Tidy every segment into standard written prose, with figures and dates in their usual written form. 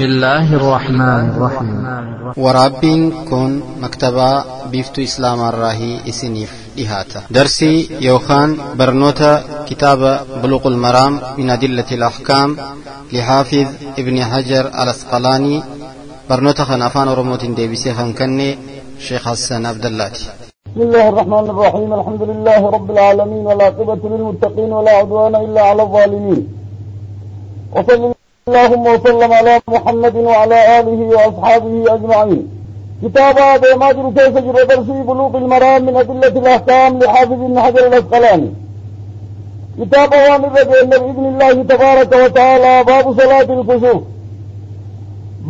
بسم الله الرحمن الرحيم. ورابين كن مكتبة بيفتو إسلام الراهي إسنيف لهاتا درسي يوخان برنوتا كتاب بلوغ المرام من أدلة الأحكام لحافظ ابن حجر الأسقلاني برنوتا خنافان ورموت ديبسي خنكني شيخ حسن عبد الله. بسم الله الرحمن الرحيم. الحمد لله رب العالمين والعاقبة للمتقين ولا عدوان إلا على الظالمين. وصلى اللهم وسلم على محمد وعلى آله وأصحابه أجمعين. كتاب هذا ماجر كيف جرى درسي بلوغ المرام من أدلة الأحكام لحافظ ابن حجر الأسقلاني. كتاب أوامر بإذن الله تبارك وتعالى. باب صلاة الكسوف.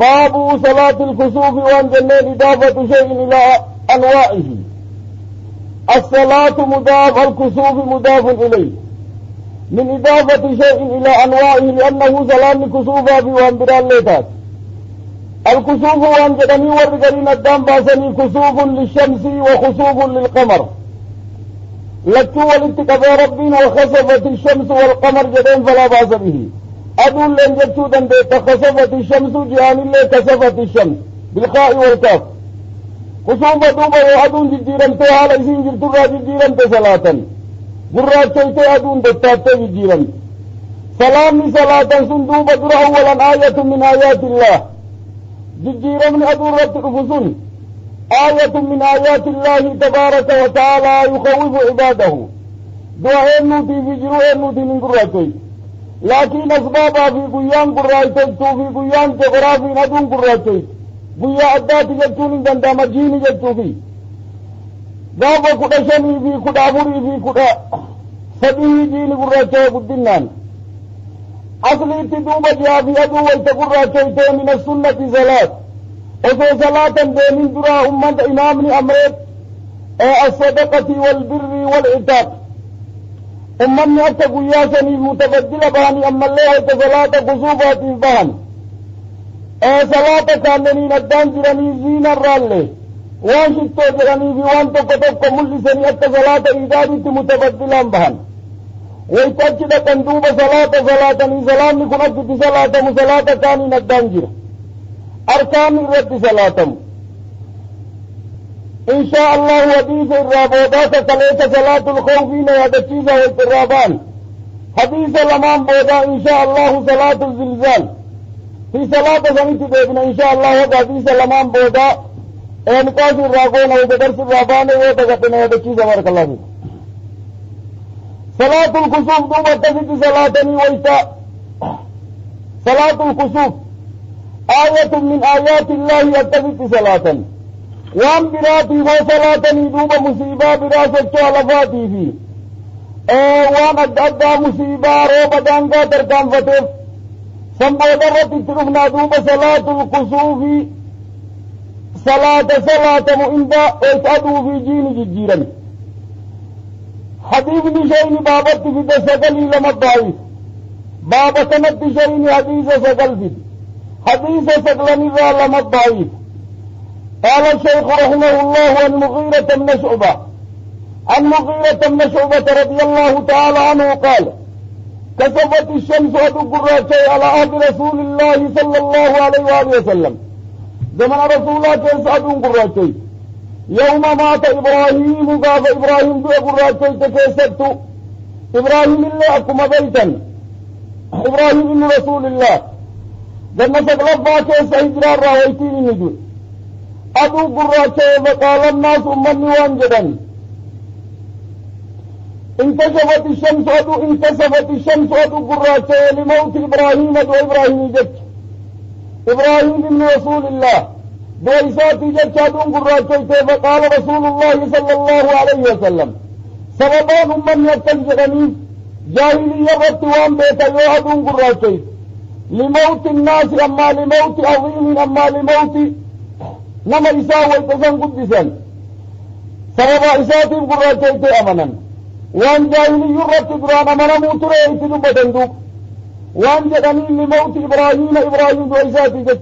باب صلاة الكسوف وأن جنة إضافة شيء إلى أنواعه. الصلاة مضاف، الكسوف مضاف إليه من إضافة شيء إلى أنواعه لأنه سلام كسوفا في وانبرا الليتات. الكسوف وان جدني ورقرين الدام باسني كسوف للشمس وخسوف للقمر. لكو والاتقى ربين وخسفت الشمس والقمر جدين فلا باس به. أدول لن جدتودا خسفت الشمس جهان اللي كسفت الشمس بالخاء والكاف. كسوف دوبا وأدون جديران تهالا إسين جرتورا جديران تسلاة gurraachaytee aduun dottaattee jijjiiran. salaamni salaatan sun duuba dura awwalan aayatun min aayaatillaah. jijjiiramni aduu irratti dhufu sun aayatun min aayaatillaahi tabaaraka wa ta'aalaa yukhawwifu cibaadahu. du'a eennuutii fi jiruu eennuutiin hin gurraachaytu. laakiin asbaabaa fi guyyaan gurraachaytuu fi guyyaan joogoraafiin aduun gurraachaytu guyyaa addaati jechuun hin danda'ama jiini jechuufi. gaafa 15 fi 14 fi 13 jiini gurraacha'e guddinaan asliitti duuba jihaa fi aduu wayta gurraacha'e min as-sunnati salaat. osoo salaatan deemin duraa ummata imaamni amreet as-sadaqati wal-birri wal-itaaq. ummanni akka guyyaa saniif mutabaddila bahanii ammallee wayta salaata kusuufaatiif bahan salaata kaannaniin addaan jiranii ziinarraallee waan shittoo jedhanii fi waan tokko tokko mul'isanii akka salaata iidaaditti mutabaddilaan bahan. wayta achi dhaqan duuba salaata salaatanii salaanni kun achitti salaatamu salaata kaaniin addaan jira. arkaanni irratti salaatamu inshaa allahu hadiisa irraa boodaata kaleessa salaatul khawfiina yaadachiisa wayta irraa ba'an. hadiisa lamaan boodaa inshaa allahu salaatul zilzaal fi salaata sanitti deebina inshaa allahu haga hadiisa lamaan boodaa نقاش الراغون او درس الرابان وتغطنا يدكيزا بارك الله فيك. صلاة الكسوف دوبا تفيد صلاتني ويتا. صلاة الكسوف آية من آيات الله يتفيد صلاة وان براتي وصلاتني دوبا مصيبة براسة علفاتي في وان أدى مصيبة روبا دانقا تركان فتف سنبو درت ترفنا دوبا صلاة الكسوف صلاة مؤندا ويتأدوا في جين جيرا. حديث شيء بابت في سقلي لما الضعيف بابا تمد شيء حديث سقل في حديث سقلني لما الضعيف. قال الشيخ رحمه الله عن مغيرة بن شعبة رضي الله تعالى عنه قال كسفت الشمس وتقرأت على عهد رسول الله صلى الله عليه وآله وسلم زمن رسول الله كيسادون قراتي. يوم مات إبراهيم قال إبراهيم دو قراتي تكيسدت إبراهيم الله أكما بيتا إبراهيم إن رسول الله لما تقلبا كيس هجرار راويتين نجو أدو قراتي فقال الناس أمني وانجدا انكشفت الشمس أدو قراتي لموت إبراهيم دو إبراهيم جت إبراهيم بن رسول الله بإساتي جتشادون قراتيته. فقال رسول الله صلى الله عليه وسلم سببان من يتنجغني جاهلية رتوان بيتا يوهدون قراتيته لموت الناس أما لموت عظيم أما لموت نما إساء ويتسان قدسا سبب إساتي قراتيته أمنا وان جاهلية رتقران أمنا موتره يتنبتندوك وان جدني لموت إبراهيم وإساتي جت.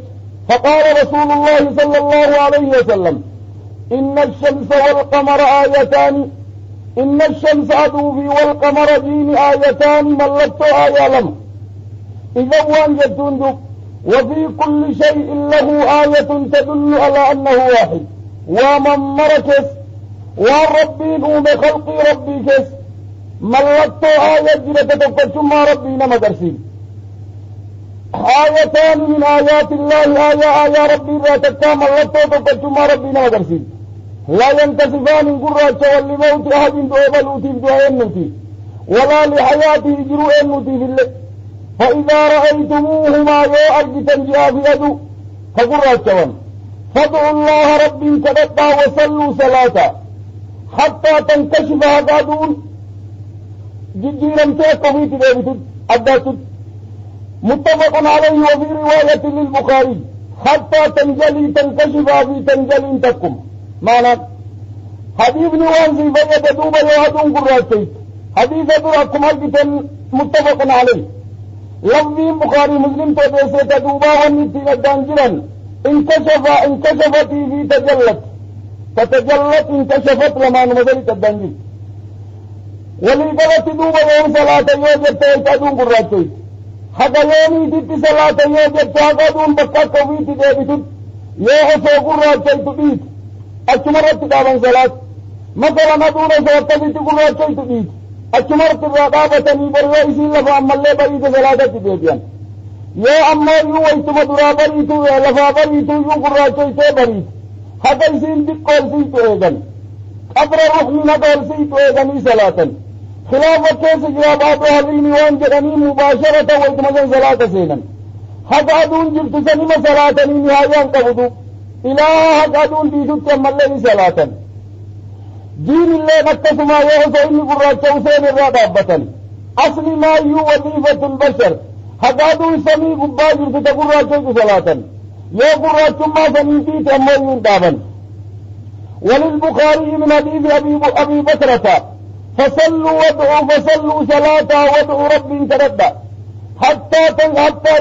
فقال رسول الله صلى الله عليه وسلم إن الشمس والقمر آيتان إن الشمس عدوبي والقمر دين آيتان ملكت آيالم. إذا وان جدون وفي كل شيء له آية تدل على أنه واحد ومن مركز والربين خلق ربي كس ملكت آية جرة تقشم ربي نمدرسين آيتان من آيات الله آية ربي راتكا ملكت تقشم ربي نمدرسين لا ينتصفان قرات والموت أحد دوبلوتي بدوائنوتي ولا لحياته جروئنوتي في الليل فإذا رأيتموهما يو أرجتا جاء في أدو فقرات شوان فادعوا الله ربي كدتا وصلوا صلاة حتى تنكشف هدادون جيران تيكوفيت ديبتد أداتد متفق عليه وفي رواية للبخاري حتى تنكشف في تنجلي تكم معنى حديث نوانزي فيد دوبا يوهدون قراتيت حديث دراكم أرجتا متفق عليه لفظي بخاري مسلم توديسي تدوبا ونتين الدانجرا انكشفت في تتجلت انكشفت لما نمثلت الدانجر ولقلت دوبا يوم صلاة يوجد تيتادون قراتيت حتى يومي تيت صلاة يوجد تاقادون بكا كوفيت ديبتد يوحسو قراتيت بيت أجمرت دابا صلاة مثلا دون سوطبت قراتيت بيت أجمرت الرقابة برئيسي لفا أما اللي بريد صلاة ديبيان يا أما يويتم درا بريتو لفا بريتو يو قراتيت بريت حتى يسين بقول سيتو إيغن قبر رحمي نقول سيتو إيغني صلاة خلافة كيس جواب أبوها للنيوان جراني مباشرة ويتمزن صلاة سينا حتى أدون جلت سنم صلاة نهايان قبضو إله حتى أدون ديدوت يمالي صلاة دين الله نكتسما يوحسو إني قراتشو سين الرادابة أصل ما يو وظيفة البشر حتى أدون سمي قباجر تتقراتشو صلاة يو قراتشو ما سنيتي تأمين دابا وللبخاري من حديث أبي بكرة فصلوا صلاة وادعوا ربي تردى حتى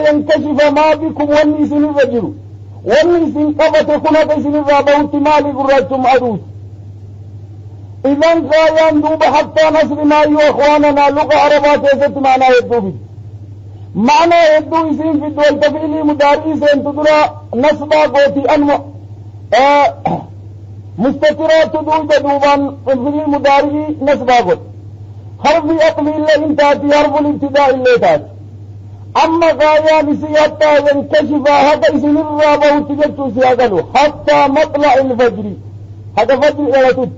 ينكشف ما بكم والنيس الرجل والنيس انقبت كنت سن الرابوت مالي قراتشم أدوس إذن قايان دوب حتى نصر ما يو أخواننا لغة عربات يزت معنى يدو بي معنى يدو اسم في الدول تفعيلي مداري سين تدرى نصبا قوتي أنو مستترات دوب دوبان في المداري نصبا قوت حرفي أقلي الله انتاتي حرف الابتداء اللي تات أما قايان سياتا ينكشف هذا اسم الرابوت جدت سياقلو حتى مطلع الفجر هذا فجر إلتد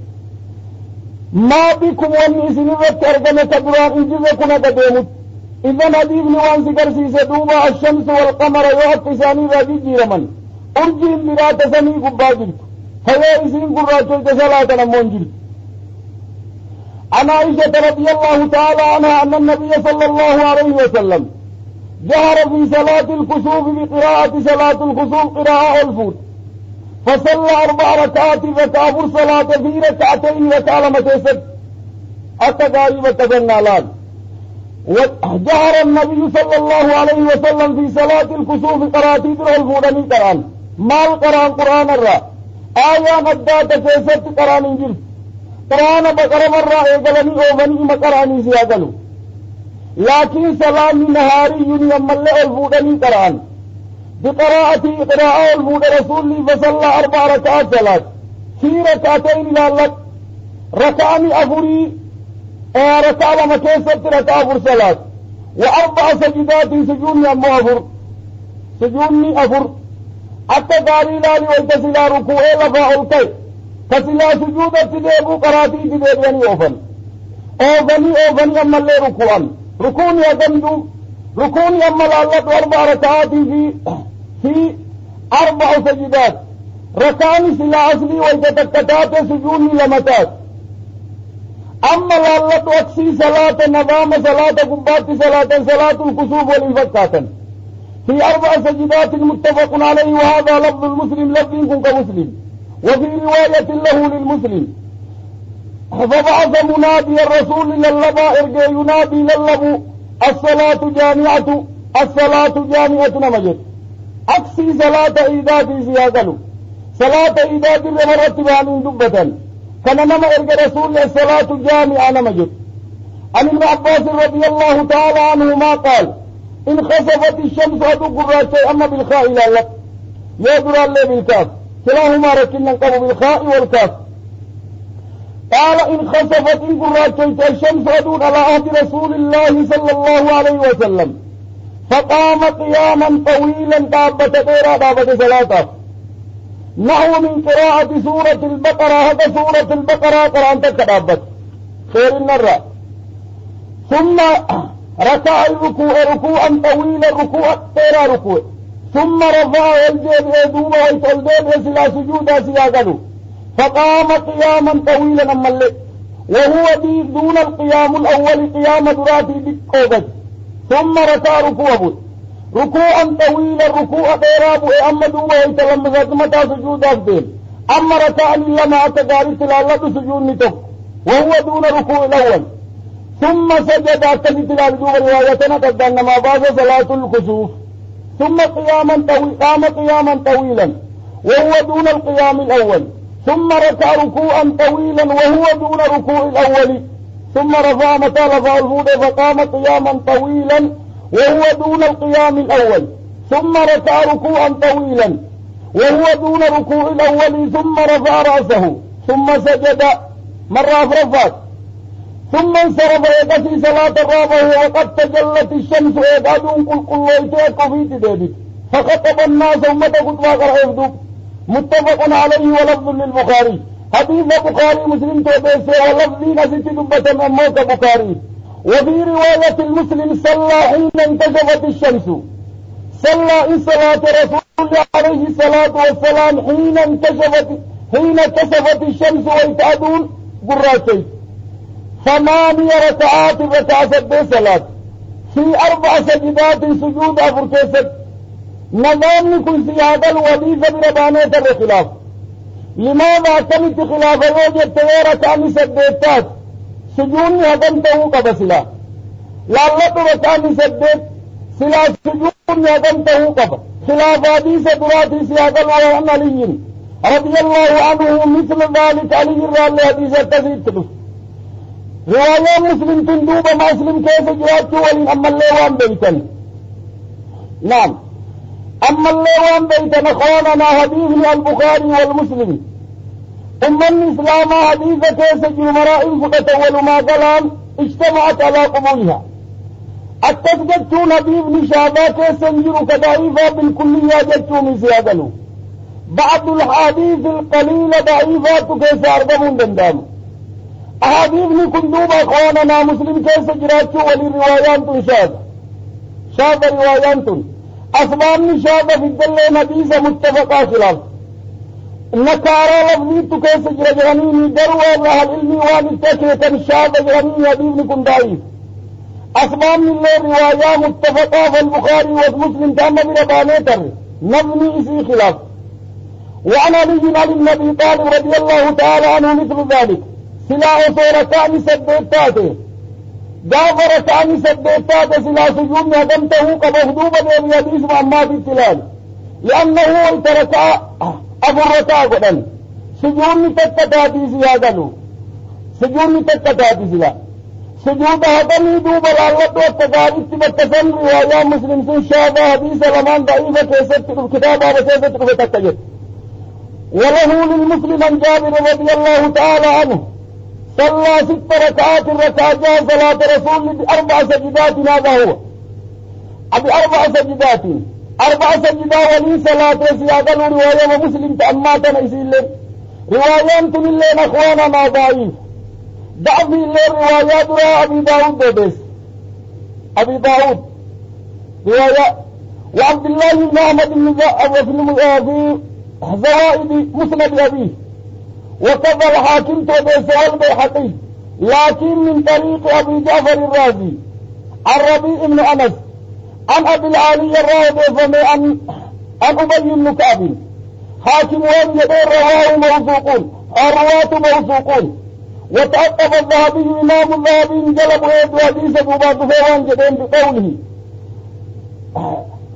ما بكم واني سنرت أرقنا كدران إنجزكنا قديمت إذن حديث نوان سكر سيسدوما الشمس والقمر يوحقساني راجي جيرمن أرجين برات سمي قباجرت فيا إسين قراتو صلاة نمون جرت عن عائشة رضي الله تعالى عنها أن النبي صلى الله عليه وسلم جهر في صلاة الكسوف بقراءة صلاة الكسوف قراءة الفوت فصلى 4 ركعات ركعة صلاة في ركعتين ركعة متيسد أتقارب تجنالات وجهر النبي صلى الله عليه وسلم في صلاة الكسوف قراتي در الفودني قرآن مال قرآن الرا آية مدات كيست قرآن انجل قرآن بقر مرة اقلني اوفني مقراني سيادلو لكن سلام نهاري يمل الفودني قرآن بقراءة قراءة الفود رسول فصلى 4 ركعات صلاة في ركعتين لالك ركعني أفري ركع مكيسة ركع أفر صلاة و4 سجدات سجوني أمو أفر سجوني أفر حتى قالي لالي ويتسلا ركوعي لفا ألقي فسلا سجودة تديبو قراتي تديبيني أوفني أما اللي ركوني أدندو ركوني أما لالك 4 ركعات في 4 سجدات ركعني سلا أصلي ويتتكتات سجوني لمتات أما لالت وكسي صلاة نظام صلاة قبات صلاة الكسوف والانفكات في 4 سجدات متفق عليه وهذا لفظ المسلم لفظ كمسلم وفي رواية له للمسلم فبعث منادي الرسول للبا ارجع ينادي للبو الصلاة جامعة نمجد أكسي صلاة إيداد سياقلو صلاة إيداد مرتبة عن دبة كان نما ارجع رسول الصلاة جامعة نمجد عن ابن عباس رضي الله تعالى عنهما قال إن خسفت الشمس أدو قراتي أما بالخاء لا لك يدر الله بالكاف كلاهما ركنا نقب بالخاء والكاف. قال إن خسفت إن قراتي الشمس أدو على عهد رسول الله صلى الله عليه وسلم فقام قياما طويلا دابة ديرا دابة صلاة نحو من قراءة سورة البقرة. هذا سورة البقرة قرآن تكدابت خير النرى. ثم ركع الركوع ركوعا طويلا ركوع تيرا ركوع ثم رفع الجيب يدوب ويتلدين يسلا سجودا سياقلو فقام قياما طويلا أما اللي وهو دون القيام الأول قيام دراتي بالقوبة. ثم ركع ركوعا طويلا ركوع تيرا أما دوب ويتلم متى سجودا سدين أما ركع لما أتقاري تلالة سجود نتوك وهو دون ركوع الأول. ثم سجد كنت الأرجو روايتنا قدرنا ما بعد صلاة الكسوف. ثم قام قياما طويلا وهو دون القيام الأول. ثم ركع ركوعا طويلا وهو دون ركوع الأول. ثم رفع متى رفع الفود فقام قياما طويلا وهو دون القيام الأول. ثم ركع ركوعا طويلا وهو دون ركوع الأول. ثم رفع رأسه ثم سجد مرة فرفات ثم انصرف يدسي صلاة الرابعة وقد تجلت الشمس ويقعدون قل يتيك في تدابت فخطب الناس ومتى قرأ يفدوك. متفق عليه ولفظ للبخاري. حديث بخاري مسلم توديسي ولفظين ست دبة من موت بخاري. وفي رواية المسلم صلى حين انكشفت الشمس صلى صلاة رسول الله عليه الصلاة والسلام حين كشفت الشمس ويتعدون قراتي 8 ركعات ركع سبع صلاة في 4 سجدات سجود فركيست. نظام كل سيادة الوظيفة بربانية الخلاف. لماذا كانت خلاف يوجد ركعان سبعتات سجود هدمته قبسلا لالة ركعان سبعت سلا سجود هدمته قبل خلاف حديث دراتي سيادة وعن علي رضي الله عنه مثل ذلك علي الرالي حديث التزيد تدف. رواية مسلم تندوب ما مسلم كيف جراتي ولين أما الليوان بيتن. نعم أما الليوان بيتن أخواننا حديث البخاري والمسلم أما الإسلام حديث كيف جمراء فتتول ما قلان اجتمعت على قبولها. التسجدتون بابن شعبا كيف سنجر كضعيفة بالكلية جدتون زيادلو. بعض الحديث القليلة ضعيفات كيف أردمون دندام. أحاديث كندوب أخواننا مسلم كيف جراتشو ولروايان شاذ روايان أسباب شاذ في الدل حديث متفقا خلاف. نكارا لفظيت كيف جرانيني دروا الله العلمي وانتكيتا شاذ جرانيني حديث كن ضعيف. أسباب من الرواية متفقا فالبخاري والمسلم تام بربانيتر نبني إسي خلاف. وعن علي بن أبي طالب رضي الله تعالى عنه مثل ذلك سلا أصورتان سبيتاته دافرتان سبيتاته سلا سجون هدمته كمخدوبة بحديث محمد التلال لأنه ترك أبو الركاء قدن سجون تتتاتي سيادلو سجون تتتاتي سلا سجود هدمي دوب الأغلط والتقارب تبتسم رواية مسلم سنشاهد حديث لمن ضعيفة كيست الكتابة وكيست تبتتجد. وله للمسلم عن جابر رضي الله تعالى عنه صلى 6 ركعات ركعتا صلاة رسول ب4 سجدات. هذا هو ب4 سجدات 4 سجدات ولي صلاة سيادة رواية ومسلم تأماتنا يسير روايان تنلين أخوانا ما ضعيف ضعف الروايات را أبي داود بس أبي داود رواية. وعبد الله بن أحمد بن في زوائد مسند أبيه وكذا الحاكم تبسال بيحقي لكن من طريق أبي جعفر الرازي عن ربيع بن أنس عن أبي العالي الراهب عن أبي بن كعب حاكم وان يدير رواه موثوقون الرواة موثوقون. وتأطف الذهبي إمام الذهبي جلب يد حديث أبو بكر فوان جدين بقوله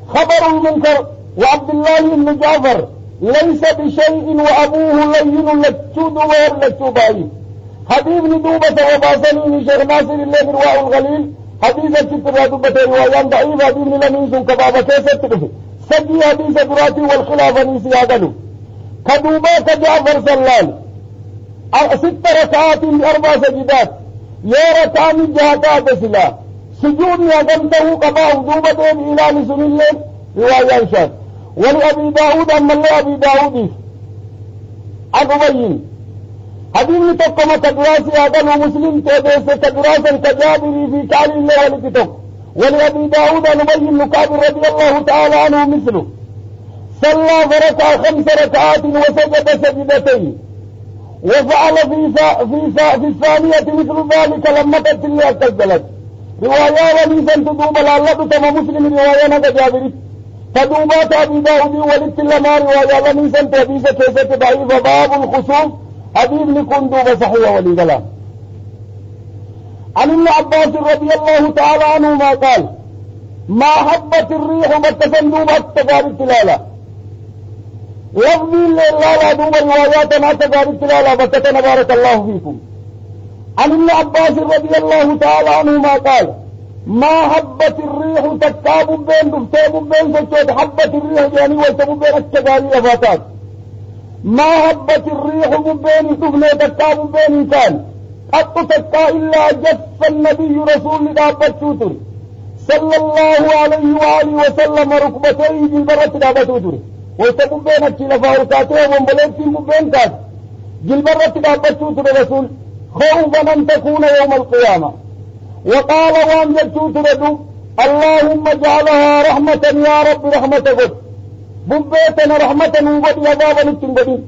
خبر المنكر وعبد الله بن جعفر ليس بشيء وأبوه لين لتشود وير لتشوبائي. حبيب ندوبة وباسني شيخ ناصر الله برواء الغليل حديث الكتاب دبت روايان ضعيف حديث لمن سن كبابة كيسة تدفع سجي حديث دراتي والخلافة نيسي هذا كدوبا كجعفر سلال 6 ركعات 4 سجدات يا ركعة من جهتات سلا سجود يقمته قباه دوبة إلى نسل الليل روايان شاد ولأبي داود أما الله أبي داود أبين حديث تقوم تدراسي هذا مسلم تدرس تدراسا كجابري في كعل الله ولكتب ولأبي داود نبين كعب رضي الله تعالى عنه مثله صلى فركع 5 ركعات وسجد سجدتين وفعل في الثانية مثل ذلك لما تتلي التجلت رواية وليسا تدوب لعلة تم مسلم رواية نجا جابري تدوبات أبي داود ولتلما رواية وليسا تحديث كيسة ضعيف باب الخصوم حديث لكن دوب صحيح ولي عن ابن عباس رضي الله تعالى عنهما قال ما حبت الريح بتسندوب التجار التلالة لفظي لا دوب الروايات ما تجار التلالة بتتنا بارك الله فيكم عن ابن عباس رضي الله تعالى عنهما قال ما حبت الريح تكاب بين دفتاب بين سجود حبت الريح يعني ويتب بين التجار الأفاتات ما حبت الريح بين دفن تكاب بين كان قط تكا إلا جف النبي رسول دابت توتر صلى الله عليه وآله وسلم ركبتيه جلبرة دابت توتر ويتب بين التلفاركاته ومبلغتهم بين كات جلبرة دابت توتر رسول خوفا أن تكون يوم القيامة وقال وان جتوتر اللهم اجعلها رحمة يا رب رحمة قد ببيتنا رحمة وقد يذابا نتنقدين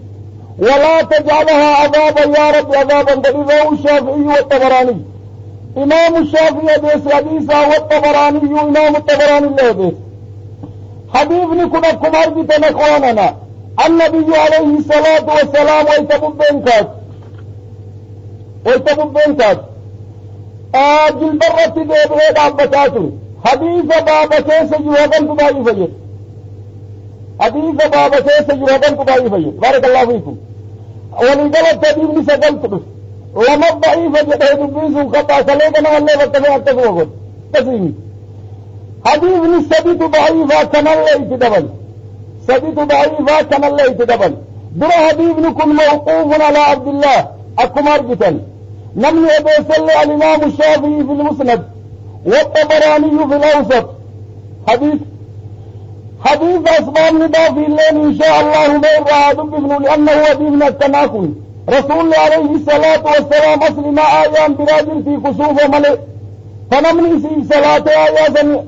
ولا تجعلها عذابا يا رب عذابا رواه الشافعي والطبراني إمام الشافعي حديث حديثا والطبراني إمام الطبراني له حديث حديث نكون كمار بتنا اخواننا النبي عليه الصلاة والسلام ويتبب بينكات جلبرة ديبهد عبتاتو حديث بابا كيس جوهدن كبائي فجد حديث بابا كيس جوهدن كبائي فجد بارك الله فيكم ولقلت تديب نسدل تدف لما الضعيف جده دبيسو خطا سليقنا والله بكفي التفوقت تسليمي حديث نسديت ضعيفا كان الله يتدبل سديت ضعيفا كان الله يتدبل درى حديث نكون موقوف على عبد الله أكمار جتن نمني أبي صلى الإمام الشافعي في المسند والطبراني في الأوسط حديث أسباب نداء في الليل إن شاء الله بين رعادم ابن لأنه ابن التناكل رسول عليه الصلاة والسلام أسلم آيام براجل في كسوف ملئ فنمني في صلاة آيات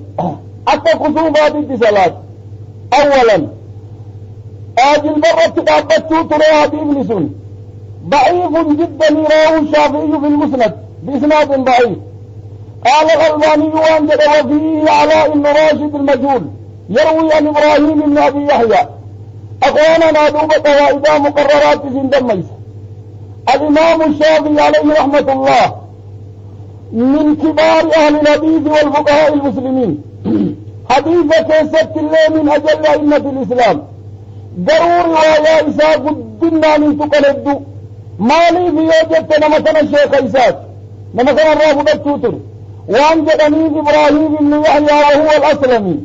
حتى كسوفات الصلاة أولا آجل برة تتعبتوا ترى حديث لسن ضعيف جدا يراه الشافعي في المسند بإسناد ضعيف قال الألباني وانجد وفيه علاء بن راشد المجهول يروي عن إبراهيم بن أبي يحيى أخواننا دوبة وإذا مقررات زندميس الإمام الشافعي عليه رحمة الله من كبار أهل الحديث والفقهاء المسلمين حديث كيست الله من أجل أئمة الإسلام ضروري ويا إساء قدنا من تقلدوا مالي في وجدت نمثل الشيخ إساء نمثل الرافضة التوتر وأنجدني إبراهيم بن يحيى وهو الأسلمي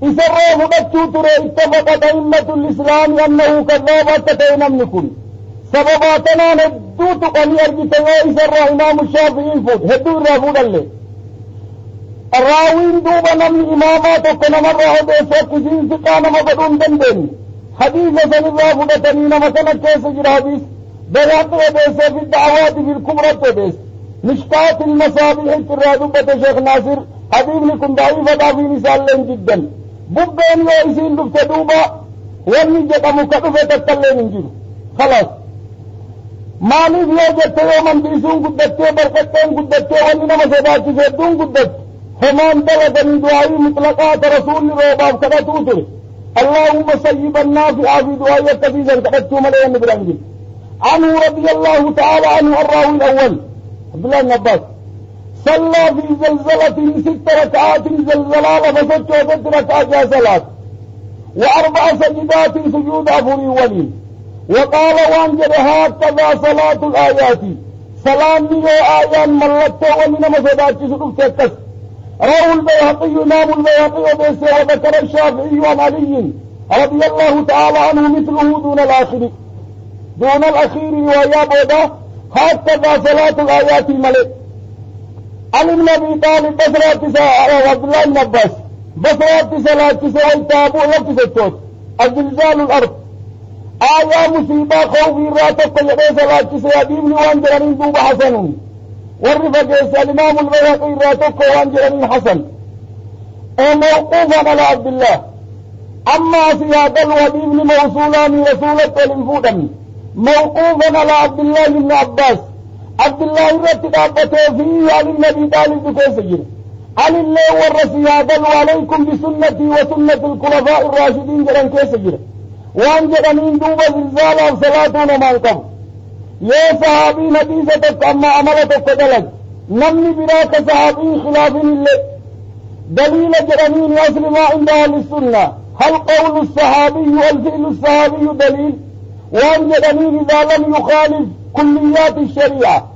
إذا الرافضة التوتر اتفقت أئمة الإسلام أنه كذابات تتينمنكم سبباتنا ندوت قني أرجتنا إذا الإمام الشافعي فوت هدو الرافضة اللي الراوين دوبا نمي إمامات وكنا مرة حديثة كسين سقانا مقدون دندن حديثة سنرافضة تنين مثلا كيس جرابيس بيات حديثة في الدعوات في الكبرى حديث مشكات المصابيح الرادوبة شيخ ناصر حديث لكم ضعيفة في مثال لين جدا ببين ويسين دفت دوبا ونجد مكتفة تتلين انجل خلاص مالي في وجدت يوما بيسون قدتين بركتين قدتين وننا مسيدات جدون قدت فمان بلد من دعائي مطلقات رسول الرباب كذا توتر اللهم سيبا نافعا في دعائي التفيزا كذا مليا نبرانجل عنه رضي الله تعالى عنه الراوي الأول عبد الله بن عباس صلى في زلزلة 6 ركعات زلزلة فسجد 6 ركعات صلاة و4 سجدات سجود عفوري ولين وقال وانجل هكذا صلاة الآيات سلامي آيان ملته ومن مسدات سلوك تكس. روى البيهقي إمام البيهقي وذكر الشافعي عن علي رضي الله تعالى عنه مثله دون الآخر رواية بودا هكذا صلاة الآيات الملك. علي بن أبي طالب بصرات عبد الله بن عباس بصرات صلاة ويتابو وكسوت الزلزال الأرض آية مصيبة خوف راتك يدي صلاة سيادين وانجرين دوب حسن والرفق الإمام البيهقي راتك وانجرين حسن موقوفا على عبد الله. أما سياد الوحيد موصولان رسولة والانفودا موقوفا على عبد الله بن عباس. عبد الله رتقابته فيه على النبي طالب كيسجر على الله والرسياد وعليكم بسنتي وسنة الخلفاء الراشدين جران كيسجر وانجرين دوب زلزال صلاتنا مالكم يا صحابي نبيستك أما عملتك دلج نمني براك صحابي خلاف الله دليل جرانين أصل ما عند أهل السنة هل قول الصحابي والفعل الصحابي دليل وانجرانين إذا لم يخالف كليات الشريعة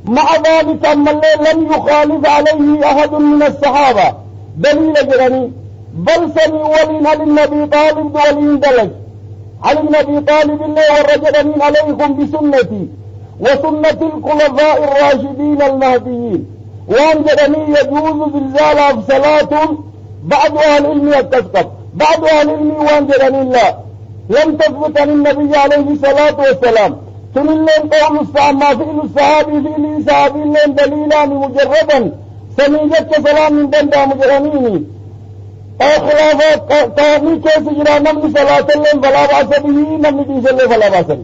مع ذلك أما لم يخالف عليه أحد من الصحابة دليل جرانين بل سمي ولين للنبي طالب ولين دلج علي بن أبي طالب الله والرجل عليكم بسنتي وسنة الخلفاء الراشدين المهديين وانجدني يجوز زلزال صلاة بعض أهل العلم يتسقط بعض أهل العلم وانجدني لا لم تثبت عن النبي عليه الصلاة والسلام تنلين قول الصحابة فعل الصحابي فعل صحابي لين دليلان مجردا سميجت سلام من دندا مجرميني خلافات قومي كيس جرا نمني صلاة اللين فلا باس به نمني ديس اللين فلا باس به.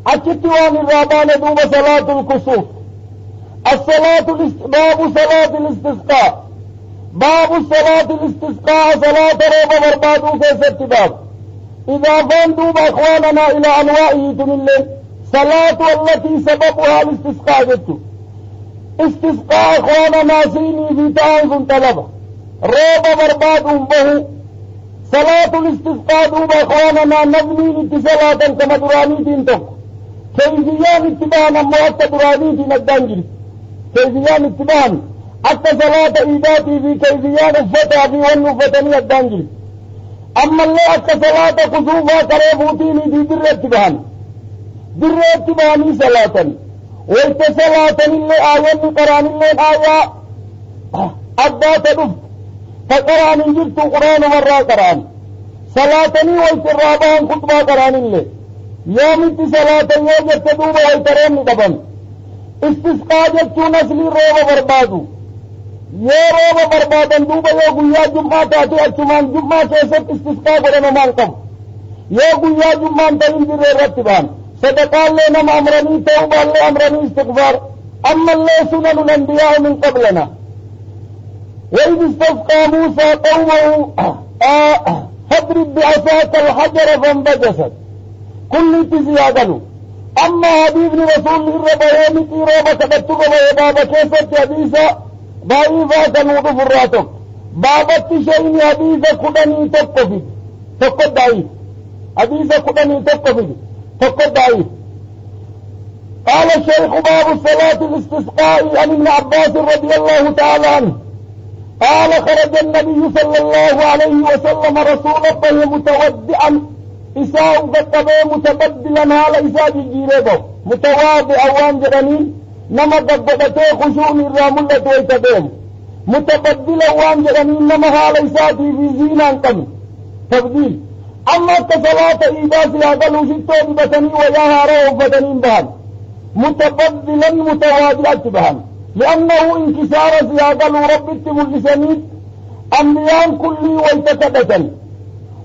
أكتوان الرابان دوب صلاة الكسوف باب صلاة الاستسقاء باب صلاة الاستسقاء صلاة روب بربادو كيس اتباب إذا فاندوب أخواننا إلى أنوائه تنلين صلاة التي سببها الاستسقاء جدت استسقاء أخواننا سيني في تانس طلبة روب بربادهم به صلاة الاستسقاء دوب أخواننا نبني اتصالاتا كما درانيتين توك كيفيان اتباعنا موات درانيتين الدنجل كيفيان اتباعنا حتى صلاة إيداتي في كيفيان الفتح في والنفتنية الدنجل أما اللي أكا صلاة خصوفا كريبوتيني دي در اتباعني صلاة وإنت صلاة اللي آيان قرآن اللي آية أدى تدف فقرآن جرت قرآن مرة قرآن صلاتني وإنت الرابان خطبة قرآن اللي يوم انت صلاة يوجد تدوب وإنترين دبن استسقاء جتو نسلي روب بربادو یہ روب بربادن دوبا یہ گویا جمعہ تاتی اچمان جمعہ کیسے استسقاء کرنے مانکم یہ گویا جمعہ تاین در رتبان صدقان لینا امرنی توبہ لے امرنی استغفار اما اللہ سنن الانبیاء من قبلنا وإذ استسقى موسى قومه فاضرب بعصاك الحجر فانبجست كل تزيادله أما حبيب رسول الربياني کی روبہ کبتو کو بابا کیسے حدیثہ ضعيفة كنوض فراتك بابت شيء حديث كدني تقفد تقد ضعيف حديث كدني تقفد تقد ضعيف. قال الشيخ باب الصلاة الاستسقاء عن ابن عباس رضي الله تعالى عنه قال خرج النبي صلى الله عليه وسلم رسول الله متودعا إساء قطبه متبدلا على إساء جيرده متواضعا وانجرني نما دبدته خشون الراملة ويتبين متبدلا وانجرني نما حاليساتي في زينان كم تبديل. أما كصلاة إيداسي أقل وشتو ببتني وياها روح فتنين بهن متبدلا متواضعا بهن لأنه انكسار سياقل رب التملسنين أنبيان كلي ويتكدتن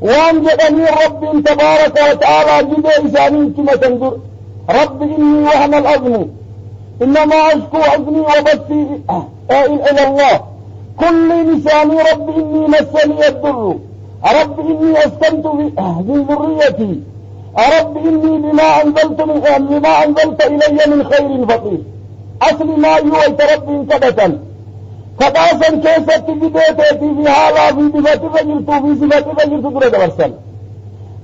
وانجرني رب تبارك وتعالى جد إساني كما تنظر رب إني وهن الأظم إنما أشكو حزني وبثي إلى الله كل لساني رب إني مسني الضر رب إني أسكنت من ذريتي رب إني لما أنزلت إلي من خير فقير أصل ما يويت ربي كدتا كداسا كيست في بيتي في حالا في صفات فجرت في صفات فجرت درد ورسل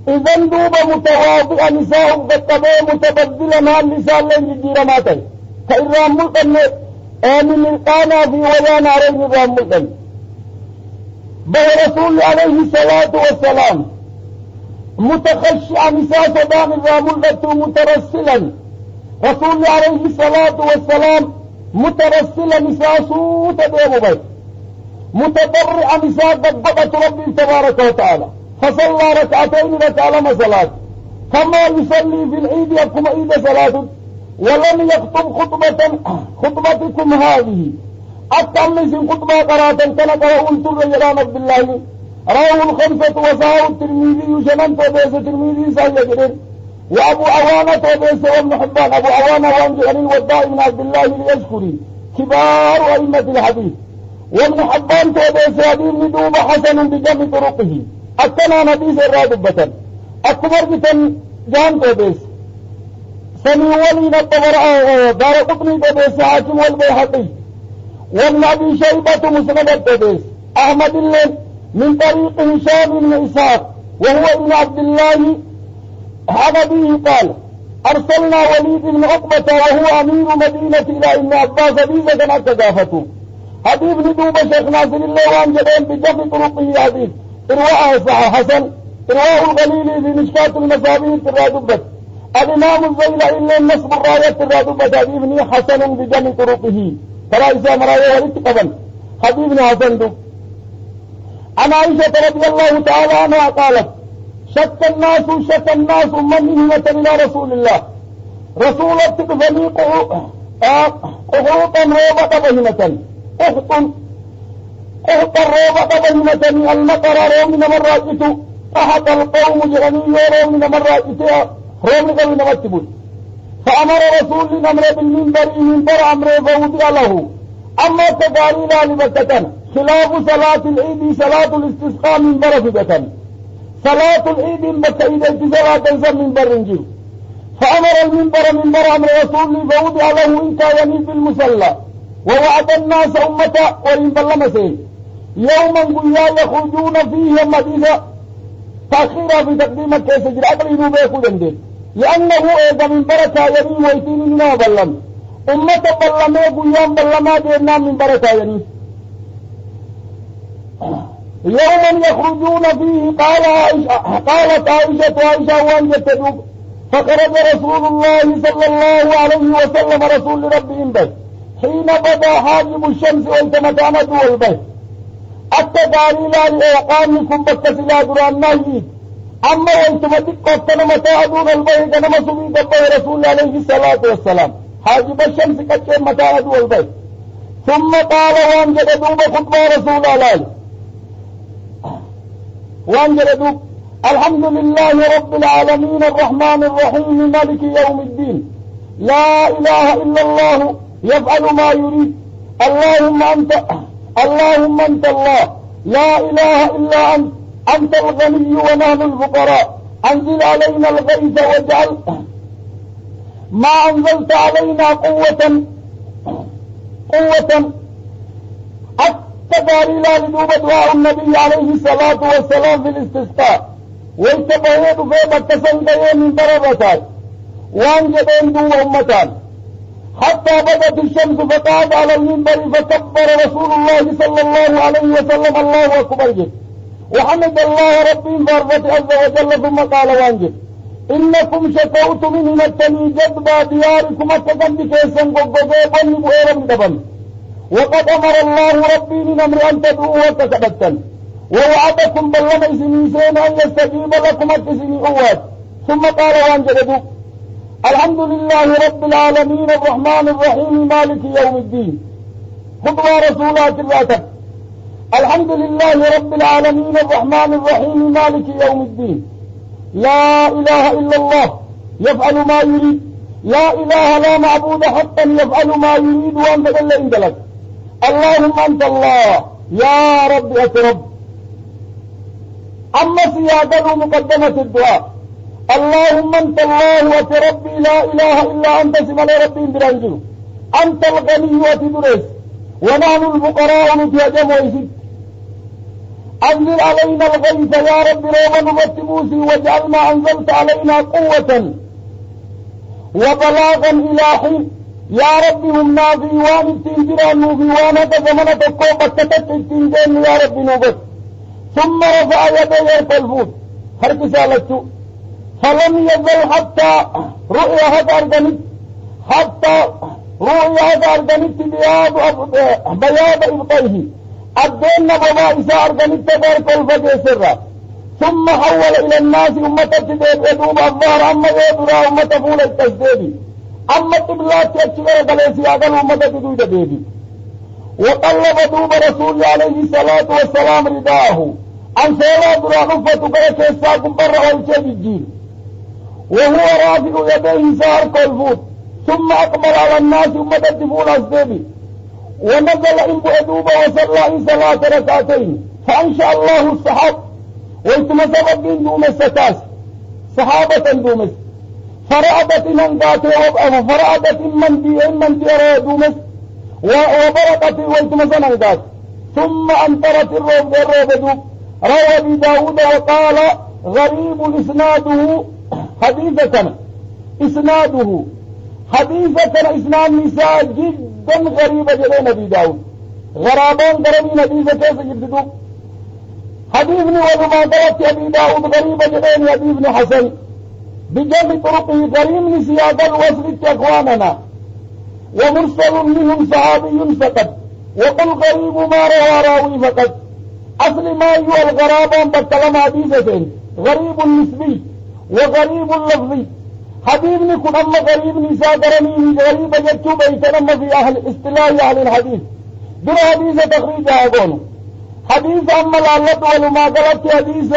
إذن دوب متواضع نساء قطبه متبدلا مع النساء اللي جيرماته كإرام ملقن آمن القانا في ويان عليه إرام ملقن به رسول عليه الصلاة والسلام متخشع نساء صدام إرام ملقن مترسلا رسول عليه الصلاة والسلام مترسلا نساء صوت ديمو بيت متضرع نساء قبضة ربي تبارك وتعالى فصلى ركعتين ركع صلاة كما يصلي في العيد يقوم عيد صلاة ولم يخطب خطبتكم هذه التمس خطبة قراءة كان قرأت الرجلان عبد الله رواه الخمسة وصححه الترمذي شننت وبيس الترمذي صحيح جدا وأبو عوانة وبيس وابن حبان أبو عوانة وانجل والداء من عبد الله ليشكري كبار أئمة الحديث وابن حبان وبيس حديث ندوب حسن بجمع طرقه أكنا نبيس الرادبة أكبر جدا جان وبيس سميولين الطبراء دار قطني وبيس حاكم والبيهقي وابن أبي شيبة مسند وبيس أحمد الله من طريق هشام بن إسحاق وهو ابن عبد الله عن أبيه قال أرسلنا وليد بن عقبة وهو أمير مدينة إلى ابن عباس بيزة كجافته حديث ندوب شيخ ناصر الله وان جدين بجمع طرقه حديث إرواء صحيح حسن إرواء الغليل في مشكاة المصابيح الرادبة الإمام الزيلعي إلا النصب الراية الرادبة حديث حسن بجمع طرقه ترى إسا مرايا ولدت قبل حديث حسن دو عن عائشة رضي الله تعالى عنها قالت شك الناس منهمة إلى رسول الله رسول التقفني قحوطا روبة بهمة قحط الروبة بهمة المطر رومن مراجته أحد القوم جرمي رومن مراجته رومن قوي نمتبون فأمر رسول الأمر بالمنبر أمر فوضع له أما تقارينا لبكة خلاف صلاة العيد صلاة الاستسقاء من برفدة صلاة العيد بكيد صلاة من برنجل فأمر منبر أمر رسول فوضع له إن كان في المصلى ووعد الناس أمة وإن بلمسين يوما قيا يخرجون فيه مدينة تأخيرا في تقديم الكيس جرأة لنوبة يخرجون لأنه إذا من بركة يمين ويتين منها بلم أمة بلمه قيام بلما ديرنا من بركة يمين يوما يخرجون فيه قالت عائشة وان يتدوب فخرج رسول الله صلى الله عليه وسلم رسول ربهم به حين بدا حاجب الشمس والتمتانة والبه التداري لا لإعقامكم بكسلا دران ناهيد أما والتمتك قفتنا متاع دون البه كنما سبيد الله رسول عليه الصلاة والسلام حاجب الشمس كتشين متاع والبه ثم قال وان جددوب خطبة رسول الله وانجلدوا الحمد لله رب العالمين الرحمن الرحيم مالك يوم الدين لا إله إلا الله يفعل ما يريد اللهم أنت الله لا إله إلا أنت الغني ونحن الفقراء أنزل علينا الغيث واجعل ما أنزلت علينا قوة تداري لا لدوب دعاء النبي عليه الصلاة والسلام في الاستسقاء ويتبهيد في مكسن من دربتان وان جدين دو أمتان حتى بدت الشمس فقعد على المنبر فكبر رسول الله صلى الله عليه وسلم الله أكبر جد وحمد الله ربي فارفت عز وجل ثم قال وانجد إنكم شكوت من التني جدبا دياركم أتدن بكيسن قبضي بؤيرم دبن وقد أمر الله ربي من أمر أن تدعوه وتتبتل ووعدكم بلما سنين أن يستجيب لكم التسني أواد ثم قال وانجدوا الحمد لله رب العالمين الرحمن الرحيم مالك يوم الدين خطوة رسولات الراتب الحمد لله رب العالمين الرحمن الرحيم مالك يوم الدين لا إله إلا الله يفعل ما يريد لا إله لا معبود حقا يفعل ما يريد وأنت إلا عند لك اللهم أنت الله يا رب أترب أما سيادة مقدمة الدعاء اللهم أنت الله أتربي لا إله إلا أنت سمى ربي برانجل أنت الغني وتدرس ونحن الفقراء نتيجم ويسد أنزل علينا الغيث يا رب روما نبتبوسي واجعلنا أنزلت علينا قوة وبلاغا إلى حين يا رب هم ناظي وان التنجران في وانا زمنة القوة كتت التنجان يا رب نبت ثم رفع يدي الفلفوت هرك سالته فلم يزل حتى رؤيا هذا أرجنت بياض إبطيه الدين بما إساء أرجنت تبارك الفجر سرا ثم حول إلى الناس أمة تدير يدوب الظهر أما يدرى أمة فول التسديد أما التبلات يتشغل قليسي أقل أمة تدوي دبيدي وقلب دوب رسول عليه الصلاة والسلام رداه عن صلاة رغفة قرأت يساكم برا والشيء الجيل وهو رافع يديه سار كالفوت ثم أقبل على الناس أمة تفول أسديدي ونزل إنبو أدوب وصلى صلاة ركعتين فأنشأ الله الصحاب والتمسب الدين دوم الستاس صحابة دومس فرعدت من قاته فرعدت من دي دومس وبرقت والتمسب من قات ثم أنطرت الروب دوب روى أبي داود وقال غريب إسناد نساء جدا غريبة جلين أبي داود غرابان قرمين حديثة كيف جبتدوب حديثني ولما قلت أبي داود غريبة جلين حديث حسن بجمع طرقه كريم لسياق الوصل أخواننا ومرسل منهم صحابي فقط وقل غريب ما روى راوي فقط أصل ما يوى الغرابان بالكلام حديثتين غريب نسبي وغريب لفظي حديثني كن أما غريب نساء قرمين غريب جدت بيتنم في اصطلاح أهل الحديث دون حديث تخريجها قولوا حديث أما العلت ولما قلت حديث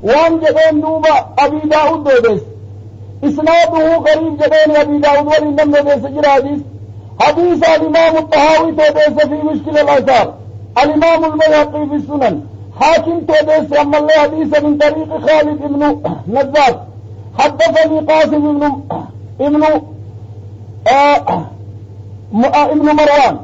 وان جدين دوبا أبي داود دوبس إسناده غريب جدين أبي داود ولنم دوبس جرى حديث الإمام الطهاوي دوبس في مشكل الآثار الإمام البيهقي في السنن حاكم دوبس أما الله حديث من طريق خالد بن نزار حدثني قاسم ابن مروان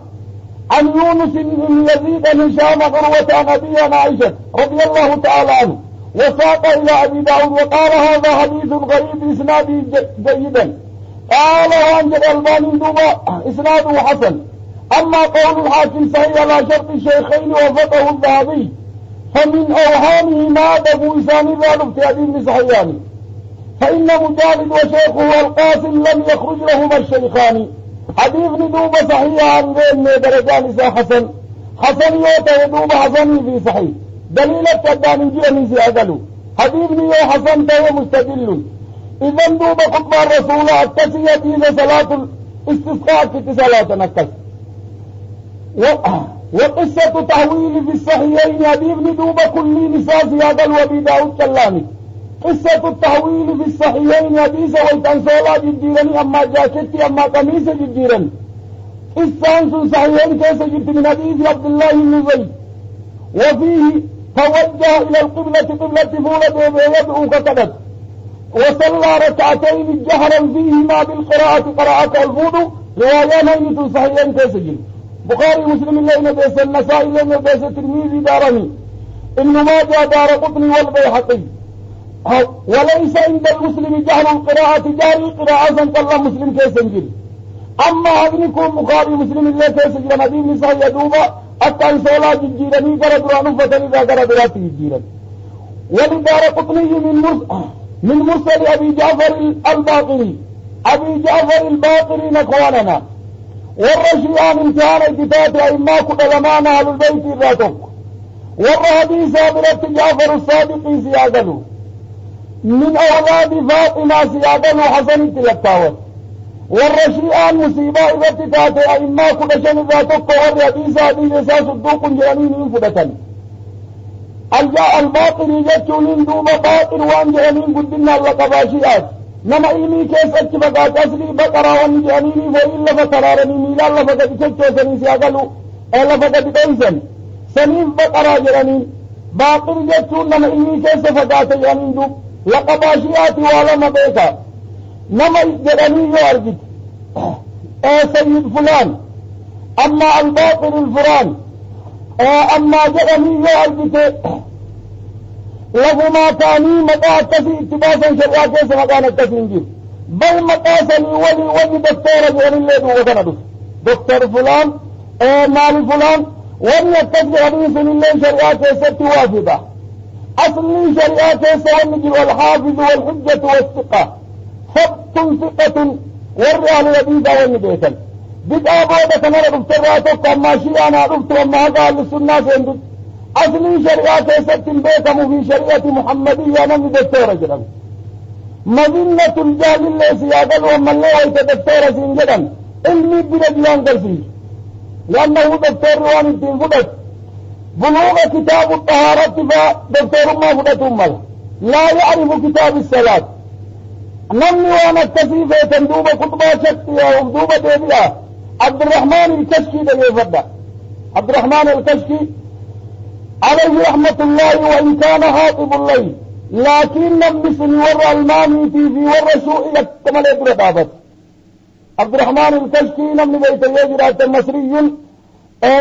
عن يونس بن يزيد بن هشام عروة عن أبي عائشة رضي الله تعالى عنه وساق إلى أبي داود وقال هذا حديث غريب إسناده جيدا قال عن الألباني دوبا إسناده حسن أما قول الحاكم صحيح على شرط الشيخين وفقه الذهبي فمن أوهامه ما أدب إساني ذلك في حديث صحيحان فإن مجالد وشيخه القاسم لم يخرج لهما الشيخان حديث ندوب صحيح عن غير درجان حسن يوتا يدوب حسن في صحيح دليل التدان جيرني سيأقلوا حديث نيو حسن تهو مستدل إذن دوب خطبة الرسول التسية إذا صلاة الاستسقاء في صلاة نكس وقصة تحويل في الصحيحين حديث ندوب كل نساء سيأقل وبي داود كلامي قصة التحويل في الصحيحين حديث والتنسولا جديرني أما جاكتي أما قميص جديرني الثانس صحيحين كيس جبت من حديث عبد الله بن زيد وفيه توجه إلى القبلة قبلة فولة ويدعو كتبت وصلى ركعتين جهرا فيهما بالقراءة قراءة الفوض روايانين صحيحين كيس جبت بخاري مسلم الله نبيس النسائي الله نبيس الترمذي دارمي ابن ماجه دار قطني والبيهقي وليس عند المسلم جهل القراءة جاري قراءة كالله مسلم كيسنجل أما أغنكم بخاري مسلم الله كيسنجل مدين نساء يدوبا أكان سولا ججيرني قرد رانفة إذا قرد راتي ججيرن ولدار قطني من مرسل أبي جعفر الباقري نكواننا والرشيان امتحان اتفاق أئمة كلمان أهل البيت الراتق والحديث برت جعفر الصادق سياقلوا من أولاد فاطمة سياقلوا حسن التلقاوت والرشيان مصيبة إذا اتفاق أئمة كلشان الراتق والحديث ساس الدوق جانين انفدة الباطل جتولين دوما باطل وان جانين قدنا اللقباشيات نما إلمي كيس اتفاقات أسلي بقرا وان جانيني وإلا فترارني ميلا لفقد تشتو سنين سياقلوا إلا فقد تنسن سنين بقرا جانين باطل جتول نما إلمي كيس فقات جانين دوب لقباشيات والا مبيتا نما جانين يارجد سيد فلان أما الباطل الفران أما جرمي يعرفت لهما كاني مقا التسي اتباسا شرعا كيس مقانا التسي بل مقا سني ولي دكتور جرمي اللي دوغتنا دكتور فلان مال فلان ولي التسي حديث اللي شرعا كيس توافده أصلي شرعا كيس ونجل والحافظ والحجة والثقة ثبت ثقة والرعال يبيدا ونجيتا بدأ بودا كنرى دكتوراتك أما شيئانا دكتور أما قال للسنة سيندد أصلي شريعة كيست بيكم في شريعة محمدية نمي دكتورة جدا مذنة الجاهل اللي سيادل ومن لا يتدكتورة سينجدا علمي برجلان قرسي لأنه دكتور روان الدين فدت بلوغ كتاب الطهارة فدكتور ما فدت أمال لا يعرف كتاب الصلاة نمي وانا التسيفة تندوب خطبة شكتية ومدوبة ديبيا عبد الرحمن الكشكي دليل فدا عبد الرحمن الكشكي عليه رحمة الله وإن كان خاطب الليل لكن نمسني ورى الماني في ورى سوء يكتمل يدر بابت عبد الرحمن الكشكي نمني بيت يجرى مصري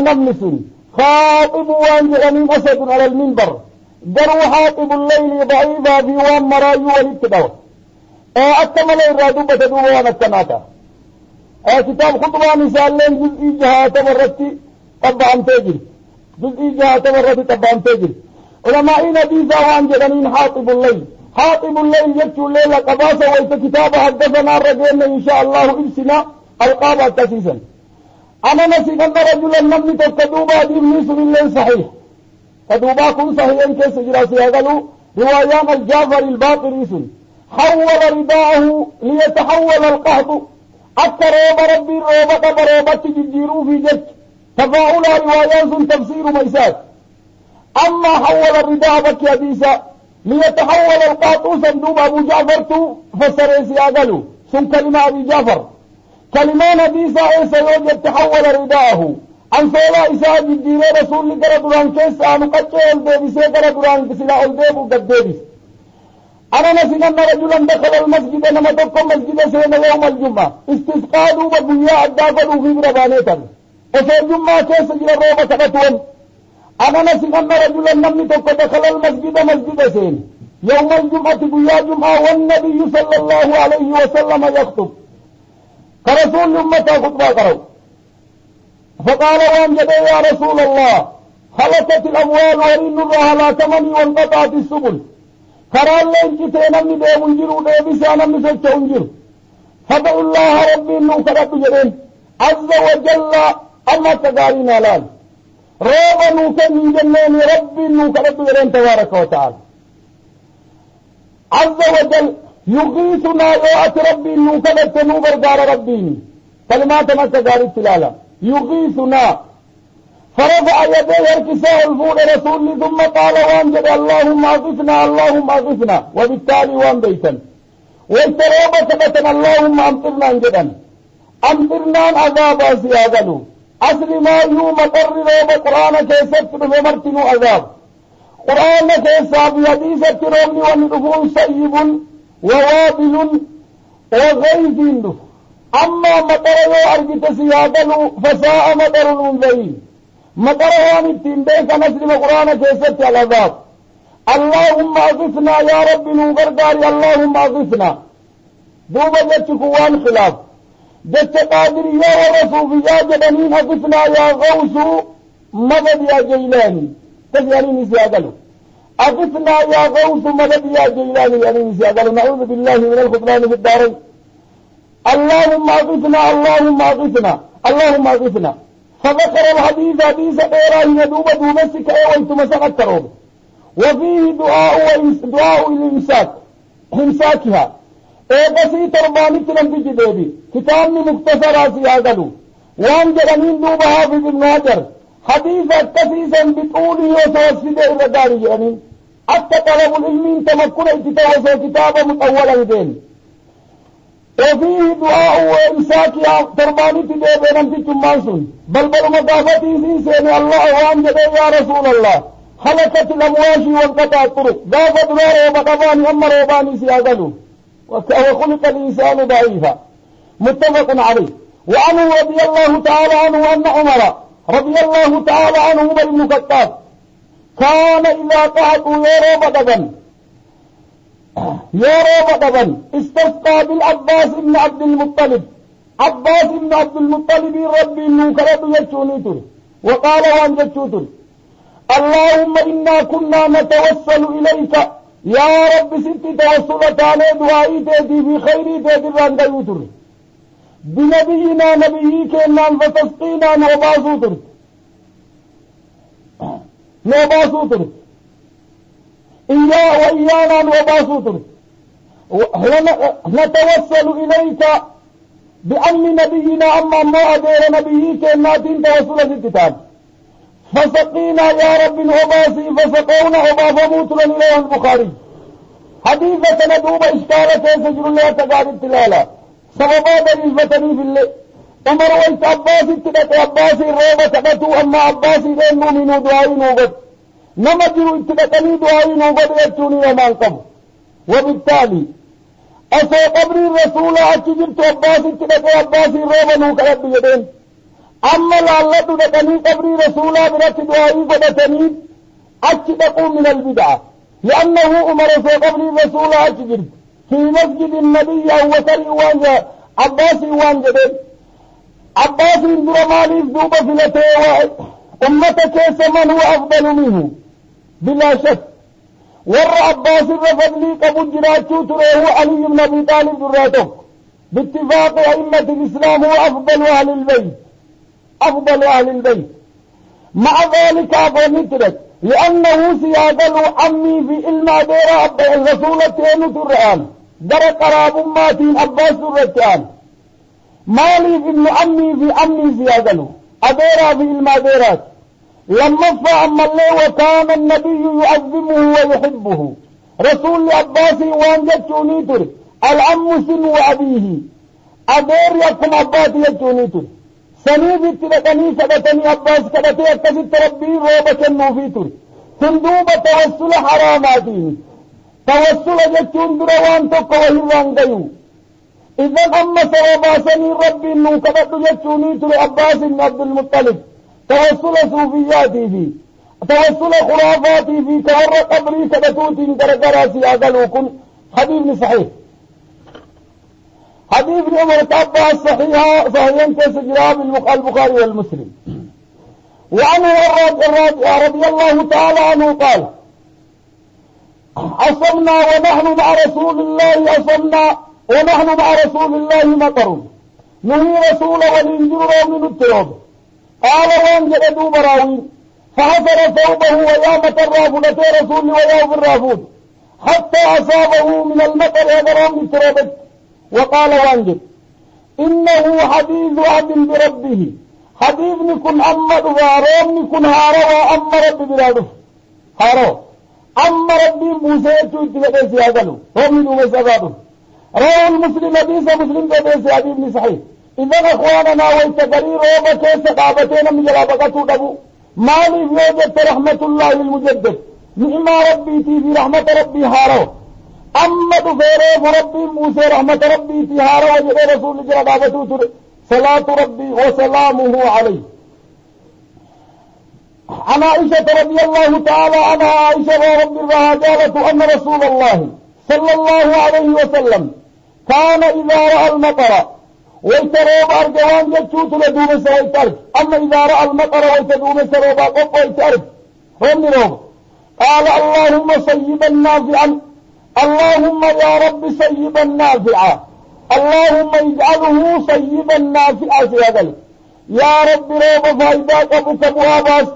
نمسني خاطب وانجرني أسد على المنبر دروا خاطب الليل ضعيفا في وان مرايو والاتدور أكتمل الرادوبة دوبة التناتا كتاب خطبة نساء لين جزء جهة تمرتي طبعا تجري جزء جهة تمرتي طبعا تجري علماء نبيذا وانجلنين حاطب الليل حاطب الليل يكتو الليلة قباسة ويت كتاب حدثنا الرجل إن شاء الله إبسنا القابة تسيسا أنا نسيت أن رجلا نمني تكدوبا دي من الليل صحيح كدوبا كن صحيحا كيس جراسي قالوا روايان الجعفر الباقر يسن حول رداءه ليتحول القهط أكثر ربي روبة بروبة تجيروا في جج تفاؤل روايات تفسير ميسات أما حول الرداء بك حديثا ليتحول القهط صندوق أبو جعفر فسر سياقلوا ثم كلمة أبي جعفر كلمان حديثا إيسا يوجد تحول رداءه عن صولى إساء جدير رسول لكرة دران كيس آنو قجة الديبسي كرة دران كسلا الديب وقد ديبس أنا نسينا أن رجلا دخل المسجد نما تقوم مسجد سينا يوم الجمعة استسقادوا ببنياء الدافلوا في بربانيتا وفي الجمعة كيس جل الروبة تقتون أنا نسينا أن رجلا نمي تقوم دخل المسجد مسجد سين يوم الجمعة بنياء جمعة والنبي صلى الله عليه وسلم يخطب كرسول أمته خطبة قروا فقال وانجد يا رسول الله خلقت الأموال ورين الله لا تمني وانقطعت السبل كرال لنجتين من ديب انجروا ديبسانا من سجة انجر فدعوا الله ربي انه كرب جرين عز وجل أما تقارين الان روبا نوكن جنين ربي انه كرب جرين تبارك وتعالى عز وجل يغيثنا يوأت ربي انه كرب تنوبر دار ربي كلمات ما تقاري التلالة يغيثنا فرفع يديه ارتساء الفول رسول ثم قال وانجد اللهم اغثنا اللهم اغثنا وبالتالي وان بيتا والتروبة ثبتا اللهم امطرنا انجدا امطرنا عذابا سيادلو اصل ما يوم قرر قرآن كيست بمرتن عذاب قرآن كيسا بيديسة تروني ونرفون سيب ووابل وغيث اما مطر يو ارجت سيادلو فساء مطر المنذرين مطرهان التنبيك نسلم قرآن كيست العذاب اللهم اغثنا يا رب نوغرداري اللهم اغثنا دوبا جتش كوان خلاف جتش قادري يا ورسول يا جبنين اغثنا يا غوث مدد يا جيلاني تسياني نسياقلو اغثنا يا غوث مدد يا جيلاني يعني نسياقلو نعوذ بالله من الخذلان في الدارين اللهم اغثنا اللهم اغثنا اللهم اغثنا فذكر الحديث حديث غيره يدوب دوبسك وانتم مسكتروه وفيه دعاء الامساك امساكها بسيط رباني تلم بجديبي كتاب مختصر سياقلو وان جلمين دوب حافظ ابن حجر حديثا كثيسا بطوله وتوسد الرداري يعني حتى طلب العلمين تمكن اتتوسع كتابا مطولا دين وفيه دعاء وإمساكها ترباني تدابي نمتي تمانسون بل مضافتي سين الله وانجد يا رسول الله خلقت الأمواشي وانقطع الطرق ضافت دار وبقضاني أمر وباني سيادلو وخلق الإنسان ضعيفا متفق عليه وعنه رضي الله تعالى عنه أن عمر رضي الله تعالى عنه عمر بن الخطاب كان إذا قعدوا يرى بدبا استسقى بالعباس بن عبد المطلب. عباس بن عبد المطلب ربي إنه كرد يجونيتر وقال وان جتوتر اللهم إنا كنا نتوسل إليك يا رب ست توسلت على دعائي تأتي في خيري تأتي رانك يوتر بنبينا نبيك إنان فتسقينا نوباسوتر إياه وإيانا نوباسوتر نتوسل إليك بأن نبينا أما ما أدير نبيك إناتين توسل الكتاب فسقينا يا رب العباسي فسقونا عبا فموتنا إليه البخاري. حديثة ندوب إشكالة سجر الله تقال التلالة سببا دليل فتني في الليل عمر ويت عباسي اتدت عباسي الروبة تقتو أما عباسي لأنه من دعائي نوبت نمجر اتدتني دعائي نوبت يتوني ومان قبل. وبالتالي أسو قبر الرسول أتجرت عباسي اتدت عباسي الروبة نوكرت بيدين أما لعلت دقني قبر رسول برت دعائي قدتني أتدقوا من البدعة لأنه أمر في قبر الرسول أتجرت في مسجد النبي أو وكري وانجا عباسي وانجدين عباسي اندر مالي دوبة فلتي أمتك من هو أفضل منه بلا شك ور عباس الرفضلي قبل جراتشو تريه علي بن أبي طالب دراتك باتفاق أئمة الإسلام هو أفضل أهل البيت مع ذلك أفنترك لأنه سيادل عمي في الماديرة الرسول التين ترآن در قراب ماتين عباس الرتان مالي في ابن عمي في عمي سيادل أديرة في الماديرات لما فعم الله وكان النبي يعظمه ويحبه رسول عباسي وانجد تونيتر العم سن وأبيه أدير يكم عباسي يتونيتر سنيف اتلقني كدتني عباس كدتي اكتسد ربي روبة النوفيتر تندوب توسل حراماتين توسل جتون دروان توقع وهران قيو إذن أما سواباسني ربي إنه كدت جتونيتر عباس بن عبد المطلب توسل صوفياتي فيه توسل خرافاتي فيه كهر قبري كدتوتين كرقراسي أقلوكم حديث صحيح حديث عمر تابع صحيحين كسجراب البخاري والمسلم. وعنه رضي الله تعالى عنه قال أصبنا ونحن مع رسول الله مطر نهي رسول والإنجر من التراب قال وانجل دوب راوين فحفر ثوبه ويامة الرافلة رسول ويام الرافود حتى أصابه من المطر يدرون بالتراب وقال وانجل إنه حديث عهد بربه حديث نكون أمد وارون نكون هارو أما رب بلاده هارو أما ربي موسى تلقى سيادله هم يدوم سبابه رواه المسلم حديث مسلم كبير حديث صحيح. إذن أخواننا ويتقري روبة كيس قابتين من جلابقته دبو مالي وجدت رحمة الله المجدد نعم ربي في رحمة ربي هارو أمد فيريف ربي موسى رحمة ربي في هارو وجد رسول جلابقته صلاة ربي وسلامه عليه. عن عائشة رضي الله تعالى عنها عائشة رضي الله قالت أن رسول الله صلى الله عليه وسلم كان إذا رأى المطر ويتروب أرجوان جتشوت لدوم سويترك أما إذا رأى المطر ويتدوم سروبا قف ويترك رمروب قال اللهم صيبا نافعا اللهم يا رب صيبا نافعا اللهم اجعله صيبا نافعا سيادل يا رب روب فايداك أبوك أبواباس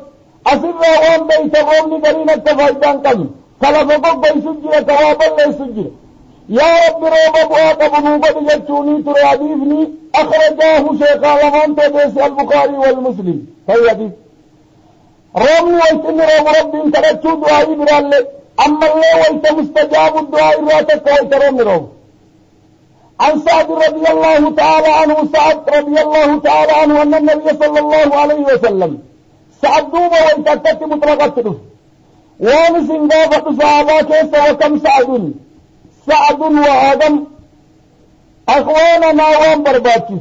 أسر وان بيت الروم قرينة فايدان قبل فلفقك بيسجل توابا ليسجل يا رب روب أبوك أبوك بجتشوني تراديفني أخرجاه شيخ لمن تديس البخاري والمسلم فهي حديث رومي ويتن روب رب ترتشو دعائي برالي أما الله ويت مستجاب الدعاء راتك ويت رومي روب. عن سعد رضي الله تعالى عنه رضي الله تعالى عنه أن النبي صلى الله عليه وسلم سعد دوبا ويتكت مطلقته وان سنقافة صحابة كيسا وكم سعد وآدم أخوانا وان برباتي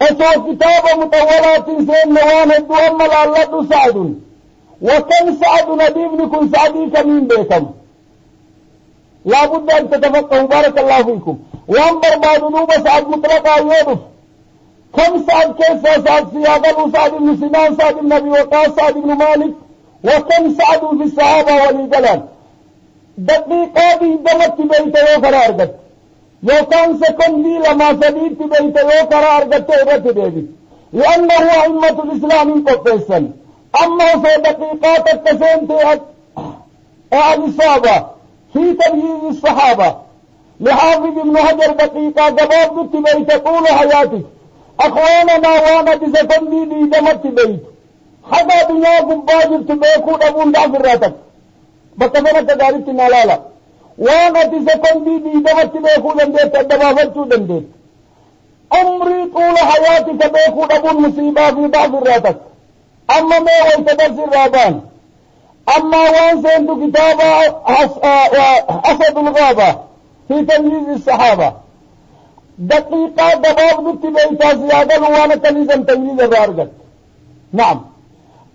أتو كتاب مطولات سين نوان الدو أما لألد سعد وكم سعد نبيب كن سعدي كمين بيكم لا بد أن تتفقهوا بارك الله فيكم وانبر بعد نوبة سعد مطلقا يوضف كم سعد كيف سعد سياغل سعد بن سنان سعد بن أبي وقاص سعد بن مالك وكم سعد في الصحابة والجلال دقيقة دمت بيت يوكرا أرغت يوكان سكندي لما سديد بيت يوكرا أرغت إرت بيبي لأنه أئمة الإسلام قفصا أما في دقيقات التسين أهل الصحابة في تمييز الصحابة لحافظ ابن حجر دقيقة جباب بيت طول حياتك أخواننا وانا بسكندي دي دمت بيت حدا دنيا قباجر تبيكون أبون دافر راتك بكفنا تداريت نالالا وانا تسكندي دي دمت بيكون دندت الدبافتو دندت عمري طول حياتك بيكون أبون مصيبة في دافر راتك أما ما ويتدرس الرابان أما وان سيندو كتابة أسد الغابة في تمييز الصحابة دقيقة دباب ضد بيتا زيادة وانا تنظم تمييز الرارقت نعم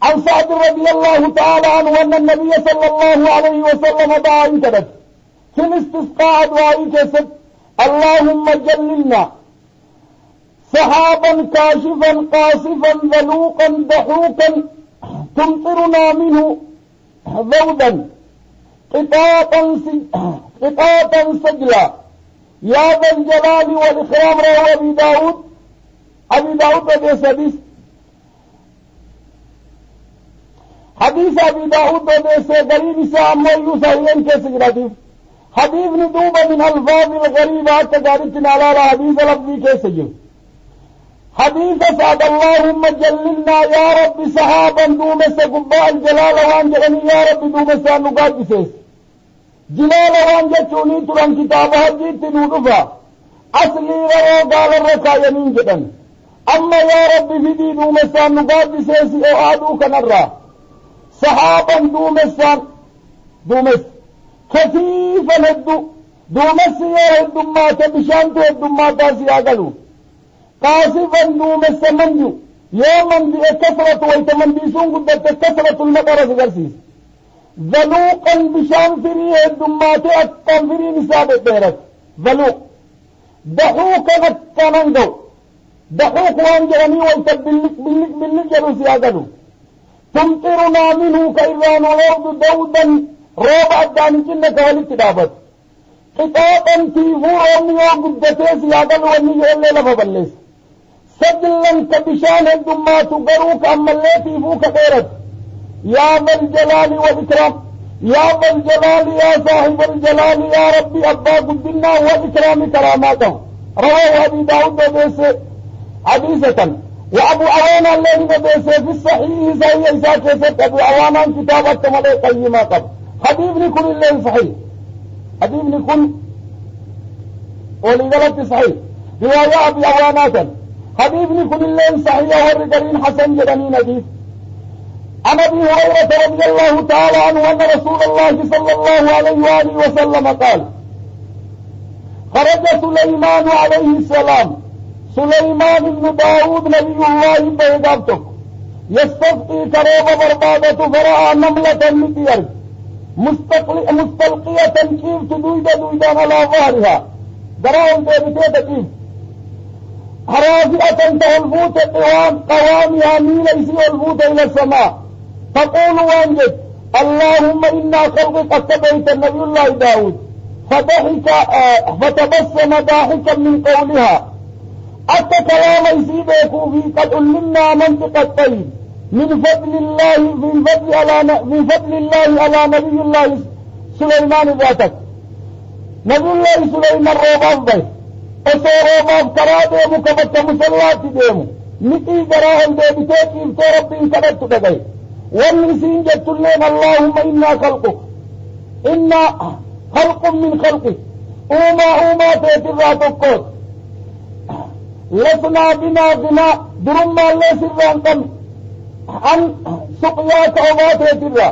عن سعد رضي الله تعالى عنه أن النبي صلى الله عليه وسلم دعا انتبت في الاستسقاء دعائي كسب اللهم جللنا سحابا كاشفا قاصفا ذلوقا ضحوكا تمطرنا منه ذودا قطاطا سجلا يا ذا الجلال والإكرام رواه أبي داود بديس حديث أبي داود بديس غريب سامي يسعين كسجراتي حديث ندوبة من ألفاظ الغريبة تجارتنا على حديث لفظي كسجل حديث سعد اللهم جللنا يا رب سحابا دومس قباء الجلال وانجلني يا رب دومس نقاد بسيس جلال وانجلتوني تران كتابها جيت نودفا أصلي رو قال الركا يمين جدا أما يا رب فدي دومس نقاد بسيس أعادو كنرى سحابا دومس كثيفا هدو دومس يا هدومات بشانتو هدومات سياغلو قاصفا دومس منجو يوما بكثرة ويتمنديسون قدت كثرة المطر في قرسيس ذلوقا بشان فريه الدمات أكام فريه نساب الديرك ذلوق دحوكا أكامنجو دحوك وانجرني ويتبلك جلو سياغلو تمطرنا منه كإذان ولود دودا روبا دانجنة كهلت دابت قطاطا تيفور وميو قدتي سياغلو وميو الليلة فبلس سجلا كبشان الدمات قروك أما التي فوك خيرت يا ذا الجلال والإكرام يا ذا الجلال يا صاحب الجلال يا ربي أبا قدنا والإكرام كراماته رواه أبي داود بيس حديثة وأبو عوانا الذي بيس في الصحيح زي إساك أبو عوانا كتابة ملي قيمة قبل حديث لكل الله صحيح حديث لكل ولذلك صحيح رواية أبي عوانا حديث لكل الله صحيح والرجالين حسن جدنين حديث عن ابي هريره رضي الله تعالى عنه ان رسول الله صلى الله عليه واله وسلم قال خرج سليمان عليه السلام سليمان بن داود نبي الله بيدابتك يستسقي كروب بربادة فراى نملة متير مستلقية كيف دويدا على ظهرها دراهم بيبتيت كيف رافئة تهلفوت قوامها ميل يسير الفوت إلى السماء تقول وانجد اللهم إنا خلقك اتبعت النبي الله داود فتبسم ضاحكا من قولها أتى كلام يسيبك في قد علمنا منطق الطيب من فضل الله على نبي الله سليمان ذاتك نبي الله سليمان روباف بيت أسوروباف كرا ديمو كبت مسلات ديمو نتي جراهم ديبتك إفتو ربي انكبت بغير والنسين جدت لهم اللهم إنا خلقك إنا خلق من خلقك أوما تيترى تقود لسنا بنا غنى درما الله سران قم عن سقياك وما تيترى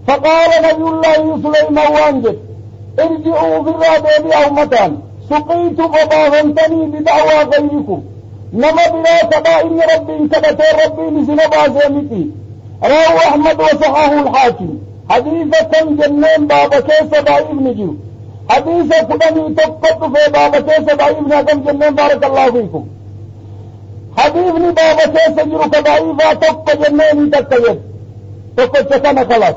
فقال نبي الله سليمان وانجد ارجعوا في الرابع بأومتان سقيت فباغنتني بدعوى غيركم نما بلا كبائن ربي كبتين ربي نسنبا زيمتي رواه أحمد وصححه الحاكم حديثة كم جنين بابا كيس ضعيف نجيو حديثة كدني تقط في بابا كيس ضعيف نجم جنين بارك الله فيكم حديثني بابا كيس جرو كضعيفة تقط جنين تقيد تقط شكنا خلاص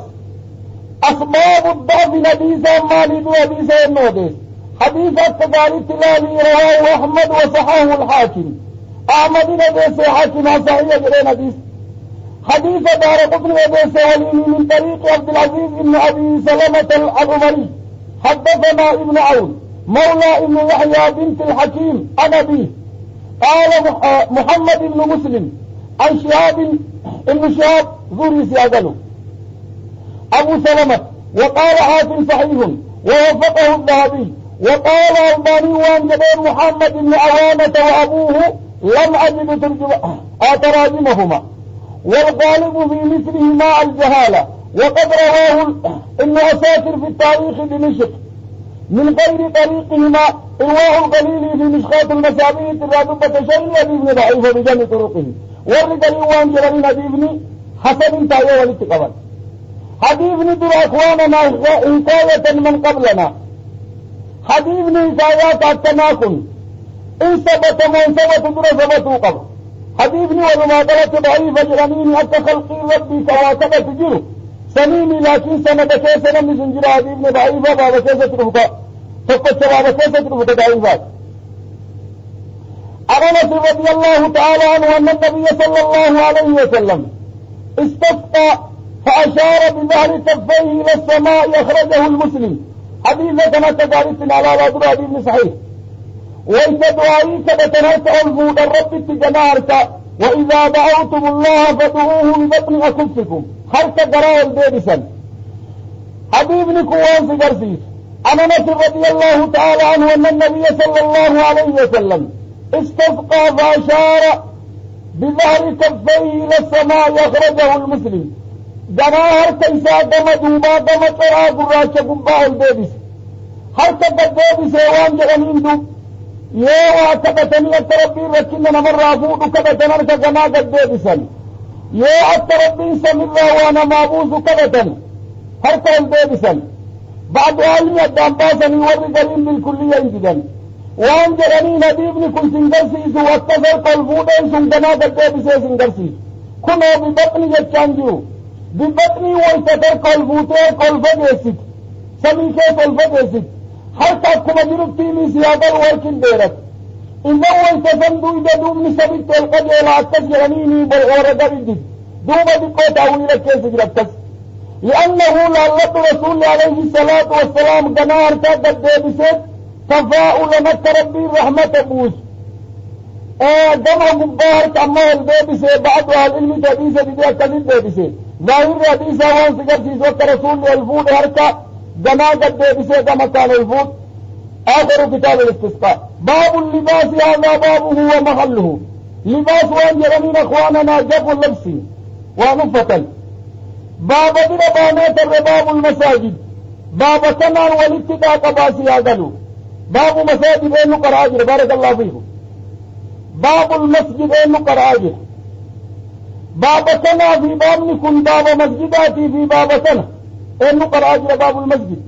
أسباب الضعف حديثة مالد حديثة النودس حديثة تقالي تلالي رواه أحمد وصححه الحاكم أحمد نبيس حاكم صحيح جرين حديث دار قطن أبي سهلين من طريق عبد العزيز بن أبي سلمة العمري حدثنا ابن عون مولى ابن يحيى بنت الحكيم عن أبيه قال محمد بن مسلم عن شهاب ابن شهاب زوري سيادله أبو سلمة وقال حاتم صحيح ووفقه الذهبي وقال الباني وان جبير محمد بن عوانة وأبوه لم أجد تراجمهما والغالب في مثله مع الجهالة وقد رواه ابن عساكر في التاريخ دمشق من غير طريقهما رواه القليل في مشقات المسابية الرادبة شيء ابن ضعيف بجمع طرقه والرجل وان جرين ابن حسن تايا والاتقبال حديثني در اخواننا حكاية من قبلنا حديثني حكايات التناكل ان ثبت من ثبت در ثبتوا قبل حبيبني والمعادلة ضعيفة جرانيني حتى خلقي ربي كواكبة تجره سنيني لكن سنة كيسة من سنجر حبيبني ضعيفة بابا كيسة ترفتا فقط بابا كيسة ترفتا ضعيفات أنس رضي الله تعالى عنه أن النبي صلى الله عليه وسلم استسقى فأشار بظهر كفيه إلى السماء أخرجه المسلم حديثة كما تقارثنا على رجل حبيبني صحيح ويتدعي كبتنات ألفود الرب تجنارك وإذا دعوتم الله فدعوه ببطن أكفكم حرك قراء البيبسا حبيبني كوان سيقرسيس أنس رضي الله تعالى عنه أن النبي صلى الله عليه وسلم استسقى فأشار بظهر كفيه إلى السماء أخرجه المسلم جناهر كيسا دم دوبا دم قراء قراء قباء البيبس حرك البيبس وان جغنين دوب yoo akkabatanii akka rabbiin rakkinna namarraa fuudhu kadhatan harka ganaa gad deebisan yoo akka rabbiin samirraa waa namaa buusu kadhatan harka ol deebisan ba'du haalni addaan baasanii warri galiin bilkulliyya hin didan waan jedhanii nabiibni kun sin garsiisu akkas harka ol fuudheen sun ganaa gad deebisee sin garsiisu kunoo bibaqni jechaan jiru bibaqnii wayta harka ol fuutee harka ol fageessiti samii keessa ol fageessiti حتى كما جربتي من سيادة الوركين ديرت إذا ويتفندوا إذا دومني سبيت القد يلا التسجرنيني بالغورة دي دوما دي قوة أولي كيس جربتس لأنه لعلت رسول عليه الصلاة والسلام قنار تاقد ديبسيت تفاؤل مكة ربي رحمة بوس جمع مبارك أما الديبسيت بعدها العلم تديسة دي أكدين ديبسيت ظاهر حديثة وان سجرسيس وقت رسول الفود هركا جنازة بسيطة مكان الفوت آخر كتاب الاستسقاء باب اللباس هذا بابه ومحله لباس وان جرمين اخواننا جف اللبس ونفة باب دربانات الرباب المساجد باب كنان والاتقاء قباسي هذا باب مساجد انه قراجر بارك الله فيكم باب المسجد انه قراجر باب كنا في باب نكون باب مسجداتي في باب كنا انه قراجر باب المسجد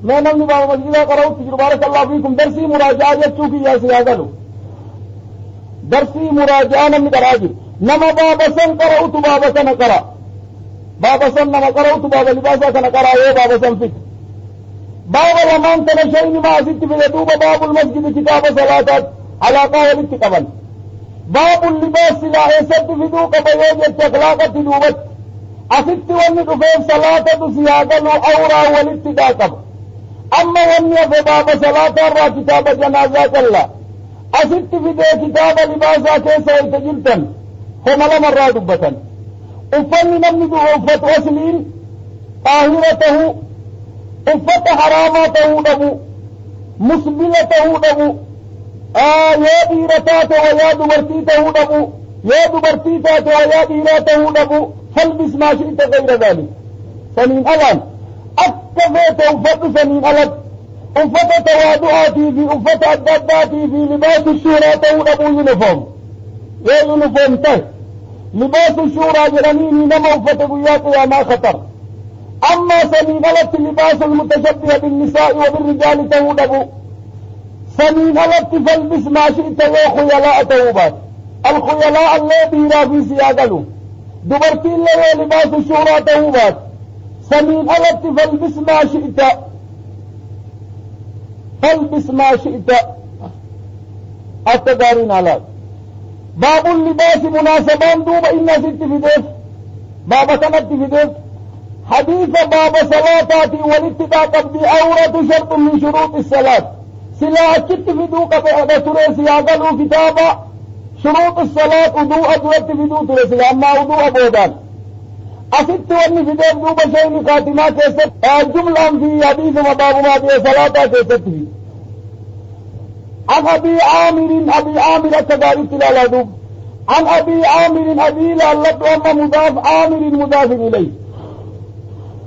ما نمني باب مسجد قرأت تجربة بارك الله فيكم درسي مراجعة يتشوكي يا سيادة درسي مراجعة نمني قراجر نما باب سن قرأت باب سن قرأ باب سن نما قرأت باب لباسا سن قرأ يا باب سن فك باب لمن تنشين ما زدت في يدوب باب المسجد كتاب صلاة على قاهل التقبل باب اللباس لا يسد في دوق بيوجة اخلاقة دوبت أفت وني دفيف صلاة سيادة أورا والاتقاء أما وني في باب صلاة را كتاب جنازات الله أفت في دي كتاب لباسا كيسا يتجلتا هم لما را دبتا أفني نمي دو أفت وسلين طاهرته أفت حراماته دبو مسبلته دبو يا ديرتاته ويا دبرتيته دبو يا دبرتيته ويا ديرته دبو فالبس ما شئت غير ذلك سنين ألان أكفيت وفت سنين ألت أفت توادعاتي في أفت أداداتي في لباس الشهرة ونبو يونيفورم يا يونيفورم تاي لباس الشهرة جرانيني نما أفت قيات يا ما خطر أما سمينلت لباس المتشبه بالنساء وبالرجال تهودبو سمينلت فالبس ما شئت يا خيلاء توبات الخيلاء الذي لا في سياقلو دبرتي اللي لباس الشهرة توبات سمينلت فالبس ما شئت فالبس ما شئت التقارين على باب اللباس مناسبان دوب إن ست في ديف باب سنت في ديف حديث باب صلاتاتي والاتقاء قبضي أورة شرط من شروط الصلاة سلا أكت في دوك بأدى تريسي أقلوا كتابا شروط الصلاة أدوء أدوات في دو تريسي أما أدوء أبودان أست واني في ديف دوب شيء خاتمات كيست جملة في حديث وباب ما دي صلاة كيست في عن أبي عامر التداري تلالة عن أبي عامر أبي لالت وأما مضاف عامر مضاف إليه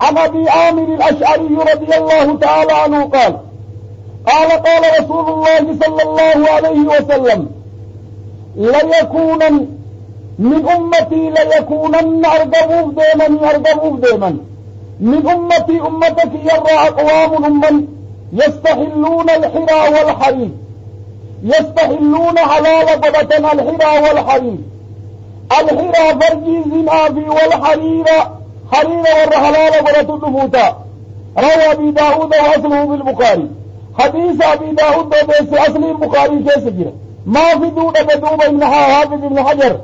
عن أبي عامر الأشعري رضي الله تعالى عنه قال قال رسول الله صلى الله عليه وسلم ليكونن من أمتي ليكونن أرقبوه ديما من أمتي أمتك يرى أقوام من يستحلون الحرى والحرير يستحلون حلال قبة الحرى والحرير الحرى فرجي زنابي والحرير حرير والحلال قبة النفوتا روى أبي داود وأصله بالبخاري حديث أبي داود وبيس أصل البخاري كيس جرى ما في دون بدوب إنها حافظ ابن حجر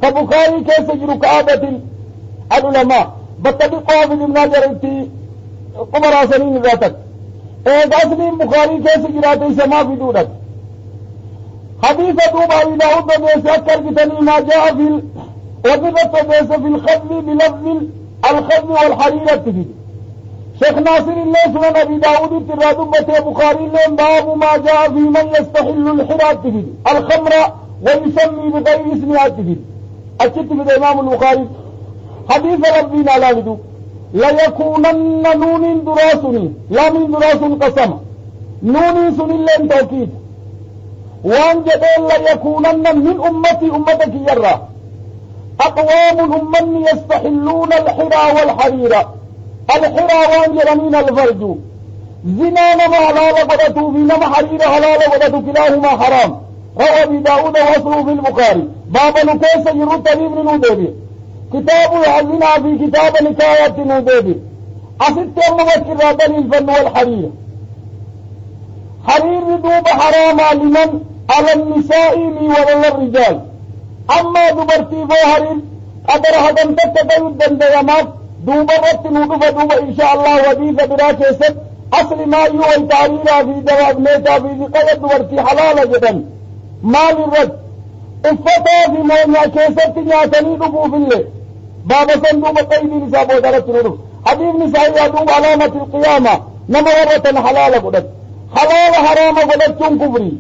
فبخاري كيس جرى كعادة العلماء بطبق حافظ ابن حجر انتي قمر سنين ذاتك أصل البخاري كيس جرى تيس ما في دونك حديث دوب أبي داود وبيس أكثر كتني ما جاء في وقفت وبيس في الخذ بلفظ الخذ والحريرة تفيد شيخ ناصر الله سنن أبي داود الترادم بتي بخاري لهم باب ما جاء في من يستحل الحرى تفيد الخمر ويسمي بغير اسمها تفيد أكتب في الإمام البخاري حديث ربنا لا لدو ليكونن نون دراسني لا من دراس قسم نون سن لهم توكيد وان جدين ليكونن من أمتك يرى أقوام من يستحلون الحرى والحرير الحرى وان جرمين الفرج زنا نما حلال قدتو في نما حرير حلال قدتو كلاهما حرام روى أبي داود وأصله في البخاري باب نكيس يرد تبيب نوديبي كتاب يعزنا في كتاب نكايات نوديبي أصدت أمك الرادل الفن والحرير حرير دوب حراما لمن على النساء وعلى الرجال أما دبرتي فو حرير أدر هدم تتبين دنديامات دوبا رت نودفا دوبا إن شاء الله وديث برا كيست أصل ما يوى تعريرا في جواب ميتا في ذقية دبرتي حلال جدا مال الرد افتا في موضع كيست نياتني دبو في الليل بابا سندوبا قيدي نسابو درت نودف حديث نسائي دوب علامة القيامة نمورة حلال قدت حلال حرام قدتهم كفري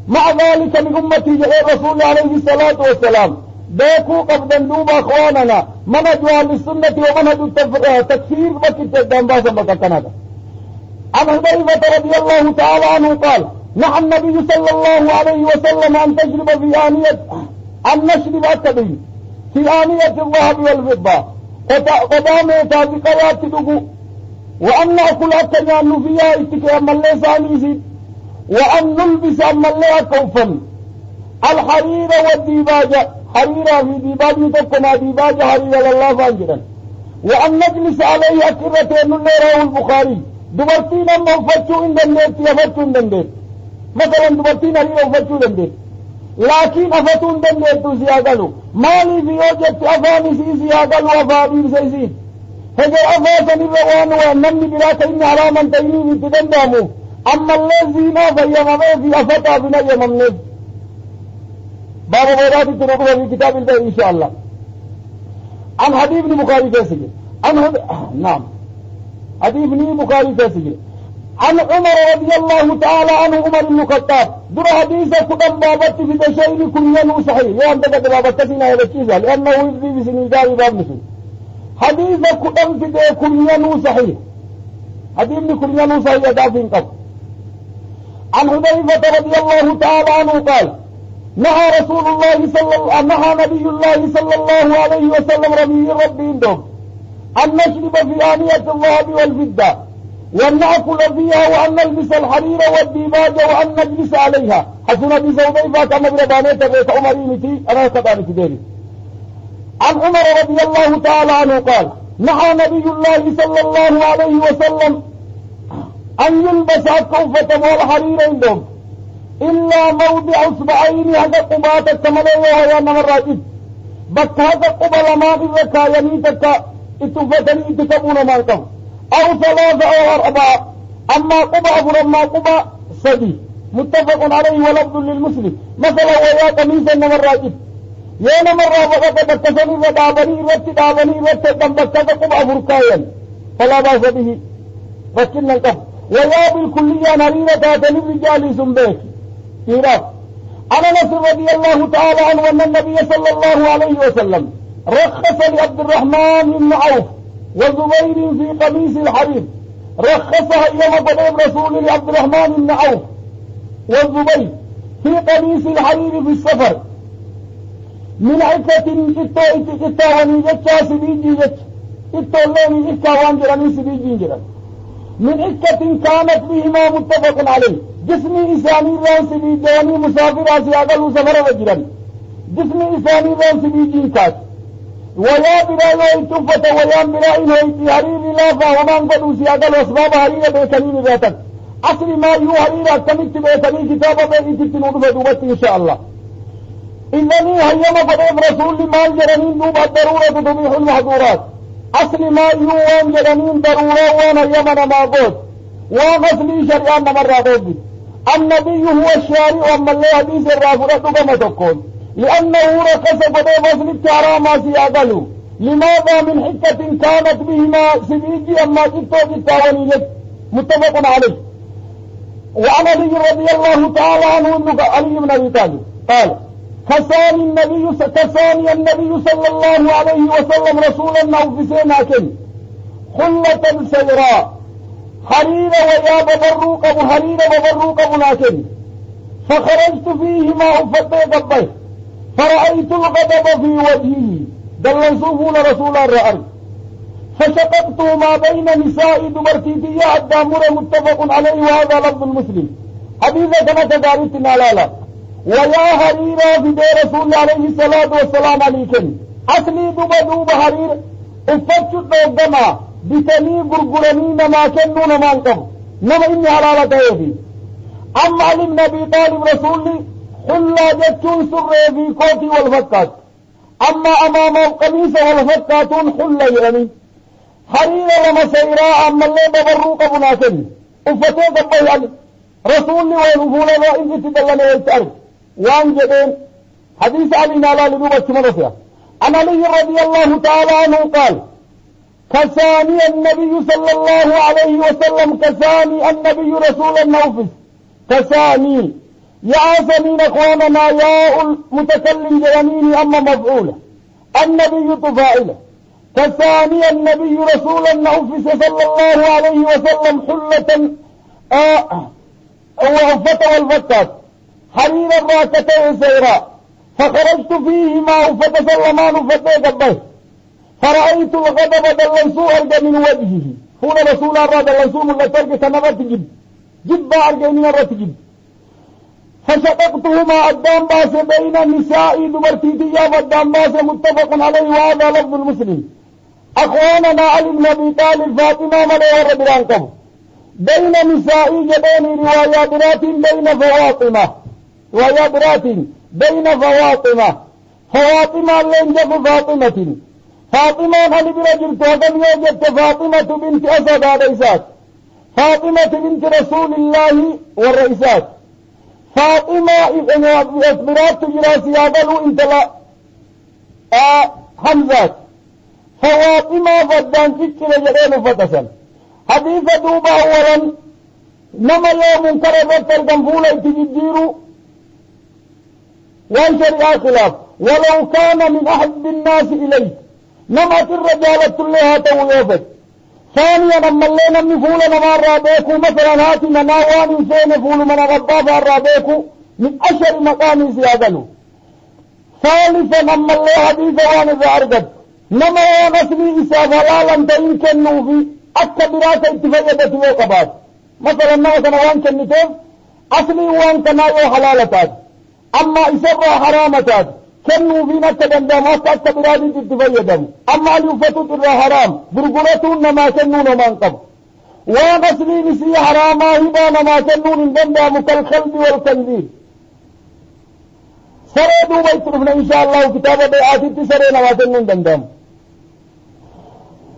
مع ذلك من أمتي جاء الرسول عليه الصلاة والسلام بيكو قبضا دوبا أخواننا منهج أهل السنة ومنهج التكفير بكت الدنباسا بكتنا عن حذيفة رضي الله تعالى عنه قال نهى النبي صلى الله عليه وسلم أن تشرب في آنية أن نشرب التبين في آنية الذهب والفضة قدامي بقيات تدقو وأن نأكل التجان فيها اتكي أما اللي سانيسي وأن نلبس أما اللي أكوفا الحرير والديباجة حريرة في ديباج تكنا ديباج حريرة لله فانجرا وأن نجلس عليه أكرتين اللي رواه البخاري دبرتين أما فتشوا إن دندت يفتشوا إن دندت مثلا دبرتين حريرة وفتشوا دندت لكن أفتوا إن دندت سياقلوا مالي في وجهة أفاني سياقلوا أفاني سيسين هذا أفاسني الروان وأنني بلا تإني على من تإني تدندامو أما الذين فيممي في أفتا بنا يممني باب بيرات التنقل في كتاب البيع إن شاء الله عن حديث بن بخاري كيسجل نعم حديث بن بخاري كيسجل عن عمر رضي الله تعالى عنه عمر بن الخطاب در حديث كتب بابت في دشين كنيا صحيح يوم تقدر بابت سنة يبكيزا لأنه يفضي بسنين جاري باب نسو حديث كتب في كنيا صحيح حديث بن كنيا صحيح دافين قب عن حذيفة رضي الله تعالى عنه قال نهى نبي الله صلى الله عليه وسلم ربي عندهم أن نشرب في آنية الذهب والفضة وأن نأكل فيها وأن نلبس الحرير والديباج وأن نجلس عليها. حسن أبي حذيفة كما بربانية بيت عمرينتي أنا كذلك ديري. عن عمر رضي الله تعالى عنه قال نهى نبي الله صلى الله عليه وسلم أن يلبس الكوفة والحرير عندهم إلا موضع اصبعين هذا قبات التملي وهي مراتب بك هذا قبل ما بذكا يميتك اتفتني اتكبون مالكم أو ثلاثة أو أربعة أما قبع فلما قبع سدي متفق عليه ولفظ للمسلم مثلا ويا قميصا مراتب يانا مرة فقط بكسني ودابني رت بكسا قبع فركايا فلا باس به فكنا الكف ويا بالكلية نرينا تاتني رجالي سنبيك إيراف. أنا نصر رضي الله تعالى عنه أن النبي صلى الله عليه وسلم رخص لعبد الرحمن بن عوف وزبير في قميص الحرير رخصها يوم قدم رسول لعبد الرحمن بن عوف والزبير في قميص الحرير في السفر من عكة إتاواني جتشا سبيجي جتش إتولاني إتاوان جراني سبيجي جران من عكة كانت بهما متفق عليه جسمي إساني ران سبيجاني مسافر آسياغل سفر وجران جسمي إساني ران سبيجي كات ويا براء تفة ويا براء هيتي حرير لافا ومان قدو سياغل واسباب حرير بيكنين بيتك أصل ما يو حرير أكتمت بيكنين كتابة بيكتن ودفة دوبت إن شاء الله إنني هيما قدم رسول مال جرانين دوب الضرورة تبيح المحظورات أصل ما يوان جرانين ضرورة وانا يمن ما قد وغسلي شريان مرة دوبي النبي هو الشارع أما الله حديث الرافرة كما تقول لأنه رقص قدم غسل التعرامة سياقلوا لماذا من حكة كانت بهما سبيجي أما جدو جدوانية متفق عليه. وعن علي رضي الله تعالى عنه علي بن أبي طالب قال كساني النبي صلى الله عليه وسلم رسولا نوفسين أكل خلة سيراء حرير ويا ببروق أبو حرير ببروق أبو ناكل فخرجت فيهما أفتي قبيه فرأيت الغضب في وجهه دلنسوفون رسول الرأي فشققت ما بين نساء دمرتيتية الدامر متفق عليه وهذا لفظ المسلم. حديثة كما تدارتنا لالا ويا حريرا في دي رسول عليه الصلاة والسلام عليكم أصلي دوب حرير افتشت دوبما بتني قرقرني نما كنو نما انكم نما إني حلالة يفي. أما علم نبي طالب رسولي حلا جتون سر في كوتي والفكات أما أمام القميص والفكاتون حلا يعني حرير لما سيرا أما اللي ببروق بناكن افتي قبل رسولي ونفولا وإن تدلنا يلتأرض وان جدين حديث علي نالا لنوبة منصية. عن علي رضي الله تعالى عنه قال كساني النبي صلى الله عليه وسلم كساني النبي رسول النوفس كساني يا سمين اخواننا يا المتكلم جرميني اما مفعوله النبي تفاعله كساني النبي رسول النوفس صلى الله عليه وسلم حلة وعفة والفتات حرير الراكتين سيراء فخرجت فيهما فتسلمان فتي قبيه فرأيت الغضب دلنسو أرجى من وجهه هنا رسول الله دلنسو من لترك سنبت جب أرجى من الرتجب فشققتهما الدام باس بين نسائي دمرتيتيا والدام باس متفق عليه وهذا لفظ المسلم. أخواننا علي بن أبي طالب فاطمة مليها ربرانكم بين نسائي جبين روايات بين فواطمة ويبرات بين فواطمة لنجف فاطمة هل برجل توقم يوجد فاطمة بنت أسد الرئيسات فاطمة بنت رسول الله والرئيسات فاطمة إثبرات تجرى سيادة انتلا حمزات فواطمة فدان كتر جرين فتسل حديث دوبا أولا نما يوم انكربت الجنفولة تجديرو وانشرع خلاف ولو كان من أحب الناس إليك نمت الرجالة لها تويوفت ثانيا أما اللي نمي فول نما الرابيكو مثلا هاتي مناواني سين فول من غضافة الرابيكو من أشر مقامي سيادلو. ثالثا أما اللي حديث وان إذا أرقد نما ونسلي إساف حلالا تين كنو في أكبرات اتفايدة وقبات مثلا نما سنوان كنتين أصلي وان كنايو حلالتات أما إسرى حرامتات كنو في نكدن دامات أكبرات اتفايدة أما اليفتو ترى حرام برقلتون نما كنو نمان قب ونسلي نسي حراما هبا نما كنو نندن دامو كالخلد والكنديد سرے دوبا اترفنا انشاءاللہ کتاب بیعاتي سرے نواتن من دندام.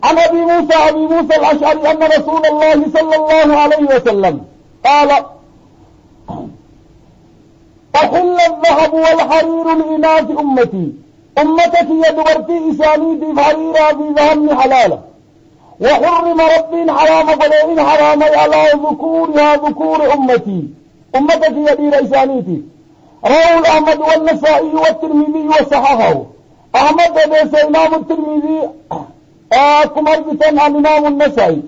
عن أبي موسى الأشعري أن رسول الله صلى الله عليه وسلم قال أحل الذهب والحرير لإناث أمتك يدورتي إسانيتي فحريرا في ذهب حلالا وحرم ربي حرام فلئن حرام على ذكورها ذكور أمتك يدير إسانيتي. رواه أحمد والنسائي والترمذي وصححه. أحمد حديث إمام الترمذي كمرجة عن إمام النسائي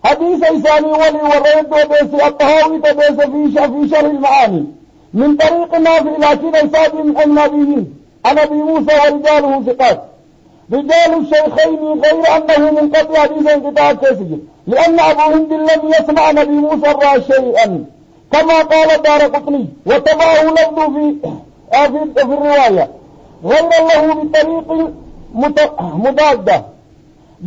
حديث إساني ولي والرد حديث الطهاوي حديث في شرح المعاني من طريق نافع لكن إساد عن نبيين عن أبي موسى ورجاله ثقات رجال الشيخين غير أنه منقطع حديث انقطاع كيسجل لأن أبو هند لم يسمع نبي موسى شيئا كما قال الدارقطني وتبعه لفظ في الرواية غير له بطريق مضادة.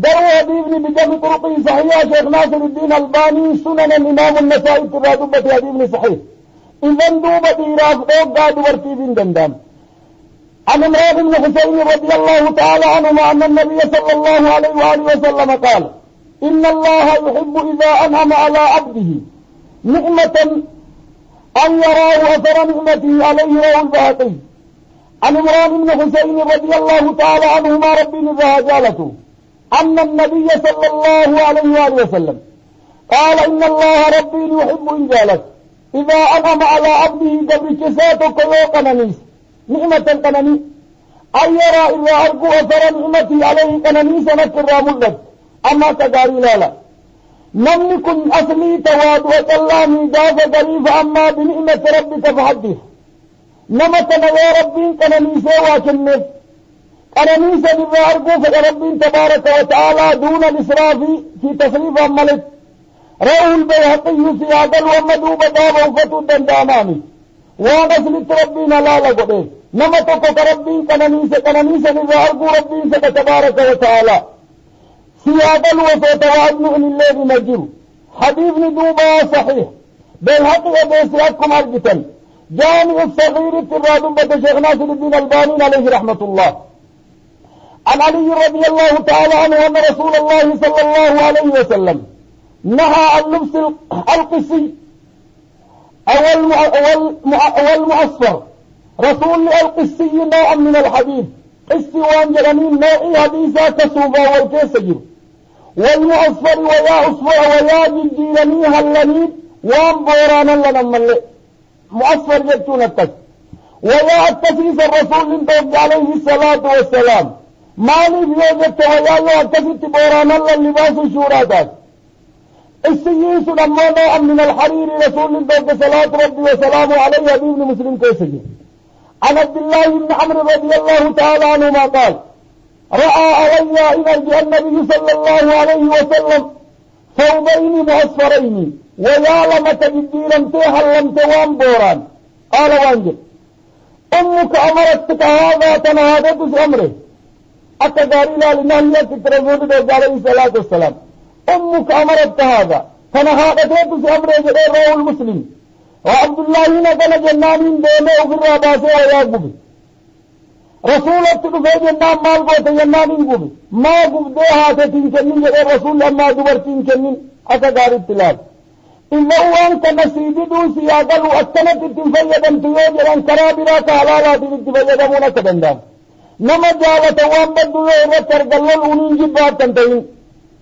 دروا بابن بجمع طرقه صحيح شيخ ناصر الدين الباني سنن الإمام النسائي ترادبة هذه ابن صحيح إذن دوبة إراف قاد ورتيبين دندام. عن عمران بن حسين رضي الله تعالى عنهما أن النبي صلى الله عليه وآله وسلم قال إن الله يحب إذا أنعم على عبده نعمة أن يراه أثر نعمته عليه رواه البيهقي. عن عمران بن حسين رضي الله تعالى عنهما ربي نزه جالته أن النبي صلى الله عليه وآله وسلم قال إن الله ربي يحب إن جالت إذا أنعم على عبده قبل كساتك وقنانيس نعمة القناني أن يرى إذا أرجو أثر نعمته عليه قنانيس نكر ملت أما كداري لا نمني كن أصلي تواد وكلامي جاز قريب أما بنعمة ربك فحدث نمتنا يا ربي قنانيسة وكنف قنانيسة بذا أرجو فربي تبارك وتعالى دون الإسراف في تصريف الملك. رواه البيهقي سيادا ومدوب دابا وفتو دنداماني ونسلت ربنا لا لقبه نمتك ربي قنانيسة بذا أرجو ربي تبارك وتعالى سيادا وفتو وعدنه لله نجر حديث ندوبا صحيح بالحقيقة بيسيادكم أرجتا جامع الصغير الترادبة شيخ ناصر الدين الباني عليه رحمة الله. عن علي رضي الله تعالى عنه أن رسول الله صلى الله عليه وسلم نهى عن لبس القسي أو المعصفر. رسول القسي نوع من الحديد قسي وانجلمين نوعي حديثا كسوبا والكيسجر والمعصفر ويا أصفر ويا جلجيلني هلنيد وان بورانا لنمالي معصفر جبتون التس ويا التسيس الرسول انتوب عليه الصلاة والسلام مالي في وجدت ويا الله التسيس بورانا للباس الشوراتات. السيس لما نوع من الحرير رسول انتوب صلاة ربي وسلامه عليه ابن مسلم كيسجر. عن عبد الله بن عمرو رضي الله تعالى عنهما قال رأى علي إذا جاء النبي صلى الله عليه وسلم ثوبين معصفرين ويا لمت جديلا تهلم توام بوران. قال وانجل أمك أمرتك هذا تنهادت أمره أكداري لا لنهيك ترزود عليه الصلاة والسلام أمك أمرتك هذا تنهادت أمره جدير رواه المسلم. وعبد الله نقل جنانين ديمه في الراباسة ويا قبي رسول اتقفى جنان مال قوة جنانين قبي ما قب ديها تتنكنين جدير رسول لما دبرتين كنين أكداري التلال إلا وانك نسيددو سيادل وأتنت تنفيدا تيوجرا كرابرا كهلالات تنفيدا منكدن نما جالة وانبدو يرتر قلل أنين جبات تنتهين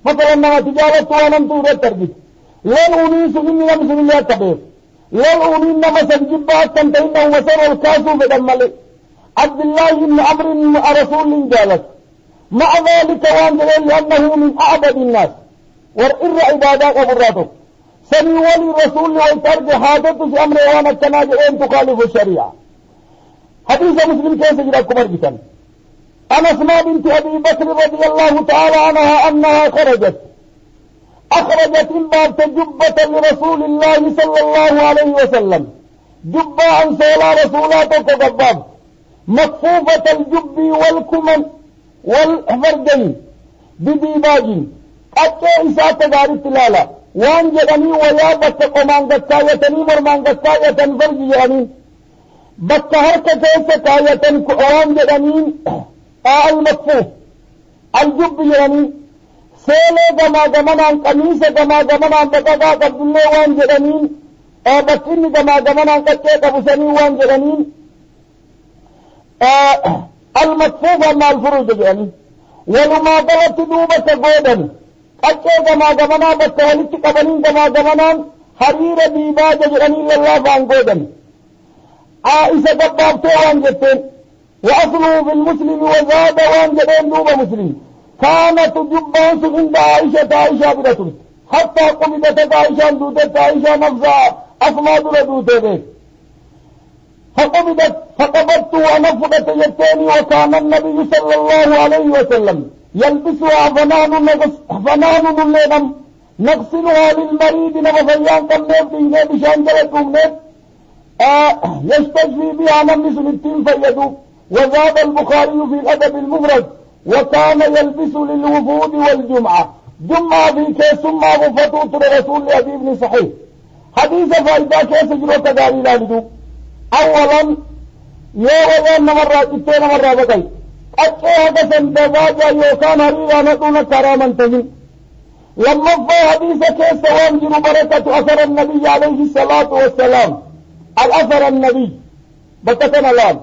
مثلا نما تجالة وانمتو يرتر جد لن أنين سنين يمسن الله كبير لن أنين نما سنجبات تنتهين ومسر الكاسو بدن ملك. عبد الله بن عمرو رسول جالت مع ذلك وانجل لأنه من أعبد الناس والإر عبادات أبراته سمي ولي رسول ويترجع حادث في أمر وانا التناجئين تخالف الشريعة. حديث مسلم كيف يجراكم أرجتا أنا أسماء بنت أبي بكر رضي الله تعالى عنها أنها أخرجت الباب جبة لرسول الله صلى الله عليه وسلم، جبة عن صلى رسولاته كذباب مكفوفة الجب والكمن والفرجين بديباج أكي إساءة دار التلالة وان جدني ويا بتقمان قتايتني مرمان قتاية فرج يعني بتهرك كيسة كاية وان جدني المكفوف الجب يعني سيلة جما جمنان قميصة جما جمنان بقاقا قبضلي وان جدنين بكيني جما جمنان قتاية بسني وان جدنين المكفوفة مع الفروج يعني ولما قلت دوبة قودا قتاية جما جمنان بتهلت قبلين جما جمنان حرير بيباجة جرانين لله فان قودا عائشة قبابته وان جدين وأصله في المسلم وزاد وان جدين دوبة مسلم كانت جبانس عند عائشة برسول حتى قبضت عائشة دوتت عائشة نفسها أسماء دوتت فقبضت ونفضت يتاني وكان النبي صلى الله عليه وسلم يلبسها فنان اللينم نغسلها للمريض نبفيان كمنيف ديني بشان جلتهم نيف يستشفي بها نمس التين فيدو. وزاد البخاري في الأدب المفرد وكان يلبس للوفود والجمعة جمعة في كيس ثم وفتوت رسول أبي بن صحيح. حديث فإذا كيس جلوك داري لاندو أولا يوغان مرة اتين مرة بقي أكيها قسم دواجا يوكان هريرا نتون كراما تهي لما فا حديث كيس وانجر بركة أثر النبي عليه الصلاة والسلام الأثر النبي بكتنا الآن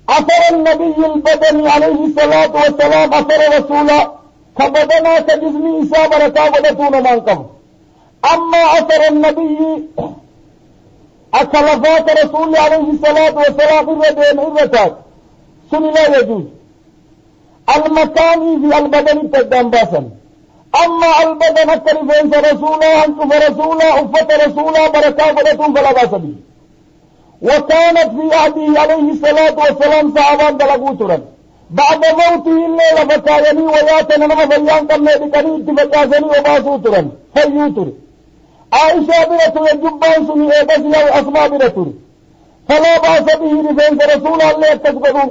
أثر النبي البدني عليه الصلاة والسلام أثر رسولا كبدنا كجزمي إسابة تابدتون منكم. أما أثر النبي أكلفات رسول عليه الصلاة والسلام الردين الرتات سن لا يجوز المكاني في البدن تقدام باسا. أما البدن الترفين رسولا أنتم رسولا أفت رسولا بركاتكم فلا باس به. وكانت في عهده عليه الصلاة والسلام صحابان دلقوترا بعد موته الليلة فكايني وياتنا نمفيان كمي بكني اتفكاسني وباسوترا فيوتر عائشة برة يجبان سني إيبسيا وأسماء برة فلا باس به رفين رسول الله تسبقوا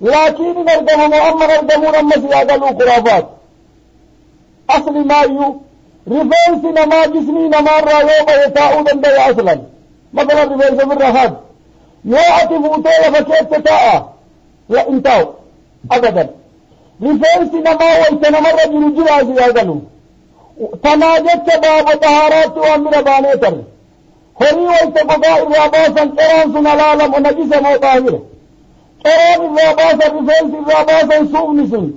لكن نردموا أما نردموا أما سيادلوا خرافات أصل ما يو رفين سنما جسمي نمار رايوم يتاؤدا بي أصلا مثلا رفين سمر رهاد يوعتي فوتي فكيت تتاء لا انتاو أبدا رفين سنما ويتنمر رجل جلاسي يادلوا تناجت باب طهارات وامر بانيتر هري ويتبقى الراباسا كران سنالالم ونجس موطاهر كران الراباسا رفين الراباسا سومنسن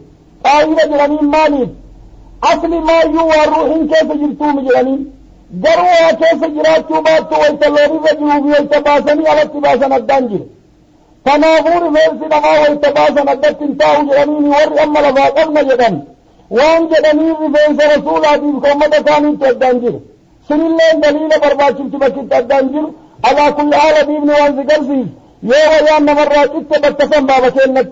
طاهرة جرانين ماليب أصل ما يوى الروحين كيف جرتوم جرانين جروا كيف جراتوا باتوا ويتلوري رجلوا ويتباسني على اتباسنا الدنجر تنافور فيل سنما ويتباسنا الدت انتاو جرانين ور أما لفاقمنا جدن وان جدنين رفيس رسول عديد كومة كانت الدنجر سن الله دليل برباكم تبكت الدنجر على كل حال ابن وان ذكرسيس يوى يان مرات اتبتسن بابكينك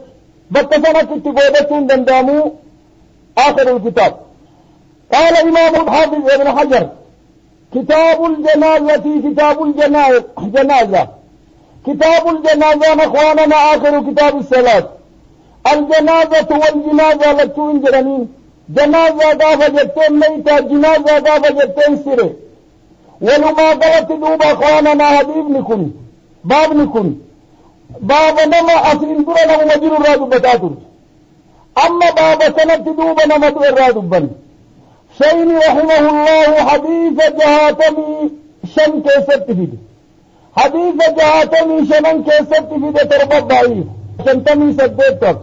بتسنك اتقودتون دندامو آخر الكتاب. قال إمام الحافظ ابن حجر كتاب الجنازة كتاب الجنازة كتاب الجنازة نخواننا آخر كتاب الصلاة. الجنازة والجنازة لتوين جرانين جنازة دافع جتين ميتا جنازة دافع جتين سره ولما قلت دوب أخواننا هديب نكون باب نكون باب نما أسرين درنا ومجر الرادو بتاتر أما باب سنة دوب نمت الرادو بن شيني رحمه الله حديث جهاتمي شن كيست فيد حديث جهاتمي شنن كيست فيد تربط ضعيف شنتمي سديتك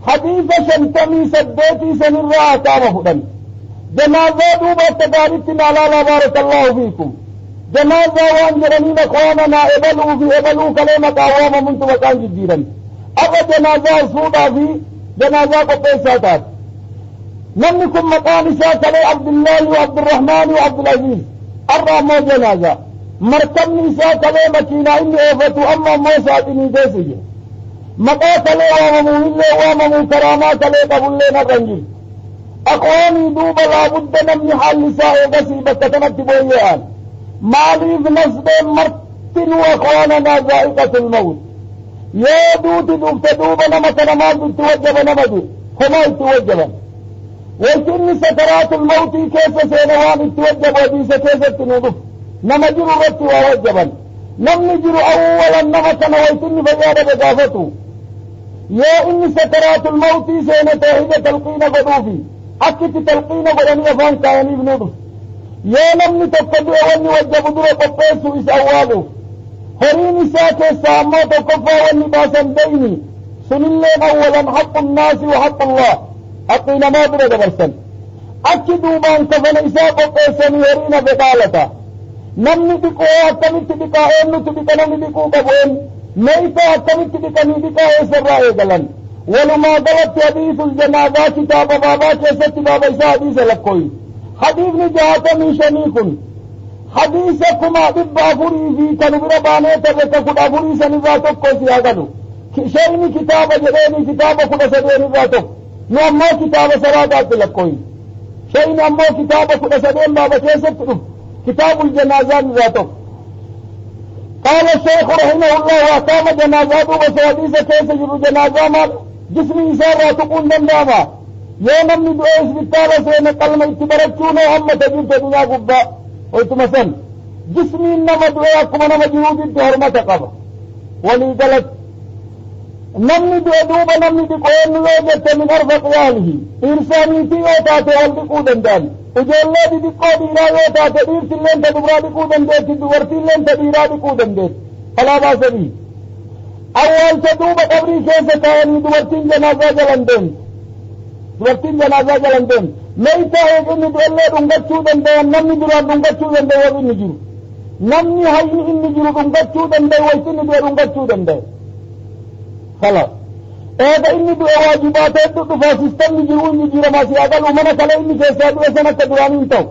حديث شنتمي سديتي سنرى كام فدن جنازة دوبا تدارتنا لا بارك الله فيكم جنازة وان جرنين اخواننا ابلوا في ابلوا كلمة عوام منت وكان جديدا اغا جنازة سودا في جنازة کو پیساتات نمكم مقام ساكلي عبد الله وعبد الرحمن وعبد العزيز الرامو جنازة مركبني ساكلي مكينة إني أوفتو أما موسى إني ديسي مقاتلي واممو إلي واممو كرامات لي قبل لنا الرنجل أخواني دوب لابد نمني حال لسائي بسيبة تنكتبوا إيان ماليف نصب مرتن وأخواننا ذائقة الموت يا دوتي دوبت دوب نمك نماز بتوجب نمدو هما يتوجبا ويتني سكرات الموت كيس سينوان يتوجب وديس كيس التنوضف نمجر رت ووجبا نمجر أولا نمك نويتني فيانا بقافته يا إني سكرات الموت سينة توحيد تلقين قدوفي أكت تلقين قدني أفان كايني بنوضف يا نمني تقدوا واني وجب درة قبيسو إس أوالو هريني ساكي ساما تقفى واني باسا ديني سنلين أولا حق الناس وحق الله أقين ما برد برسل أكدوا بان كفن إساء قبيسني هرينا بقالتا نمني بقوا أكمت بقائن نتبقى نمني بقوا قبوين ميتا أكمت بقى نبقى إسر رأي قلن ولما قلت حديث الجنازة كتاب بابا كيست بابا إساء حديث لكوي حديث نجاة من شنيكم حديثكما بالبافوري في كنبرة بانيتا بكفر أفوري سنزاتك كوسي أغلو شيني كتاب جريني كتاب كل سدين ذاتك نعم كتاب سرادات لكوي شيني أمو كتاب كل سدين بابا كيست كتاب الجنازات ذاتك قال الشيخ رحمه الله وأقام جنازاته وسواديس كيس جر جنازة جسمي إسارة تقول دنداما يا نمني دعيس بالتالة سينا قلم اتبرتشونا هم تجيب تدنيا قبا قلت مثلا جسمي إنما دعيكم أنا مجهود الدهرمة قبا ولي قلت نمني دوبا نمني دقوين ويجت من أرفق ياله إرساني تيوتاتي والدقو دندان وجولة دقو ديرا يوتاتي إرسلين تدبرا دقو دندت دورتلين تديرا دقو دندت فلا باس بي أول تدوب قبري كيسة كاني دورتين جنازة جلندين دورتين جنازة جلندين ميتا يجن دولة دنگتشو دندين نمني درا دنگتشو دندين وابن نجيرو نمني هاين إن نجيرو دنگتشو دندين ويتن درا دنگتشو دندين خلاص هذا إني بواجبات الدفاع سيستم نجيرو نجيرو ما سيادل ومنا كلا إني كيسادو سنة كدراني انتو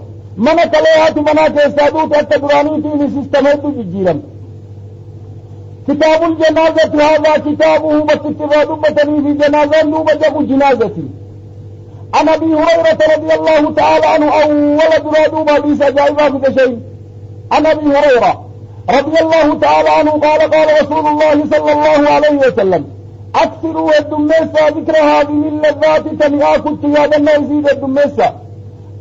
منا كلا هاتي منا كيسادو كدراني تيني سيستم هاتو نجيرم كتاب الجنازة هذا كتابه بكتباد بتني في جنازة نوبجب جنازتي عن أبي هريرة رضي الله تعالى عنه أول درادو بابيس جائبا في شيء عن أبي هريرة رضي الله تعالى عنه قال قال رسول الله صلى الله عليه وسلم أكثروا الدميسة ذكر هذه اللذات تنئاك التيادنا يزيد الدميسة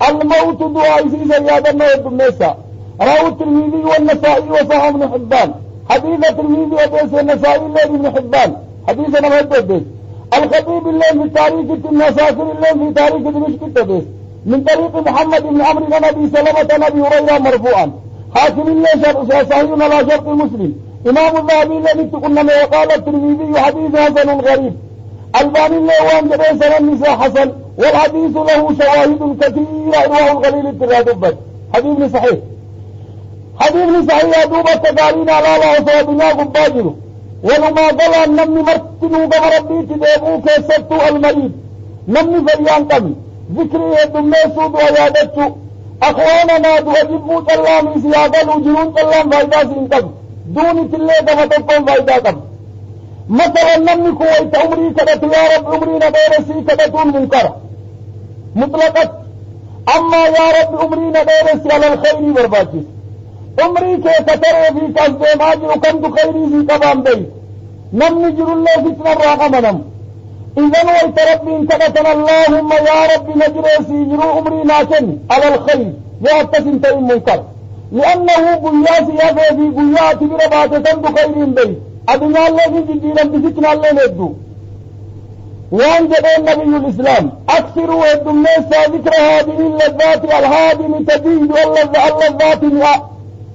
الموت دعاء يزيد يادنا الدميسة رواه الترمذي والنسائي وصححه ابن حبان حديث الترمذي وحديث النسائي ابن حبان حديثنا ما يتحدث الخطيب الليل في تاريخ النساكر الليل في تاريخ دمشق التحدث من طريق محمد بن عمرو بن أبي سلمة نبي هريرة مرفوعا حاكم الليل صحيح على شرط مسلم إمام الذهبي الذي قلنا وقال الترمذي حديث حسن غريب الباني الليل وان جبيس النساء حسن والحديث له شواهد كثيرة رواه الغليل الترادبت حديث صحيح حديث صحيح دوب التقارين على الله وصوابنا قباجره ولما قال نمني مرتنو بمربي تدابو كيستو المريض نمني فريان قبل ذكري الدميسو ويادتو أخواننا دوجبو تلامي سيادلو جنون تلام فايدا سينقب دوني تلي دفتكم فايدا قبل مثلا نمني كويت عمري كدت يا رب عمري نديرسي كدتون منكر مطلقت أما يا رب عمري نديرسي على الخير برباكي عمري كتر في قصد ماجر كنت خيري في قبام بي نمني جر الله فتنة راقمنم إذن ويتربي انتقتنا اللهم يا رب نجرسي جرو عمري ناكن على الخير واتسن تئن منكر لأنه قياسي يفي قياتي بربات كنت خيرين بي أدنى الله جديلا بفتنة الله ندو وان جبين نبي الإسلام أكثروا الدميسة ذكر هذه اللذات الهادم تزيد اللذات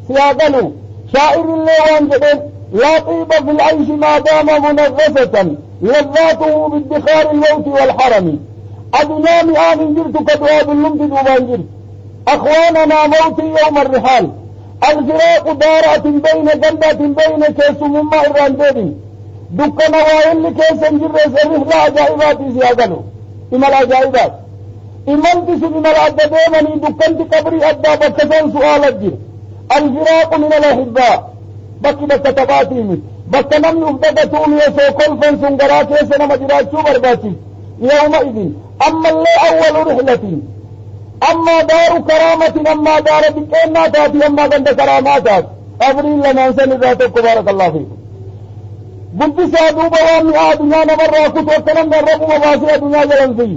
سياقلوا شائر الله وان جبين لا طيب في العيش ما دام منغسة لذاته بالدخار الموت والحرم أدنام آن جرت كدواب اللمد دوبان جرت أخواننا موتي يوم الرحال الفراق دارات بين جنبات بين كيس مما الراندين دكنا وائل كيس جرس الرحلة عجائبات سياقلوا إما العجائبات إمنت سلم العددين دكنت قبري أدى بكسان سؤال الجر الفراق من الأحباء بك كتباتي بك نمي أفدقتون يسوكل فانسون قراك يسنا مجرات شو برباتي يومئذ أما اللي أول رحلة أما دار كرامة أما دار بكينا تاتي أما عند كرامات أبريل لما أنسان ذاتك بارك الله فيك قلت سادوا بوامي دنيا نمر كتوكنا من رب مباسي دنيا جلنزي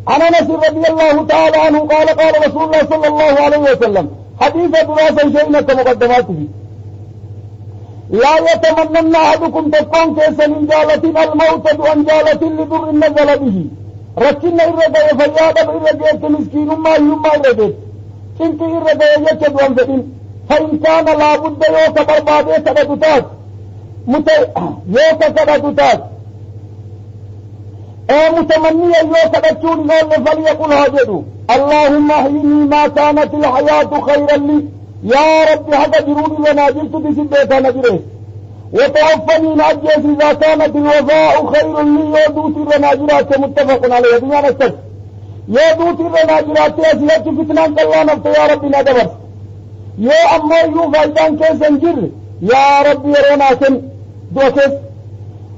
عن أنس رضي الله تعالى عنه قال رسول الله صلى الله عليه وسلم حديث دراسة شيئا كمقدماته لا يتمنى أحدكم تكون كيسا من جالة الموت وأن جالة لضر نزل به ركنا إرقى فيادة إرقى مسكين ما يما إرقى كنت إرقى يجد وانفئن فإن كان لابد يوك بربادة سبتتات يوك سبتتات متمنيا يوك بتشون قال فليقل هاجدوا اللهم احيني ما كانت الحياة خيرا لي يا رب هذا جروني لنا جلت بسبيتها نجريس وتوفني نجيس إذا كانت الوفاء خير لي يودوتي لناجرات متفق عليه دنيا نستك يودوتي لناجرات يسلك فتنان الله نفط يا رب ندبر يا أما يوفا إذن كيسا جر يا رب يرونا كن دوكس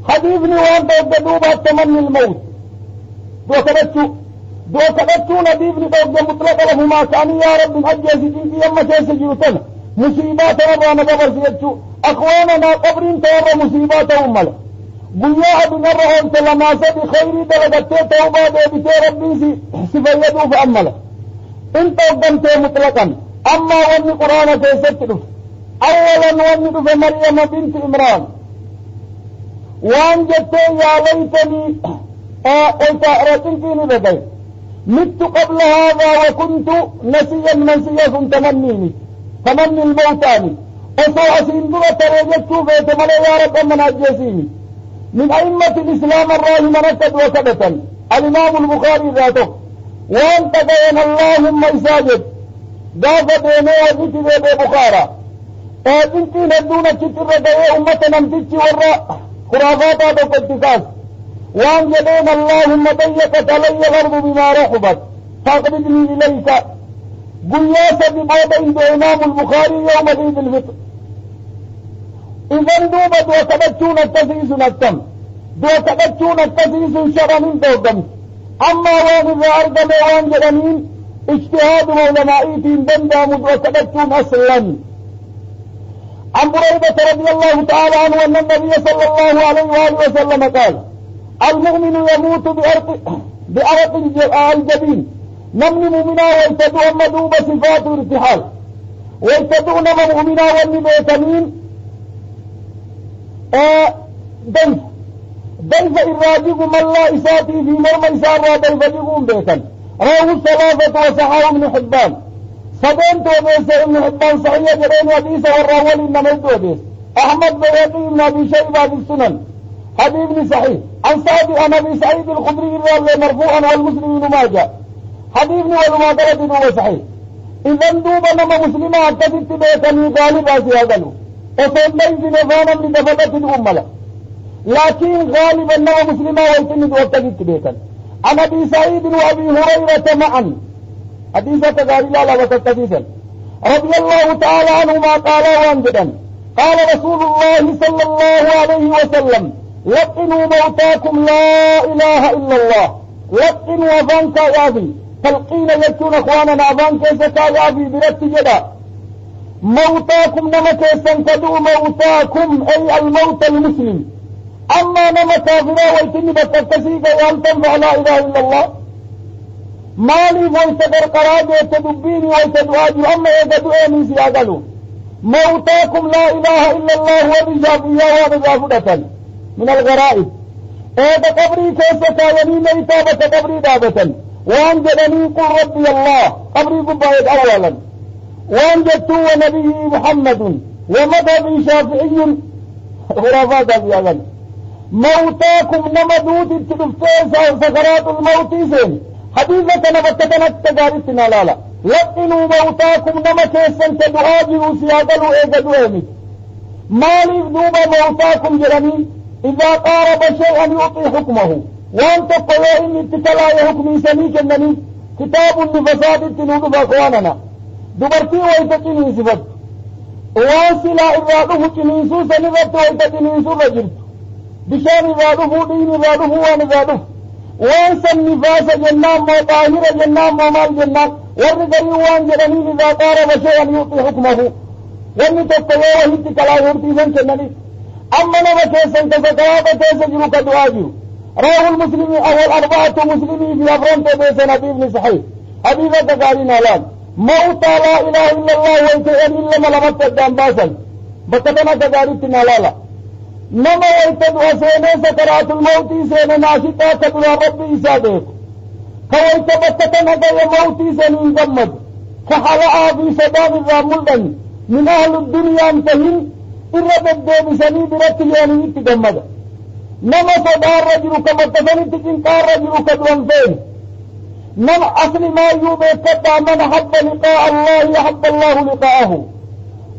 حديثني وانت ابدأوا تمني الموت دوكبتشو نبيبني توقع مطلق لهما كان يا رب حجي سجيتي يما كيس جيوتنا مصيبات ربانا ببرسيتشو أخواننا قبرين تورا مصيبات أمال قلياء بنرهم تلماسة بخير دلقتي توبا بيبتي ربي سفيدوا فأمال انت قدمتي مطلقا أما واني قرآن كيستلف أولا واني دف مريم بنت إمران وان جدت يا ليتني قلت رتنكيني لدي مت قبل هذا وكنت نسيا منسيا تمنيني تمني الموتاني أسوأ سندرة تريجتشو فيتمنى يا رب من أجيسيني من أئمة الإسلام الراهي منكد وكبتا الإمام البخاري ذاته وانت بين اللهم إساجد قاف بينه وذكي ببخارة بنتي ندونة تتر دي أمتنا امتتش وراء خرافات وكتكاس وان جدين اللهم ضيقت علي الأرض بما رحبت فاقبضني إليك قياسة بموضعين بإمام البخاري يوم عيد الفطر إذن دوبت وتبتشون التسيس نتم دوتبتشون التسيس شرا من دوقم أما وان إذا أرقم وان جدنين اجتهاد علمائيتين دندامد وتبتشون أصلا عن بريدة رضي الله تعالى عنه أن النبي صلى الله عليه وآله وسلم قال المؤمن يموت بأرق الجبين نمني مؤمنا ويتدعو مدوب صفات ارتحال ويتدعو نم مؤمنا والنبيتمين ديف الراجق من لا إساتي في مرمى إسارة ديف جقوم بيتا رواه الثلاثة وصحاه ابن حبان صدمت وديس ابن حبان صحيح جرين وديس والراول إنما يدوديس أحمد بيقي ابن أبي شيبة بالسنن حديث صحيح عن سعد عن أبي سعيد الخدري مرفوعا والمسلم بن ماجه حديث والمعترض هو صحيح إذا دوب نما مسلمة أكدت بيتني غالب أسيادلو وصلي في نظاما من دفلة الأمة لكن غالبا نما مسلمة ويتني وأكدت بيتن عن أبي سعيد وأبي هريرة معا حديثة تقاري لا وتتفيسا رضي الله تعالى عنهما قالا وانجدا قال رسول الله صلى الله عليه وسلم لقنوا موتاكم لا إله إلا الله لقنوا أفانك يابي تلقين يكون أخواننا أفانك سكا يابي برت جدا موتاكم نمك يستنكدوا موتاكم أي الموت المسلم أما نمك كافرا ويتني بتكسيك يالتنفع لا إله إلا الله مالي ويتدر قراج ويتدبيني ويتدواجي أما يتدعيني سياقلوا موتاكم لا إله إلا الله والرجافية والرجافدة من الغرائب هذا قبري كيسة يمين إتابة قبري دابة وانجدني قل ربي الله قبري قبائد أولا وانجدتو ونبيه محمد ومذهبي شافعي خرافات أبيضا موتاكم نمدود التدفتين سكرات الموت سين حديثة نبتتنا التجارتنا لالا لقنوا موتاكم نمكيسا تدعاجروا سيادلوا ايقدوهمي مالي ذوب موتاكم جرمي إذا قارب شيئا يعطي حكمه وانت قوائن اتكلا يحكمي سميك النبي كتاب النفسات التنود فأخواننا دبرتي ويتكيني صفت واسلا إرادو كنيسو سنفت ويتكينيسو رجلت بشان إرادو دين إرادو وان إرادو وانسا النفاس جنان وطاهر جنان ومال جنان ورقري وان جرني إذا قارب شيئا يعطي حكمه وان تتوى وهيت كلا يرتي سنكنني أما نبا كيسا كسكرات كيسا جروك دواجه رواه المسلمين أول أربعة مسلمين في أفرانت بيسا نبي بن صحيح حبيبة قارين أولاد موت لا إله إلا الله ويتئن إلا ملمت الدام باسا بكتنا تقاريتنا لالا نما ويتدو سيني سكرات الموت سيني ناشطا كدنا ربي إساديك كويت بكتنا كي موتي سيني جمد كحلقا في سدام الراملدن من أهل الدنيا انتهين إلا بدي بسني برتلياني تجمد نما صدار رجل كمتفني تكنكار رجل كدوان فين نما أصل ما يوبيكتا من حب لقاء الله يحب الله لقاءه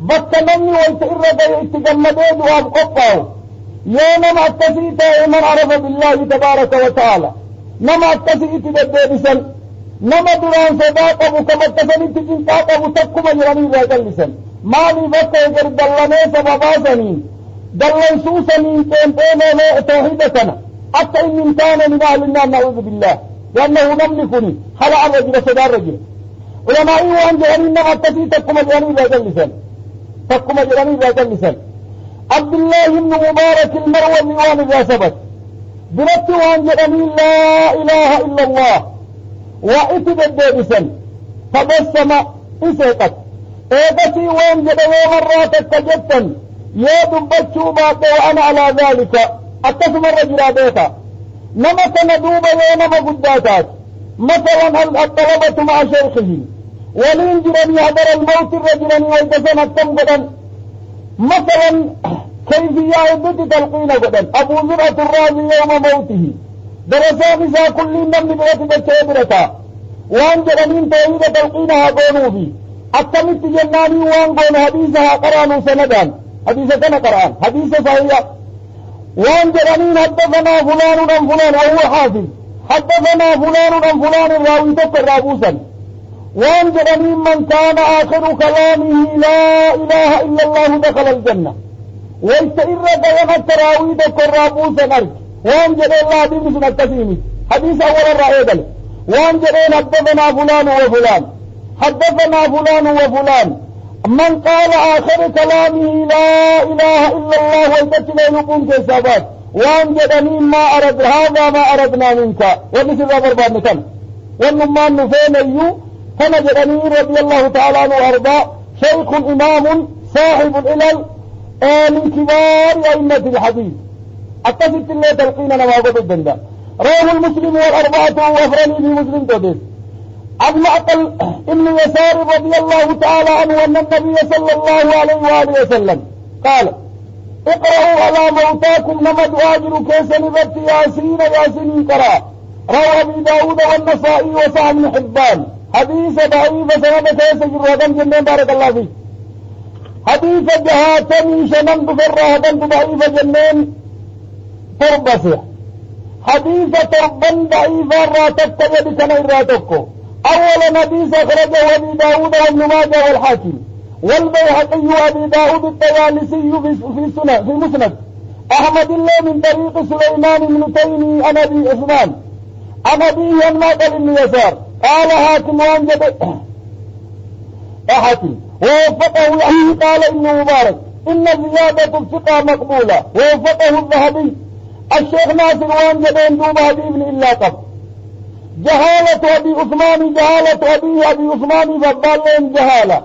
بكتنني ويتئرد يتجمدين وابقفه يا نما التسيطة من عرف بالله تبارك وتعالى نما التسيطة بدي بسن نما دران صداقه كمتفني تكنكاقه تكما يراني رجل لسن مالي بكا يجر دلني سبباسني دلن سوسني كنتين توحيدتنا حتى إن كان من أهل النار نعوذ بالله لأنه نملكني خلع الرجل صدار الرجل علمائي وأن جهني إنما التسي تكما جهني لا جلسا تكما جهني لا جلسا عبد الله بن مبارك المروي وان إذا ثبت برت وأن جهني لا إله إلا الله وإتد الدابسا فبسم إسيقت إيقتي وأن جهني مرات تجتا يا دبتشو باك وأنا على ذلك أتسم الرجل بيتا نما تندوب يا نما قداتات مثلا الطلبة مع شيخه ولينجرني هدر الموت الرجلني ويتسن التنبدا مثلا كيف يعدد تلقين قدا أبو زرعة الرازي يوم موته درسا مسا كل من برة الشابرة وانجرني توحيد تلقينها قولوبي أتمت جناني وانقون حديثها قرآن سندان حديث كان قرآن حديث صحيح وان جرانين حدثنا فلان عن فلان وهو حافظ حدثنا فلان عن فلان راوي تكر رابوسا وان جرانين من كان آخر كلامه لا إله إلا الله دخل الجنة ويستئر دينة راوي تكر رابوسا أرج وان جرين الله بمسن التسيمي حديث أول الرأيدل وان جرين حدثنا فلان وفلان حدثنا فلان وفلان من قال آخر كلامه لا إله إلا الله ويتكلم لكم كسابات وانجدني ما أرد هذا ما أردنا منك ومثل رابر بانكا والنمان نفين أيو فنجدني رضي الله تعالى عنه وأرضاه شيخ إمام صاحب العلل من كبار أئمة الحديث أتفت الله تلقينا ما قد الدندا رواه المسلم والأربعة وأفرني في مسلم توديس عن معقل ابن يسار رضي الله تعالى عنه أن النبي صلى الله عليه وآله وسلم قال اقرأوا على موتاكم نمد واجر كيس نبت ياسين قراء روى أبي داود والنسائي وسعى بن حبان حديث ضعيف سند كيس جرودان جنين بارك الله فيه حديث جهاتني شنن بفرهدن ضعيف جنين تربصح حديث تربن ضعيف راتك يدك نيراتكو أول حديث أخرجه أبي داود وابن ماجه والحاكم والبيهقي وأبي داود الطيالسي في مسند أحمد الله من طريق سليمان بن تيمي عن أبي عثمان عن أبيه الناقل بن يسار قال حاكم وانجب حاكم ووفقه قال ابن مبارك إن زيادة الثقة مقبولة ووفقه الذهبي الشيخ ناصر وانجب دوب حبيب إلا قبل جهالة أبي عثمان جهالة أبي عثمان فضلين جهالة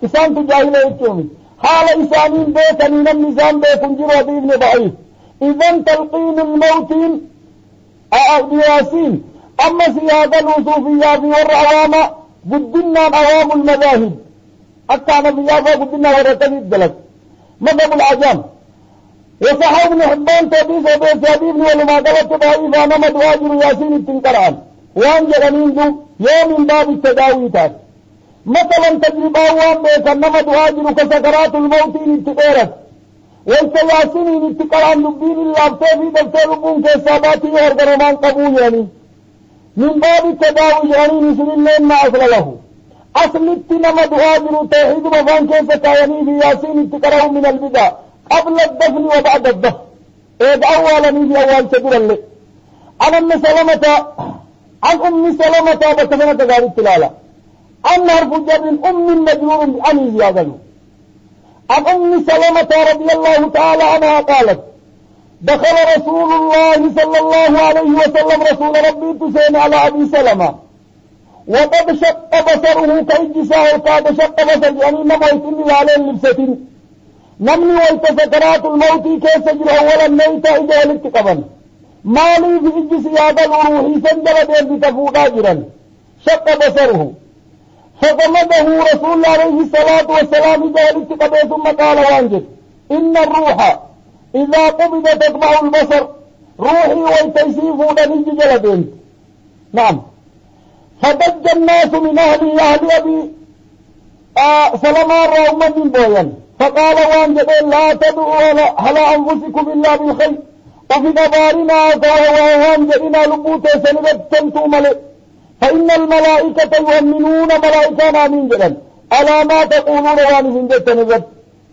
إسان تجاهلة التومي حال إسانين بيتا من النظام بيكنجر أبي ابن ضعيف إذن تلقين الموتين بياسين أما سيادة الوصوفيات والرعوامة قدنا عوام المذاهب حتى نبيافة قدنا ورتبت دلت مذهب العجام وصحى ابن حبان تبيس وبيس أبيبني ولما قلت ضعيفة نمد واجر ياسين التنكران وان جرانين دو يوم من باب التداويتات مثلا تجربة وان بيك انما دواجر كسكرات الموت انتقارت والتياسين انتقاران لبين الله بتفيد التربون كساباتي ورغرمان قبول يعني من باب التداوي جانين سن الله ما أصل له أصل التنم دعاجر توحيد مفان كيف كايني في ياسين اتقره من البدع قبل الدفن وبعد الدفن إذ أولا في أول سبيل الله عن أم سلمة بكثنة غير التلالة عن حرف جر أم مجرور بأن زيادة عن أم سلمة رضي الله تعالى عنها قالت دخل رسول الله صلى الله عليه وسلم رسول ربي تسين على أبي سلمة وقد شق بصره كإجساء وقد شق بصر يعني نموت إني عليه اللبسة نمني ويتسكرات الموت كيف سجر أولا ميت إذا لتقبل مالي في إجسي هذا الروحي سنجل بين بتفوق آجرا شق بصره فضمده رسول الله عليه الصلاة والسلام إذا لتقبل ثم قال وانجد إن الروح إذا قبض تتبع البصر روحي ويتيسيفون نجي جلدين نعم فدج الناس من أهل أبي سلمان رأوما من بويا فقال وانجد لا تدعوا على أنفسكم إلا بالخير وفي دبارنا وانجدنا لبوت سنبت تنتو ملئ فإن الملائكة يؤمنون ملائكنا من جدا ألا ما تقولون وانفن جد نبت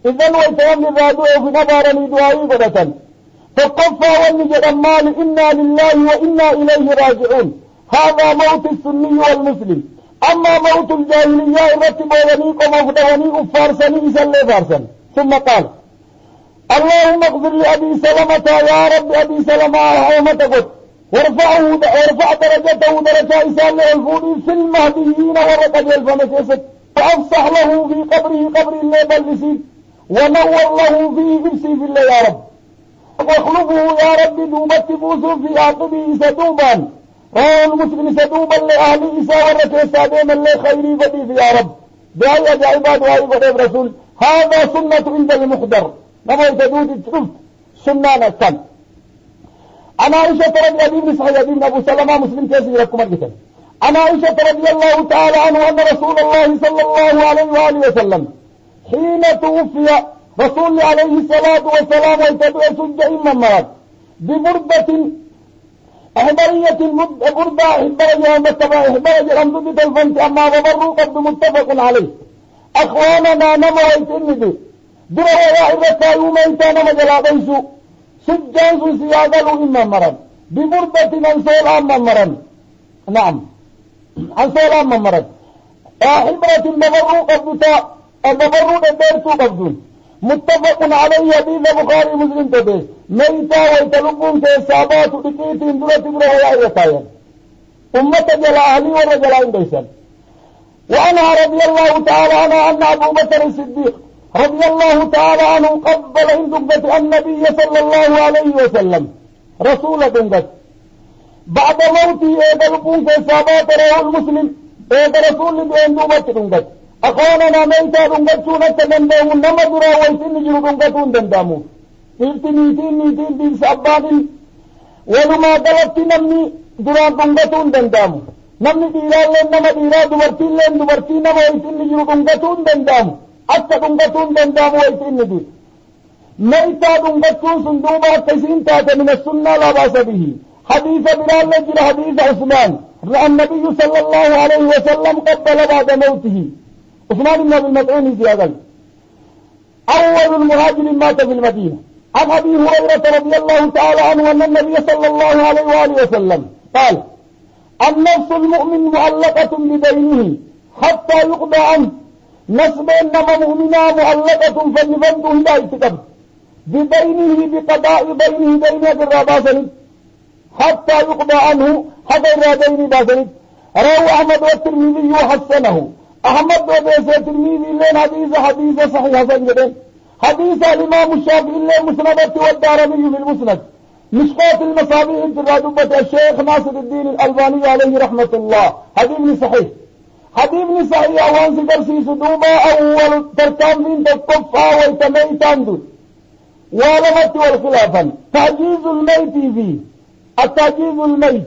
إذن ويتهم الرادوه في نبارني دعائي قدة فقفى ونجد المال إنا لله وإنا إليه راجعون هذا موت السني والمسلم أما موت الجاهلية الرتب ونيق ومفدوني أفارسني إسلي فارسا ثم قال اللهم اغفر لأبي سلمة يا رب أبي سلمة حومتك وارفع درجته درجة إسالي الفوري في المهديين ورقد الفمسيسك وأفصح له في قبره قبر الله بلسي ونور له فيه إبسي في الله يا رب واخلفه يا رب دوبت بوسو في عقبه سدوبا رواه المسلم سدوبا لأهل إساء وركي سادين الله خيري بدي في يا رب دعي أجعبات وعي بدي برسول هذا سنة عند المخدر نما يتدود الترف سنة نكتن أنا عائشة رضي الله بن صحيح بن أبو سلمة مسلم كيسي لكم القتل أنا عائشة رضي الله تعالى عنه أن رسول الله صلى الله عليه وآله وسلم حين توفي رسول عليه الصلاة والسلام ويتبع سجى إما مرض ببردة أحبرية بردة أحبرية متبع أحبرية أمضبة الفنت أما ببروا قد متفق عليه أخواننا نما ويتنبي دروا يا إرسا يوميتا نما جلابيسو سجان سيادة إما مرض ببردة أنصول أما مرض نعم أنصول أما مرض أحبرة ببروا قد البرود الديرتو قبضون متفق عليه حديث بخاري مسلم تبيس ميتا ويتلقون تيسابات ودكيتين دولة بره وعيتايا أمة جل أهلي ورجلين بيسان وأنها رضي الله تعالى عنها أن أبو بكر الصديق رضي الله تعالى عنه قبل عند النبي صلى الله عليه وسلم رسول دنقت بعد موته يتلقون تيسابات رواه المسلم رسول بين دوبة دنقت أخواننا ميتا دنگتون التدندام نمدرا ويسن جرو دنگتون دندامو نيتين دين سابان ولما دلت نمني درا دنگتون دندامو نمني ديران لن نما ديرا دمرتين نما ويسن جرو دنگتون دندامو أتا دنگتون دندامو ويسن دي ميتا دنگتون سندوبا تسين تاتا من السنة لا باس به حديث بلال لجر حديث عثمان رأى النبي صلى الله عليه وسلم قبل بعد موته عثمان بن ابي مسعود زيادة أول المهاجر مات في المدينة عن أبي هريرة رضي الله تعالى عنه أن النبي صلى الله عليه وآله وسلم قال النفس المؤمن معلقة بدينه حتى يقضى عنه نسب إنما مؤمنا معلقة فليفنده لا يتكب بدينه بقضاء دينه دين الراباسن حتى يقضى عنه حتى الرابين باسن رواه أحمد والترمذي وحسنه أحمد وبيس الترمذي لين حديث صحيح حسن جدا حديث الإمام الشافعي لين مسند والدارمي في المسند مشقات المصابيح في الرادبة الشيخ ناصر الدين الألباني عليه رحمة الله حديث صحيح أوان سكرسي سدوبا أول تركان من تقفى ويتميتان دون ولمت والخلافا تعجيز الميت فيه التعجيز الميت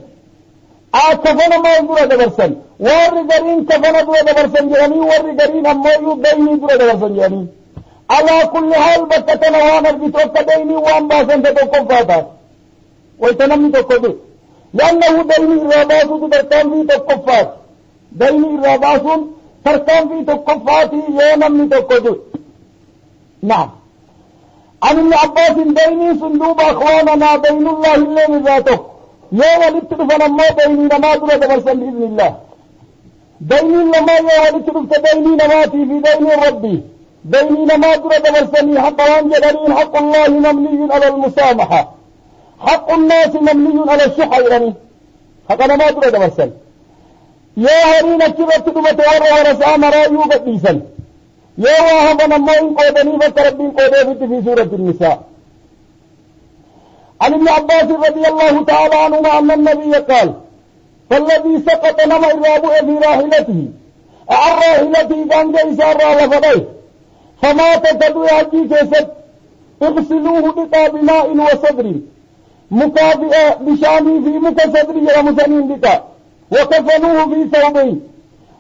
كفنا ما يدور دبرسن ورجالين كفنا دور دبرسن جاني ورجالين أما يديني دور دبرسن جاني على كل حال بتتنا وانا بتوقع ديني وان باسن تتوقع فاتا ويتنمي توقع لأنه دين الراباس تركان في تقفات دين الراباس تركان في تقفات يوما من تقدر. نعم. عن ابن عباس ديني صندوق أخواننا دين الله اللي ذاته يوم لتدفن ما ديني نما درد برسل بإذن الله ديني لما يوم لتدفت ديني نماتي في دين ربي ديني نما درد برسلي حق وانجدنين حق الله مملي على المسامحة حق الناس مملي على الشحة يعني حق نما درد برسل يا هرين كبت دمت ورى ورسام رايو قديسا يا واهم نما إن قودني فكربين قودي في سورة النساء. عن ابن عباس رضي الله تعالى عنهما أن النبي قال فالذي سقط نما الرابع في راحلته عن راحلته كان جيسا لفضيه فمات تدوي حجي كيست اغسلوه بقى بماء وصدر مكافئة بشامي في مكصدر يرمسنين بقى وكفنوه في ثوبين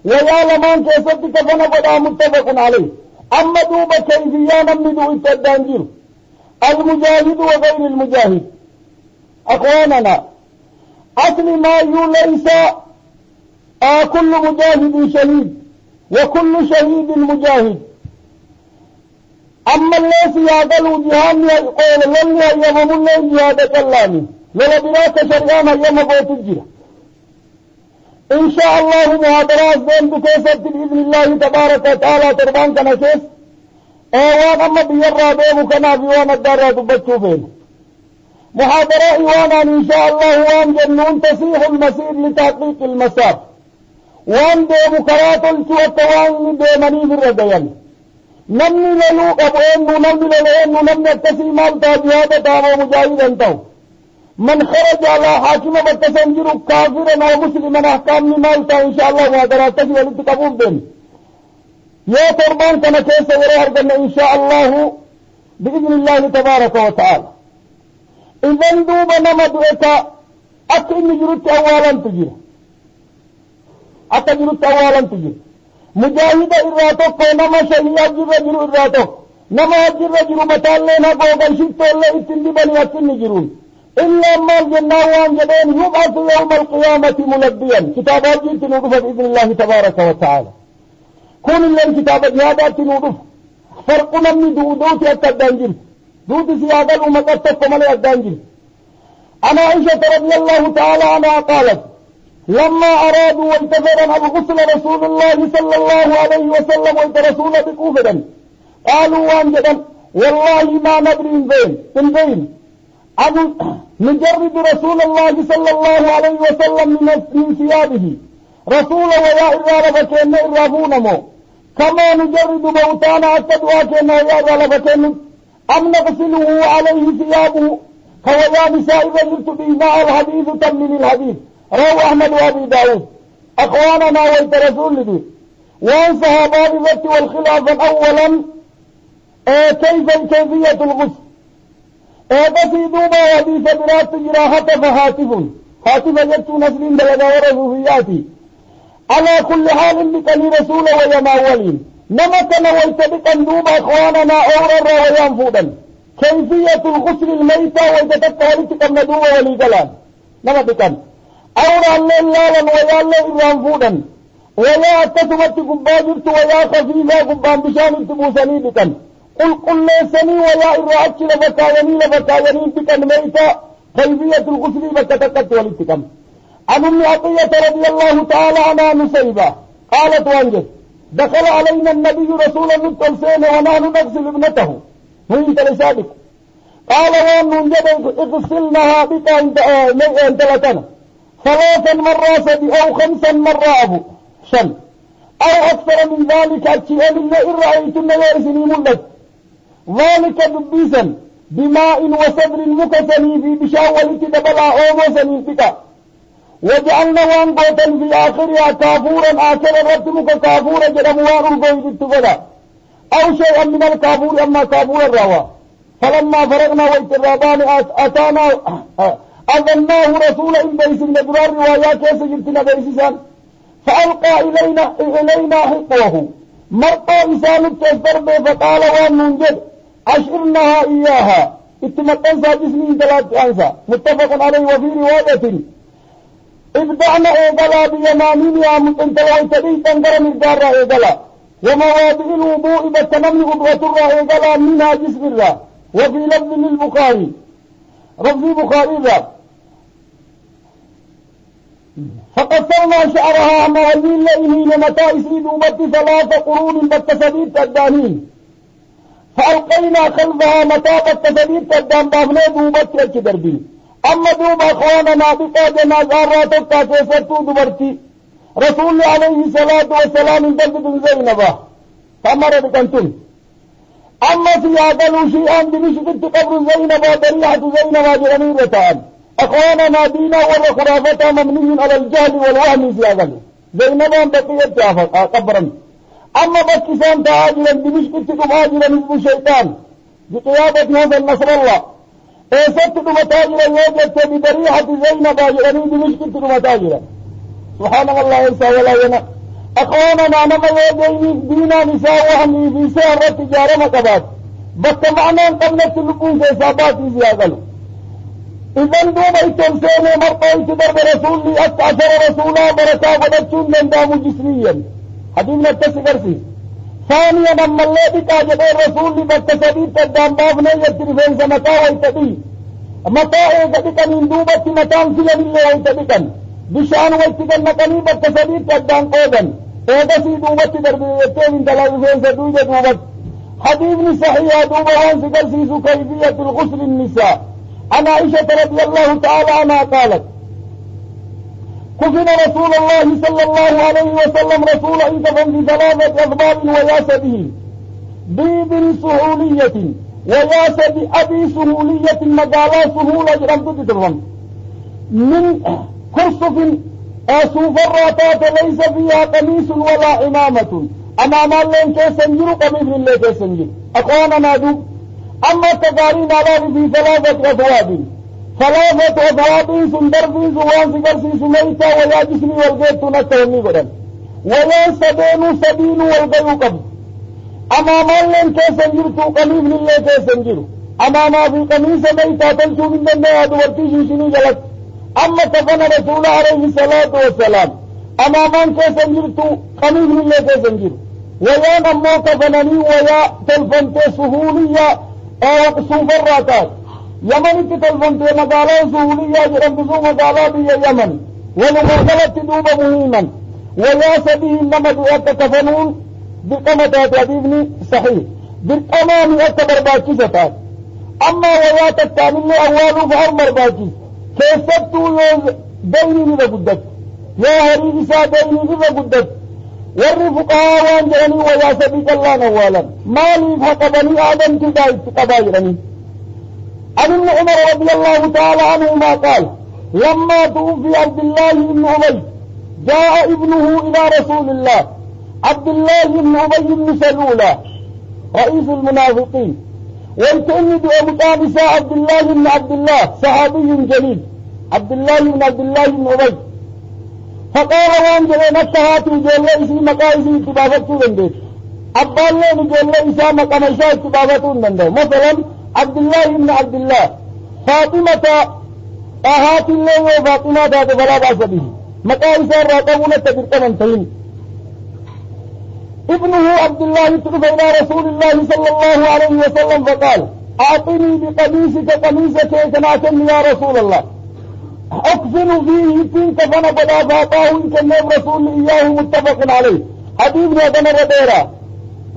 ويا لمان كيست كفن بدا متفق عليه. أما دوب كيفيانا من التدانجير المجاهد وغير المجاهد. أخواننا أصل ما ليس كل مجاهد شهيد وكل شهيد مجاهد. أما الناس يعدلوا جهان يقول لن يمم الله جهاد كلامي ولا براك شريان يم بوت الجرة. إن شاء الله محاضرات دين بكيسة بإذن الله تبارك وتعالى تربان كنسيس ايوان اما بيرا بيبو كنا في وانا الدارة تبتشو فين محاضرة ايوانا ان شاء الله وان جنون تصيح المسير لتحقيق المسار وان بيبو كراتل شوطوان بيمني في الرديان نمني للوق ابوينو نمني للوقنو نمني التسيمان تاجيادة تاما مجاهد انتو من خرج على حاكمة بتسنجر كافرا ومسلما احكام مالتا ان شاء الله محاضرات تجوى لتقبول بين يا تربان كما كيس ورهرقنا إن شاء الله بإذن الله تبارك وتعالى. إذن دوب نمدعك أكن جرت أولا تجير أكجرت أولا تجير مجاهد إراتك ونما شهيا جر إراتك نما جر متال لنا قوغا شفت الله اتندبني أكن جرون إلا ما الجنة وانجدين يبعث يوم القيامة ملبيا كتابات جيت نقف بإذن الله تبارك وتعالى. كون اللي كتابة جهادات نوضف فرقنا من دودوت الدانجل دود سيادة ومقصف ملي الدانجل. أنا عائشة رضي الله تعالى عنها قالت لما أرادوا وانتظرا الغسل رسول الله صلى الله عليه وسلم وانت رسول بكوفدا قالوا وانجدا والله ما ندري إن بين أن نجرد رسول الله صلى الله عليه وسلم من ثيابه رسول ويا إرالة فكين إرافون مو كما نجرد موتانا التدوى كينا يا إرالة فكين أم نغسله عليه ثيابه كويا نساء رجلت بإذاء الحديث تمن الحديث رواه أحمد وأبي داود. أخواننا ويت رسول لدي وأن صحابات الرد والخلافة أولا كيفية الغسل بسيدوما حديث برات جراحة هاتف جدت نسلين بلد ورزوفياتي على كل حال بكني رسول ويما أولين نمتنا ويتبقن دوب أخواننا أورا وينفودا كيفية الغسل الميتة ويتتكالتك الندوب وليقلان نمتكن أورا الليلالا ويا اللي ينفودا ويا أتتمت قباجرت ويا خفيفا قبان بشان انتبوسني بكن قل ليسني ويا إرعاتك لبكايني بكن ميتة كيفية الغسل بكتكت وليتكن. عن ام عطية رضي الله تعالى عنها نسيبة قالت وانجد دخل علينا النبي رسول النبي ونحن نغسل ابنته وانت لسابق قال وان ننجد اغسلنها بك انت لتنا 3 مرات أو 5 مرات شن أو أكثر من ذلك أتشئ لله إن رأيتن يرسني ملت ذلك دبيسا بماء وصدر مكسني في بشاولة دبلا أو وسني بك وجعلنا وانقوتا في آخرها كافورا آخر ربتمك كافورا جرموان القوي بالتقضى أو شيئا من الكافور أما كافور الروا فلما فرغنا والترابان أتانا أظناه رسول إن بيس النجرار روايات يسجلتنا بيسسان فألقى إلينا حقوه مرقى إسان التسبر فقال وان ننجد أشعرناها إياها اتمتنسى جسمي 3 أنسى متفق عليه وفي رواية ابدعنا إيقلا بيمانينها انت ويتبيت انقر مقدار إيقلا ومواضع الوضوء بالتمم قدوة إيقلا منها جسم الله وفي لفظ للبخاري رفض بخاري ذا فقصرنا شعرها موالين لئنين متى يسيد أمتي 3 قرون بالتسبيب تدانين فألقينا خلفها متى بالتسبيب تدان بافنيد أمتي الكدربين أما دوب أخواننا بقى جنازارات التاكيستو دبرتي رسول عليه الصلاة والسلام اندلت زينبا فأمر بكنتم أما في عقلوا شيئا بمشكلة قبر زينبا بريحة زينبا جرميرتان أخواننا دينا ولا خرافة مبني على الجهل والوهم في عقله زينبا بقيت قبرا أما بكسان تعاجلا بمشكلتكم عاجلا نسب الشيطان بقيادة هذا النصر الله ايستكم متاجلا يوجدت ببريحة زينبا جرمي بمشكلتكم متاجلا سبحان الله ينسى ولا ينأ أخواننا نما يدين دينا نساء وهم في سهرة تجارة مكبات بطمعنا قبل تلقون في إصابات زيادة إذن دوم التنسين مرقى انتدر برسول لي 11 رسولا بركا ودتشون لندام جسميا حديثنا التسكرسي ثانيا نما الله بكا جدي الرسول لي بالتسبيب تدام بابنا يترفين سمتا ويتبي متا ايقدك من دوبة متان سلم الله ويتبكا بشان ويتقن نقني بالتسبيب تدام قودا ايقسي دوبة دربيتين من دلائفين سدوجة دوبة حديثني صحيح دوبة وانسكرسي كيفية الغسل النساء عن عائشة رضي الله تعالى عنها قالت كفن رسول الله صلى الله عليه وسلم رسول انتفن ب3 أضباب وياسده بيد سهولية وياسد أبي سهولية مقالا سهولة جرمت تترم من كرسف سوفراتات ليس فيها قميص ولا عمامة أمام اللين كيسنجر قميص اللي كيسنجر أخوانا دوب أما التقارين على في 3 أثواب 3 أثواب سندر في زوان سكرسي سميتا ويا جسمي والغيت نتوني قدن ويا سبين والغيو قبل أمام اللين كيسنجر قميص اللي كيسنجر أمام في قميص ميتا تلتو من دنيا دورتي شيشني جلت أما تفن رسول عليه الصلاة والسلام أمامان كيسنجر قميص اللي كيسنجر ويا نمو كفنني ويا تلفنت سهولية سوفراتات يمن تلفنت مقالا سهولية جرمتسو مقالا بي يمن ولمغلت دوب مهيما ويا سبيه إنما دوات كفنون بقمتات يديبني صحيح بالأمام أتبرباكستات أما ويا تتامل أولو فهر مرباكس كيستو يوز ديني بذا قدت يا هريسا ديني بذا قدت والرفقاء وانجعني ويا سبيك الله نوالا مالي فحق بني آدم تقبايرني عن ابن عمر رضي الله تعالى عنهما قال لما توفي عبد الله بن أبي جاء ابنه إلى رسول الله عبد الله بن أبي بن سلولة رئيس المنافقين والتأمد ومقابس عبد الله بن عبد الله صحابي جليل عبد الله بن أبي فقال وانجل نتهاتي جولة إسي مقايسي اتبافتو لندي أبالي نجولة إسا مقامشا اتبافتو لندي مثلا عبد الله بن عبد الله فاطمة أهاتي الله وفاطمة ذات فلا بأس به مقايسا راقبونة تبرك منتهين ابنه عبد الله اترف إلى رسول الله صلى الله عليه وسلم فقال أعطني بقميصك قميصك كناكن يا رسول الله أكفن فيه تلك فنبدا فاطاه إن كان رسول إياه متفق عليه حبيب نادنا رديرا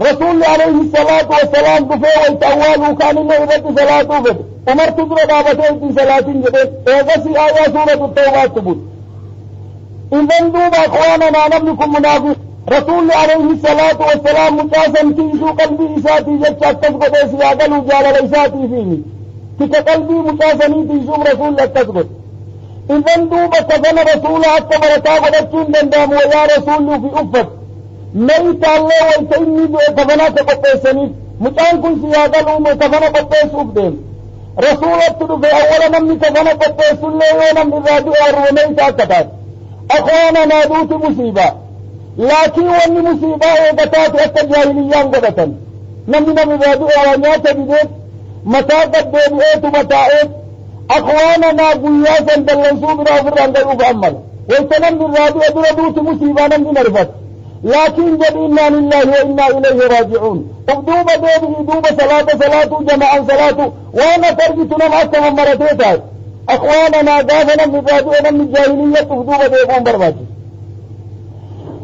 رسول عليه الصلاة والسلام بفيه والتأوال وكان الله إذا صلاة فد أمرت تدر دابتين صلاة جديد اغسي آية سورة التوبة تبود إذن دوب أخواننا نملكم منافق رسول عليه الصلاة والسلام متاسم تيسو قلبي إساتي جدشات تسقط إسياقل وجال لإساتي فيه تك قلبي متاسمي تيسو رسول لتسقط إذن دوب تفن رسول حتى بركا ودتشون دندام ويا رسول في أفت ميت الله ويتإني تفنا تقطيسني متان كن سيادة الأم تفنا قطيس أفدين رسول التدو في أولا نمني تفنا قطيس الله ونم إذادو أروميت أكتات أخوانا نادوت مصيبة لكن واني مصيبة إيقاتات التجاهليان قدتا نمني نم إذادو أروميت بديت متى قد بيئت متائت أخواننا قياسا دلنسوا بنا فران دلوا فأمل ويتنم الرابع دردوت مصيبانا من الرفت لكن جد إنا لله وإنا إليه راجعون وبدوب ديبه دوب صلاة جماعا صلاة وانا ترجتنا معكم مرتين أخواننا دافنا من الرابع من الجاهلية وبدوب ديبهم برباجي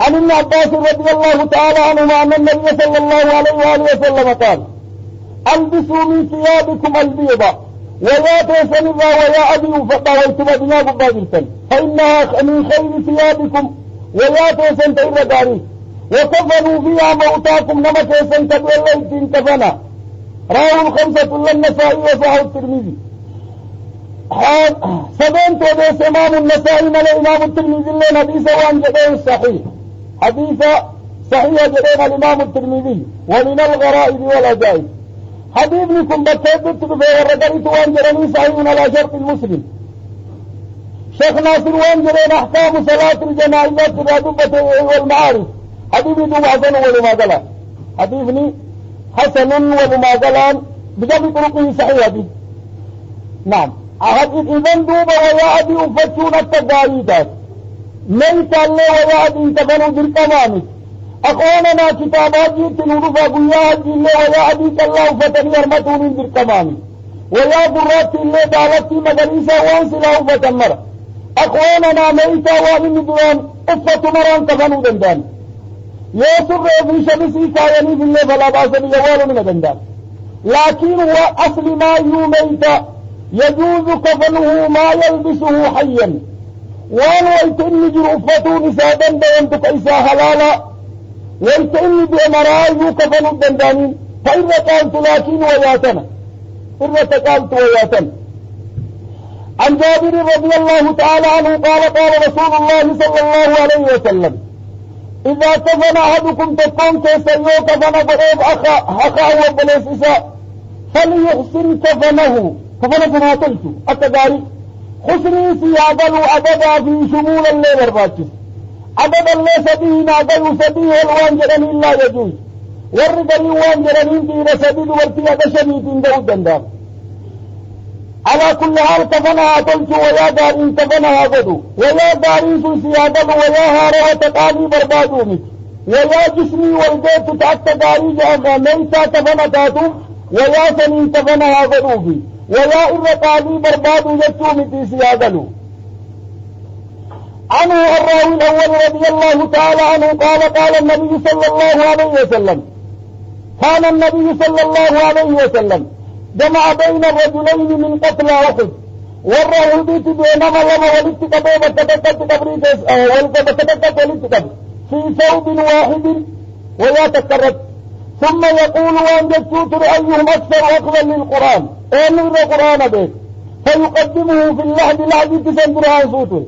عن ابن عباس رضي الله تعالى عنهما أن النبي صلى الله عليه وآله وسلم قال ألبسوا من ثيابكم البيضة ولا تسمروا ولا أبيوا فطويتم بنا ببادلتن فإنها من خير ثيابكم ولا تسن تئر داري وكفنوا فيها موتاكم نما تسن تبيليتين كفنا رواه الخمسة للنسائي وصححه الترمذي سبنت وديس إمام النسائي من الإمام الترمذي لنا حديث وان جدين صحيح حديث صحيح جدين الإمام الترمذي ومن الغرائب والعجائب حبيب لكم بكيت بفيه الرجل وان جرني صحيح على شرط المسلم شيخ ناصر وان جرين أحكام صلاة الجنائز في الرادبة والمعارف حبيبي دوم حسن ولما قلان حبيبني حسن ولما قلان بجمع طرقه صحيح حبيب نعم إذن دوب ويا أبي أفتشون التقاريدات ليس الله ويا أبي انتفنوا بالكمامك أخواننا كتابات جيتن ورفا قياها جيلي ويا أبي كالله فتني أرمتون بالكمامك ويا برات الله دالتي مدريسة وانسله فتمر أخواننا ميتا وإن دوان أفت مران تفنوا دندان يسر في شمسي كايني في الله فلا باس بجوال من دندان لكن هو أصل ما يوميتا يجوز كفنه ما يلبسه حيا وانو يتني جرفتون سادا بينتك إسا حلالا ويتني بأمرائه كفن الدندانين فإذا قالت لكن وياتنا عن جابر رضي الله تعالى عنه قال رسول الله صلى الله عليه وسلم إذا كفن أحدكم تكون كيسيو كفن بريب أخا وبليسيسا فليحسن كفنه كفن سناتلت التداري حسني سيادل عددا في شمول الليل الراتس عدد اللي سبيه نادل سبيه الوانجرن إلا يجوز والرجل وانجرن دير سبيل والتياد شميت دو دندام على كل حال كفنها تلت ويا دارين كفنها بدو ويا دارين سيادل ويا هارا وتقالي بربادومك ويا جسمي والبيت تحت داري جاء ميتا كفنتاتو ويا سنين كفنها بدوبي ويا إرقالي بربادو يجومتي سيادلو عنه الراوي الأول رضي الله تعالى عنه قال النبي صلى الله عليه وسلم كان النبي صلى الله عليه وسلم جمع بين الرجلين من قتل أحد والرجل بيت بينما لما ولدت قبيبة تدكت قبريتس والتدكت ولدت في ثوب واحد ولا تكرت ثم يقول وان جدتوتر أيهم أكثر أخذا للقرآن أمر القرآن بيت فيقدمه في اللحد لحد تسندر عن صوته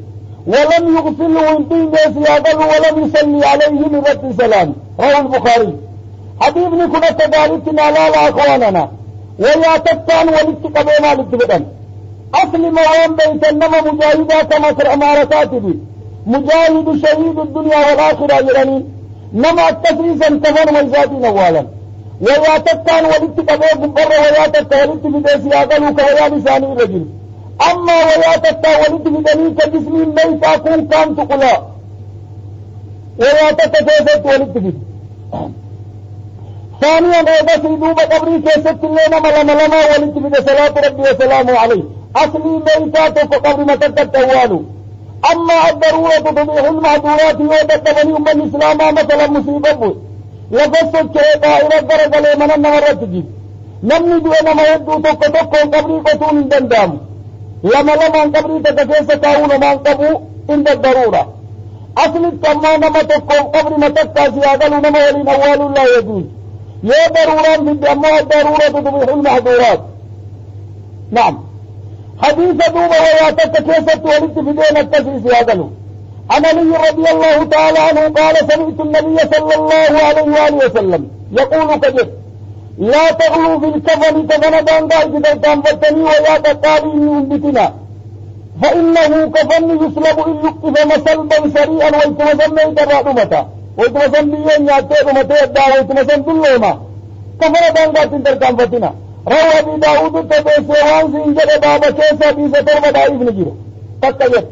ولم يغسله انتين بسياده ولم يصلي عليه من رد سلام رواه البخاري حبيبني كنا تدارتنا لا أخواننا ويا تتان ولتقبينا لتبدن أصل موان بيت إنما مجاهدا كما ترى أمارتاته مجاهد شهيد الدنيا والآخرة يراني نما التفريسا كفن ميزاتي نوالا ويا تتان ولتقبينا برا ويا تتان ولتقبينا كهيا لساني الرجل أما ويا تتا ولتقبينا كجسم الميت أكون كان تقلا ويا تتفيزت ولتقبينا ثانيا ايضا سيدوب قبري كيست لنا ملما ولتقبينا صلاة ربي وسلامه عليه أصلي ميتاته فقبر متى التوالو أما الضرورة تبيح المعذورات وتتبني أم الإسلام مثلا مصيبه لفصل كيدا إلى الدرجة لمن النهر تجيب نمني دونا ما يدو تقو قبري قطون دندام لما قبري تتكيس تاون ما انقبو عند الضرورة أصل التمان ما تقو قبر متى سيادل نما ولي نوال لا يجوز يا ضرورة من أما الضرورة تبيح المعذورات نعم حديث دوبة وياتك كيست ولدت في دين التسيس يادلو عن علي رضي الله تعالى عنه قال سمعت النبي صلى الله عليه وآله وسلم يقول كجد لا تغلوا في الكفن كفن داندا إذا تنفتني ويات قالي من بتنا فإنه كفن يسلب إن يكتف مسلبا سريعا ويتمسن يترى رمتا ويتمسن بيين ياتي رمتا يدى ويتمسن باللوما كفن داندا تنفتنا روى أبي داود تبسيوان سنجد بابا كيسا بيسة ترمى دائف نجيرو تكيت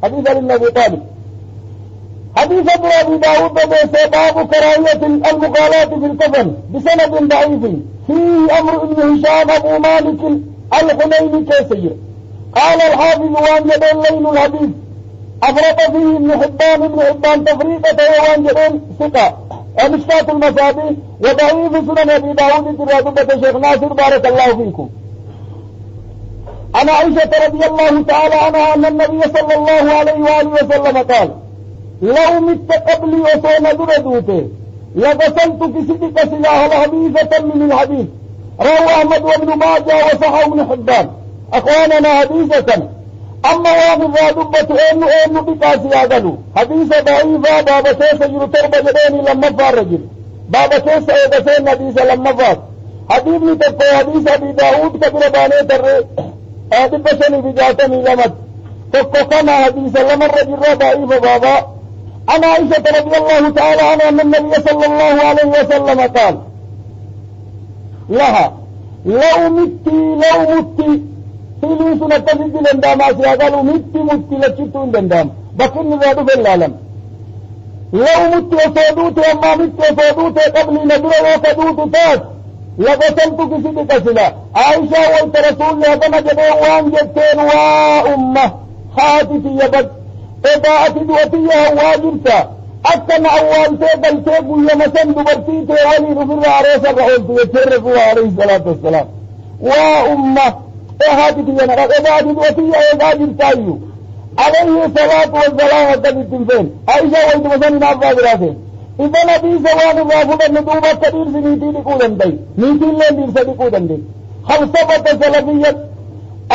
حديث ابن أبي طالب. حديث ابن أبي داود باب كراهية المغالاة في الكفن بسند ضعيف فيه أمر ابن هشام أبو مالك الحنيني كيسير. قال الحافظ وان جدين لين الحديث أفرط فيه ابن حبان تفريقة وان جدين ثقة. مشكاة المصابيح وضعيف سنن أبي داود ترادبة شيخ ناصر بارك الله فيكم. عن عائشة رضي الله تعالى عنها أن النبي صلى الله عليه وآله وسلم قال لو مت قبلي وصون دردوته لغسلت كسدك سلاح الحديثة من الحديث. رواه أحمد وابن ماجه وصححه ابن حبان. أخواننا حديثة أما وان رادبة إنه بكاسي أغلو حديثة ضعيفة بابا كيس يجر تربة جدين لما فارجل بابا كيس أيضسين حديثة لما فار حديث تبقى حديث أبي داود كبير باني تر أدبشني بجاتني لمت تبقى كما حديثة لما الرجل ضعيفة بابا. أنا عائشة رضي الله تعالى عنها أن النبي صلى الله عليه وسلم قال لها لو مت فيلين سنة تزيد لندام آسيا قالوا مت لكتون لندام بكين نزادو في العالم. لو مت وصودوت أما مت وصودوت قبل نبرا وصودوت تات لغسلت كسدك سلا. عائشة وانت رسول لهدنا جدين وان جدتين وأمة خاتتي يبد إضاءة دوتيها واجبتا أكن أولتي بلتي قل يمسن دبرتيتي ولي رفر عريسة رحولتي يترفوا عليه الصلاة والسلام وأمة هاتتي ينقى إضاءة دوتيها واجبتا عليه الصلاة والسلام والتبتن فين عائشة وانت مسن نافع براسين. إذا نبي سوان الرافضة ندوبة كبير سنيتي لكودن دي نيتي اللين دير سدكودن دي خلصبة سلفية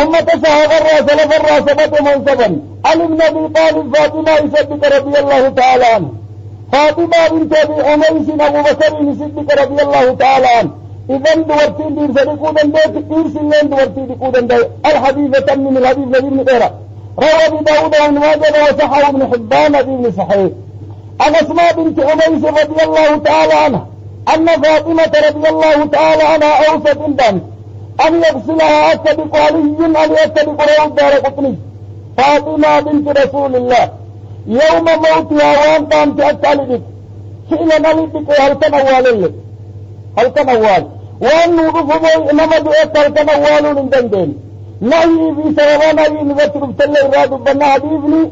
أما تسهى غرى سلف الراسبة منصبا علي بن أبي طالب فاطمة يصدق رضي الله تعالى عنه. فاطمة بنت أبي أميس أبو بكر يصدق رضي الله تعالى عنه. إذن دورتين دير سدكودن دي تكير سنين دورتين ديكودن دي الحديثة من الحديث نبي بن قيرة. روى أبي داود عن ماجد وصححه ابن حبان ابن صحيح. عن أسماء بنت أميس رضي الله تعالى عنها أن فاطمة رضي الله تعالى عنها أوصت البنت أن يغسلها أتبق علي أن يتبق رواه الدارقطني. فاطمة بنت رسول الله يوم موتها وأن قامت أتالبك حين نلبك هل تنوال وأن نرفض إنما دعت هل تنوال من دندين نهي في سروانا ينذكر بتل إراد بنا حبيبني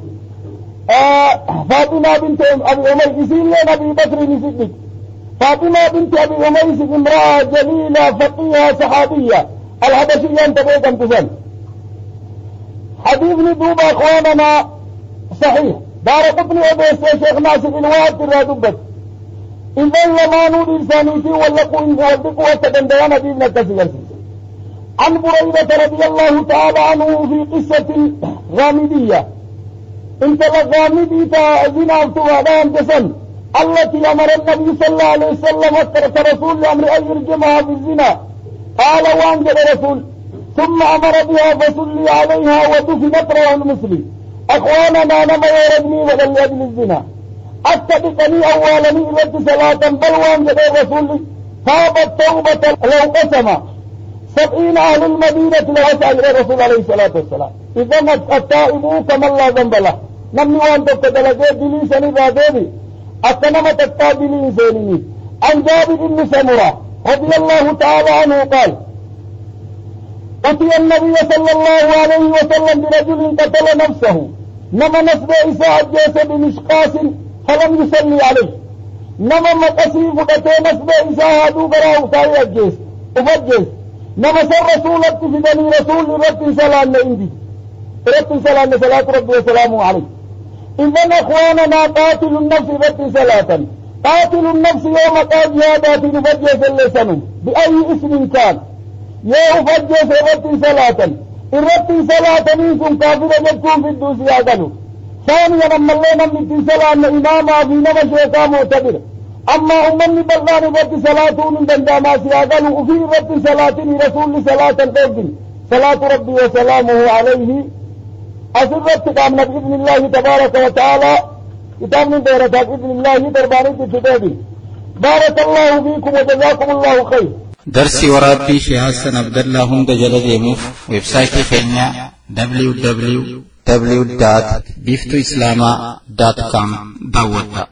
فاطمة بنت أبي أميس لين أبي بكر نسدك. فاطمة بنت أبي أميس امرأة جليلة فقيهة صحابية الحبشية انتبهت امتثال. حديث ندوب أخواننا صحيح دارقطني وبيس شيخ ناصر الواد الرادبت. إذن لما نود إنسانيتي ولقوا إن غردقوا وتدندوان حديثنا كثير. عن بريدة رضي الله تعالى عنه في قصة الغامدية انت الغامدي زنا وتوالان جسن التي أمر النبي صلى الله عليه وسلم كرسول لأمر أن يرجمها في الزنا. قال وانجد رسول ثم أمر بها فصلي عليها ودفنت. رواه مسلم. أخواننا نما يردني ولن يجل الزنا أتبقني أولني إلت صلاة بل وانجد رسول فابت توبة لو قسم 70 أهل المدينة لوسع الرسول عليه الصلاة والسلام. إذن التائبون كمن لا ذنب له نمني وان تبتدلقى دلي سني رادبي أتنمت التابلين سيني. عن جابر بن سمرة رضي الله تعالى عنه قال أتي النبي صلى الله عليه وسلم برجل قتل نفسه نما نسب إساءة جيس بمشقاس فلم يصلي عليه. نما مقصيف قتل نسب إساءة دوبرا وطاري الجيس وفجيس نما سر رسولك في بني رسول رب سلام عندي رب سلام صلاة ربي وسلامه عليه. إذن أخواننا قاتل النفس رب صلاة قاتل النفس يوم قال جهادات نفجس اللسان بأي اسم كان يفجس رب صلاة الرب صلاة منكم كافر جبتم في الدوس يعدلوا. ثانيا لما اللينا من صلاة إماما في نمى شيطان معتبر. أما أمني بلغاني رب صلاة من دنداما سيعدلوا وفي رب صلاة رسول صلاة القرد صلاة ربي وسلامه عليه. أسرت كامنا بإذن الله تبارك وتعالى كتاب من ديرتها بإذن الله درباني تتابي. بارك الله فيكم وجزاكم الله خير. درسي ورابي شيخ حسن عبد الله هند جلد يموف ويب سايت خينيا www www.biftuislama.com daawwadha.